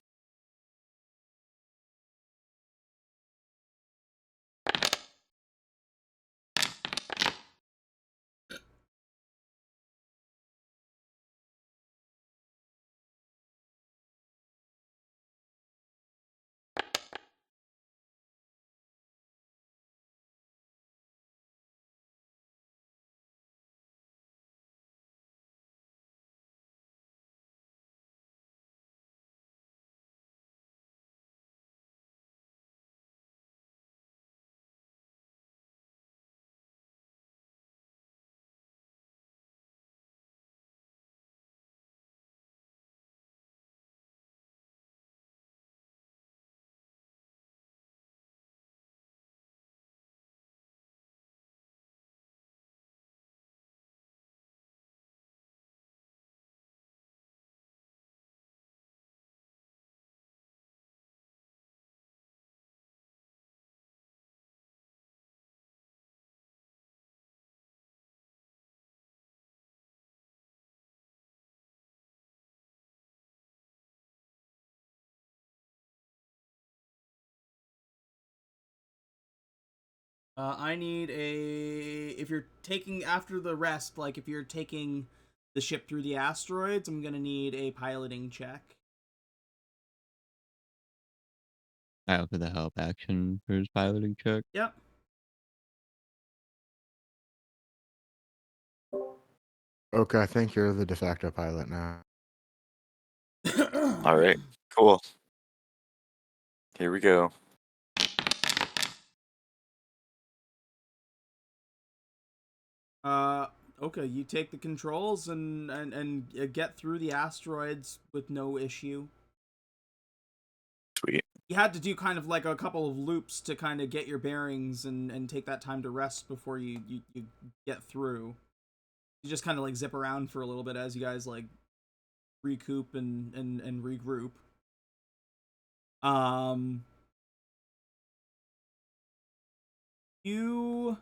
I need a. If you're taking after the rest, like if you're taking the ship through the asteroids, I'm gonna need a piloting check. Out for the help action for his piloting check. Yep. Okay, I think you're the de facto pilot now. All right. Cool. Here we go. Okay, you take the controls and get through the asteroids with no issue. Sweet. You had to do kind of like a couple of loops to kind of get your bearings and take that time to rest before you get through. You just kind of like zip around for a little bit as you guys like recoup and regroup. You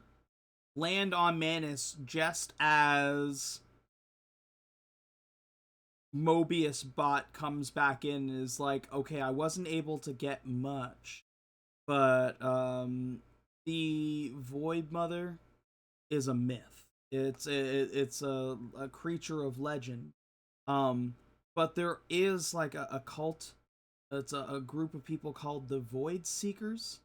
land on Manus just as Mobius bot comes back in and is like, okay, I wasn't able to get much, but the Void Mother is a myth. It's a creature of legend. But there is like a cult. It's a group of people called the Void Seekers.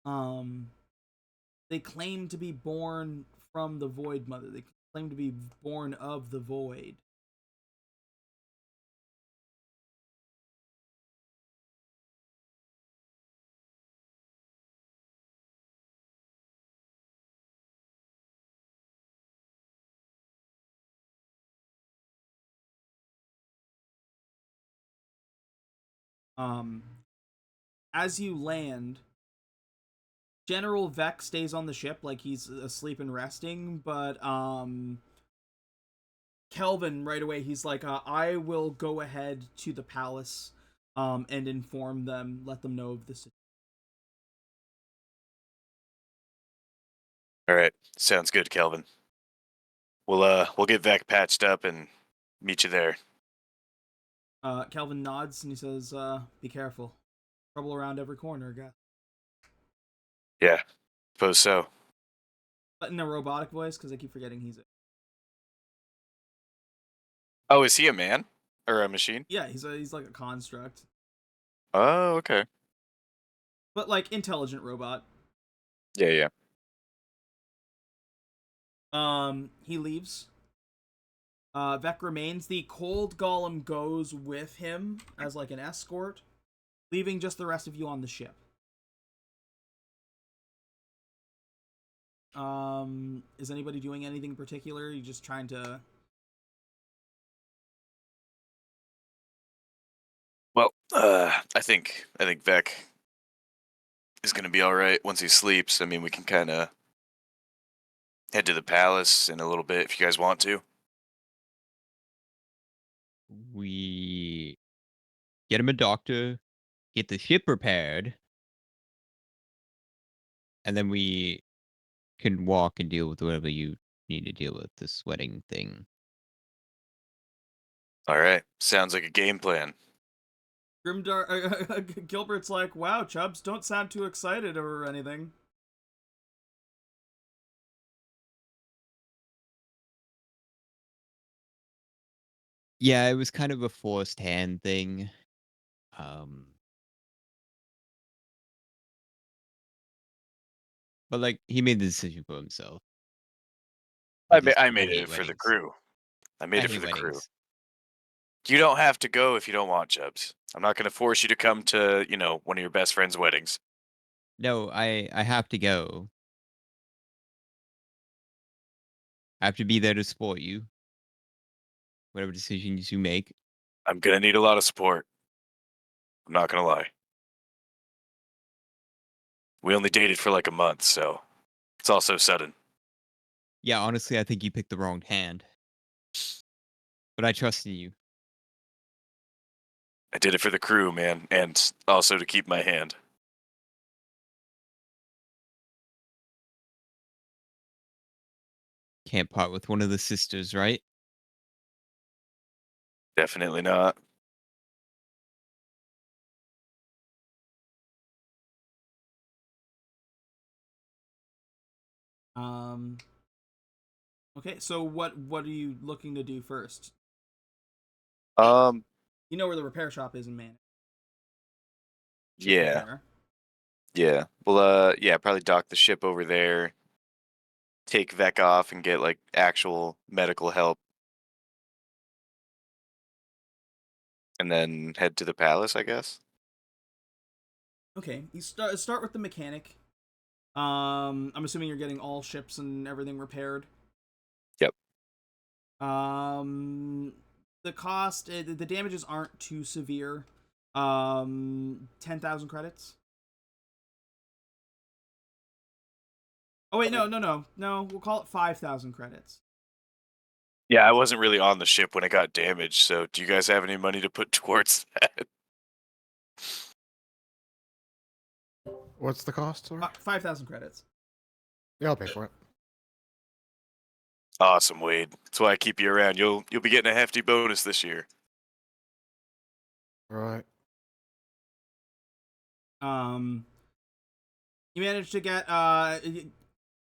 They claim to be born from the Void Mother. They claim to be born of the Void. As you land, General Vec stays on the ship like he's asleep and resting, but Kelvin right away he's like, I will go ahead to the palace and inform them, let them know of this. All right, sounds good, Kelvin. We'll get Vec patched up and meet you there. Kelvin nods and he says, be careful. Trouble around every corner, guys. Yeah, suppose so. But in a robotic voice, because I keep forgetting he's Oh, is he a man or a machine? yeah, he's like a construct. Oh, okay. But like intelligent robot. Yeah. He leaves. Vec remains. The cold golem goes with him as like an escort, leaving just the rest of you on the ship. Is anybody doing anything particular? Are you just trying to? Well, I think Vec is gonna be all right once he sleeps. I mean, we can kind of head to the palace in a little bit if you guys want to. We get him a doctor, get the ship repaired, and then we can walk and deal with whatever you need to deal with, this wedding thing. All right, sounds like a game plan. Grimdar Gilbert's like, wow, Chubbs, don't sound too excited or anything. Yeah, it was kind of a forced hand thing. But like he made the decision for himself. I Just, made hate it for the weddings. crew. I made I it for hate the crew. weddings. You don't have to go if you don't want, Chubbs. I'm not going to force you to come to, one of your best friend's weddings. No, I have to go. I have to be there to support you. Whatever decisions you make. I'm going to need a lot of support. I'm not going to lie. We only dated for like a month, so it's all so sudden. Yeah, honestly, I think you picked the wrong hand. But I trust in you. I did it for the crew, man, and also to keep my hand. Can't part with one of the sisters, right? Definitely not. Okay, so what are you looking to do first? Um, You know where the repair shop is in Man. yeah. Repair. Yeah. Well, yeah, probably dock the ship over there, take Vec off and get like actual medical help. And then head to the palace, I guess. Okay, you start with the mechanic. I'm assuming you're getting all ships and everything repaired. The cost, the damages aren't too severe. 10,000 credits. Oh wait, no. We'll call it 5,000 credits. Yeah, I wasn't really on the ship when it got damaged, so do you guys have any money to put towards that? What's the cost? Sorry? 5,000 credits. Yeah, I'll pay for it. Awesome, Wade. That's why I keep you around. You'll be getting a hefty bonus this year. All right. You managed to get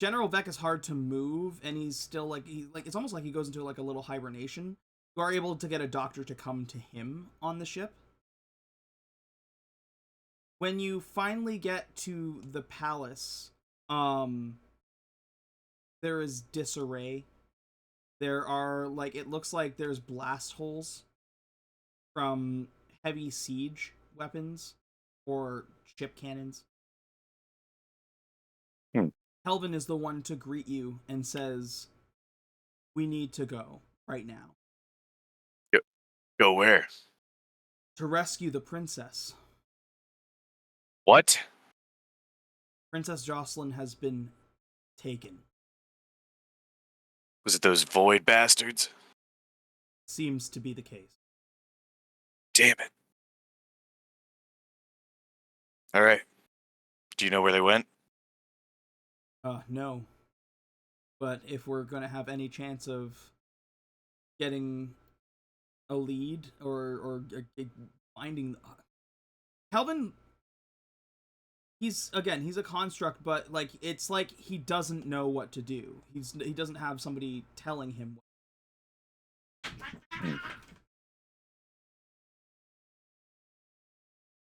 General Vec is hard to move, and he's still like it's almost like he goes into like a little hibernation. You are able to get a doctor to come to him on the ship. When you finally get to the palace, there is disarray. There are it looks like there's blast holes from heavy siege weapons or ship cannons. Helvin is the one to greet you and says, "We need to go right now." Go where? To rescue the princess. What? Princess Jocelyn has been taken. Was it those void bastards? Seems to be the case. Damn it. All right. Do you know where they went? No. But if we're gonna have any chance of getting a lead or finding Helvin, he's a construct, but it's like he doesn't know what to do. He doesn't have somebody telling him.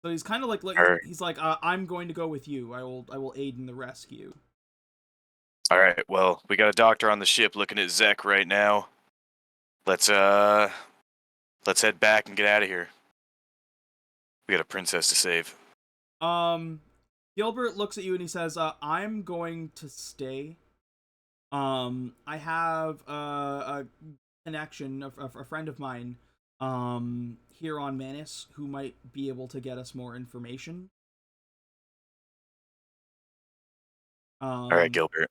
So he's kind of he's like, I'm going to go with you. I will aid in the rescue. All right. Well, we got a doctor on the ship looking at Zek right now. Let's head back and get out of here. We got a princess to save. Gilbert looks at you and he says, I'm going to stay. I have a connection, a friend of mine, here on Manus who might be able to get us more information. All right, Gilbert.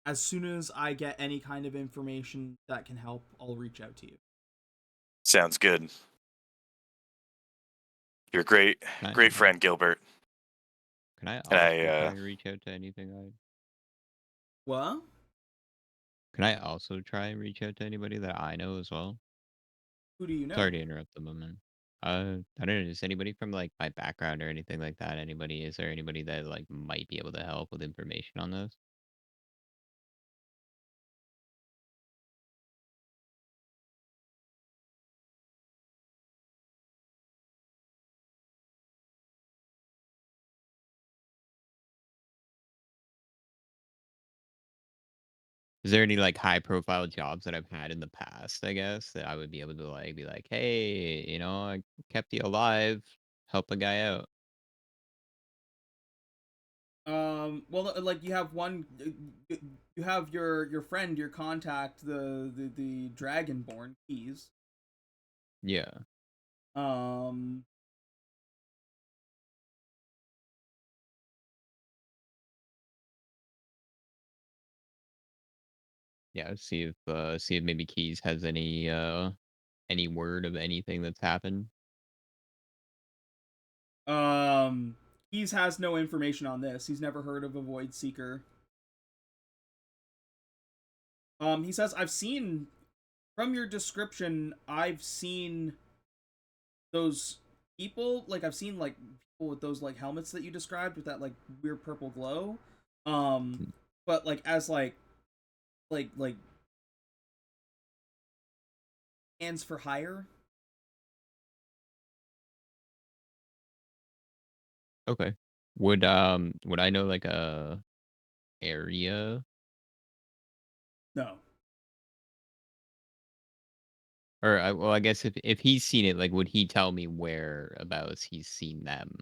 As soon as I get any kind of information that can help, I'll reach out to you. Sounds good. You're a great friend, Gilbert. Can I also try to reach out to anything? What? Can I also try and reach out to anybody that I know as well? Who do you know? Sorry to interrupt the moment. I don't know. Is anybody from my background or anything like that? Is there anybody that might be able to help with information on this? Is there any high profile jobs that I've had in the past, I guess, that I would be able to be like, hey, I kept you alive, help a guy out. Well, you have you have your friend, your contact, the Dragonborn keys. Yeah. Yeah, see if maybe Keys has any word of anything that's happened. Keys has no information on this. He's never heard of a Void Seeker. He says, I've seen, from your description, I've seen those people, I've seen, people with those, helmets that you described with that, weird purple glow. But, as, hands for hire. Okay. Would I know a area? No. Or I guess if he's seen it, would he tell me whereabouts he's seen them?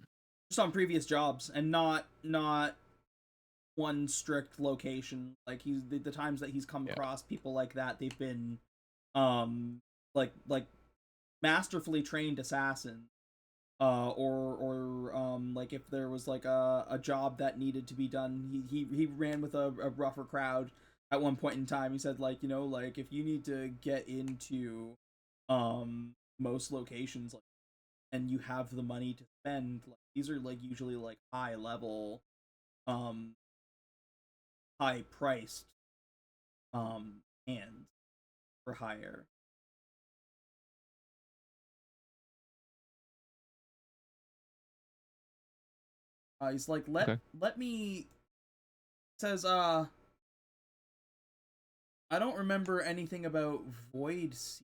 Just on previous jobs, and not one strict location. He's the times that he's come across people like that, they've been like masterfully trained assassins, or like if there was like a job that needed to be done, he ran with a rougher crowd at one point in time. He said, like, like if you need to get into most locations, like, and you have the money to spend, like, these are like usually like high level, um high priced hands for hire. He's like, Okay. let me, says, I don't remember anything about Void Sea,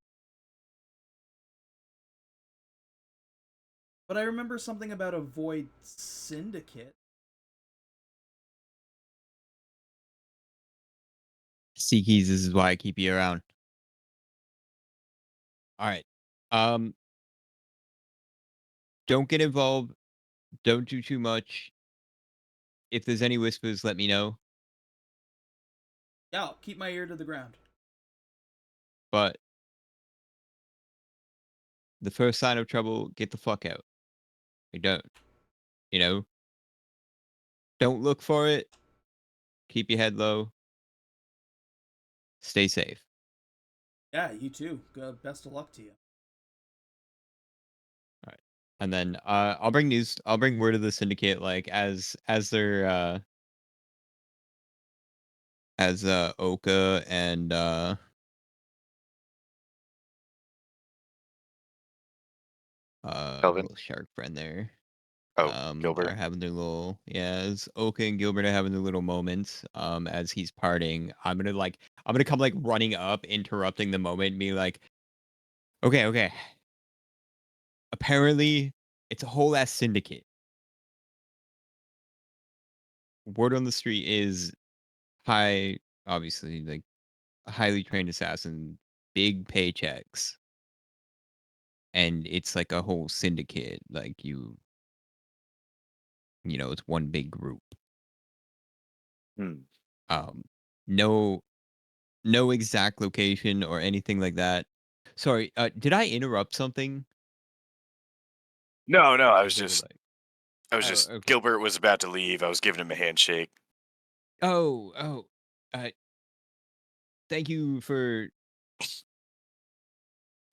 but I remember something about a Void Syndicate. Seekies, this is why I keep you around. All right. Don't get involved. Don't do too much. If there's any whispers, let me know. Yeah, I'll keep my ear to the ground. But the first sign of trouble, get the fuck out. Don't, you know, don't look for it. Keep your head low. Stay safe. Yeah, you too. Best of luck to you. All right. And then I'll bring news. I'll bring word of the syndicate, like as they're as Oka and Kelvin. little shark friend there Oh, are Gilbert. having their little, as Oka and Gilbert are having their little moments as he's parting. I'm gonna come like running up, interrupting the moment, and be like, okay, apparently it's a whole ass syndicate. Word on the street is high, obviously, like a highly trained assassin, big paychecks, and it's like a whole syndicate. Like it's one big group. Hmm. Um, no, no exact location or anything like that. Sorry, did I interrupt something? No, I was There were just, like, I was oh, just. okay. Gilbert was about to leave. I was giving him a handshake. Oh, uh, thank you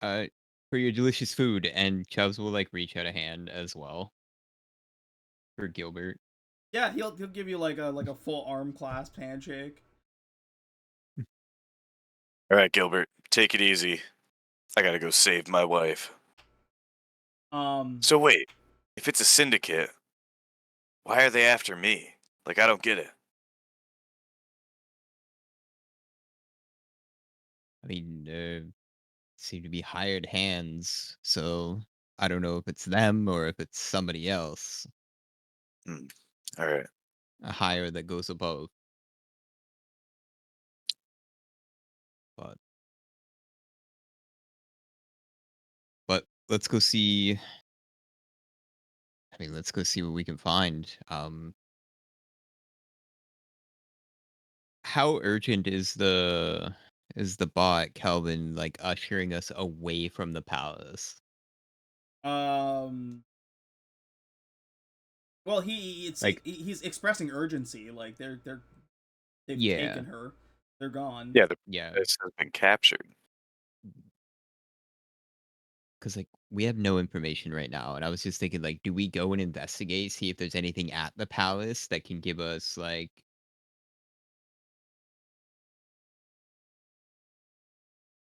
uh for your delicious food. And Chubbs will like reach out a hand as well for Gilbert. Yeah, he'll give you like a full arm clasp handshake. All right, Gilbert, take it easy. I gotta go save my wife. Um, So wait, if it's a syndicate, why are they after me? Like, I don't get it. I mean, seem to be hired hands, so I don't know if it's them or if it's somebody else, Hmm. All right. a hire that goes above. But let's go see. I mean, let's go see what we can find. How urgent is the bot Kelvin like ushering us away from the palace? um, well, Like, he's expressing urgency. Like they've yeah, taken her. They're gone. Yeah, the yeah, princess has been captured. because like we have no information right now, and I was just thinking, like, do we go and investigate, see if there's anything at the palace that can give us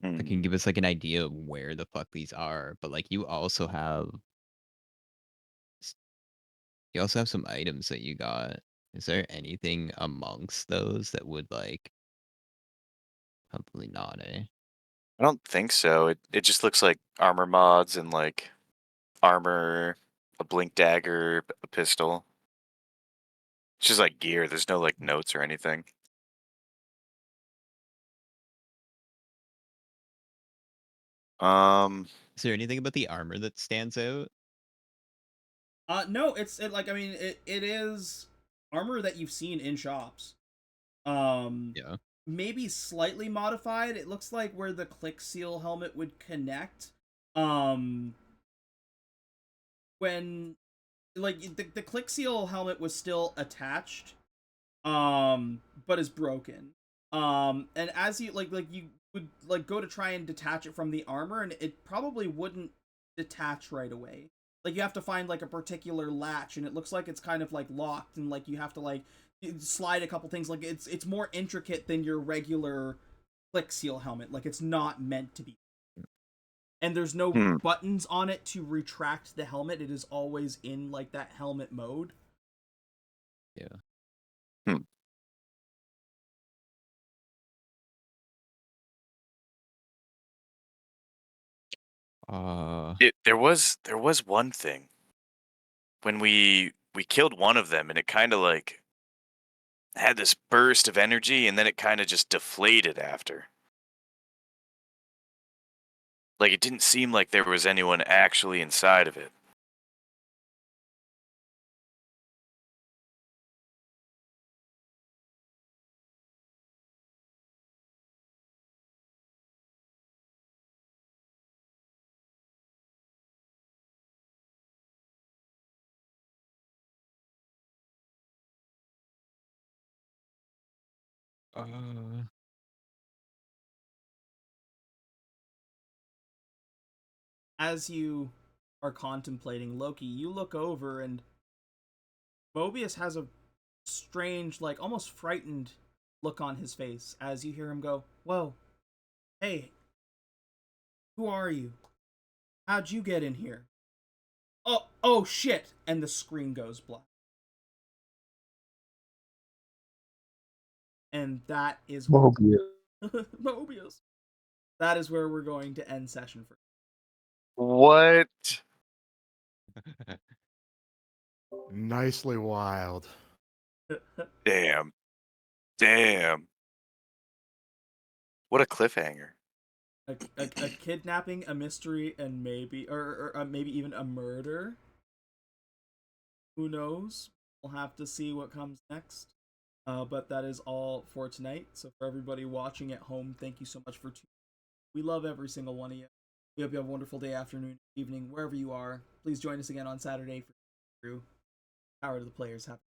Hmm. like an idea of where the fuck these are? But like, s- you also have some items that you got. Is there anything amongst those that would like probably not, eh? I don't think so. It just looks like armor mods and like armor, a blink dagger, a pistol. It's just like gear. There's no like notes or anything. Um, Is there anything about the armor that stands out? No, like, I mean, it is armor that you've seen in shops. Um, Yeah. maybe slightly modified. It looks like where the click seal helmet would connect, when like the click seal helmet was still attached, but is broken. And as you you would like go to try and detach it from the armor, and it probably wouldn't detach right away. Like you have to find like a particular latch, and it looks like it's kind of like locked, and like you have to like slide a couple things. Like it's more intricate than your regular click seal helmet. Like it's not meant to be. And there's no Hmm. buttons on it to retract the helmet. It is always in like that helmet mode. Yeah. Hmm. There was one thing when we killed one of them, and it kind of like had this burst of energy, and then it kind of just deflated after. Like it didn't seem like there was anyone actually inside of it. Uh, As you are contemplating Loki, you look over and Mobius has a strange, like almost frightened look on his face as you hear him go, "Whoa, hey, who are you? How'd you get in here? Oh shit!" And the screen goes black. And that is Mobius. Mobius. That is where we're going to end session for. What? Nicely wild. Damn. What a cliffhanger. A kidnapping, a mystery, and maybe or maybe even a murder. Who knows? We'll have to see what comes next. But that is all for tonight. So for everybody watching at home, thank you so much for tuning. We love every single one of you. We hope you have a wonderful day, afternoon, evening, wherever you are. Please join us again on Saturday for Crew. Power to the players. Happy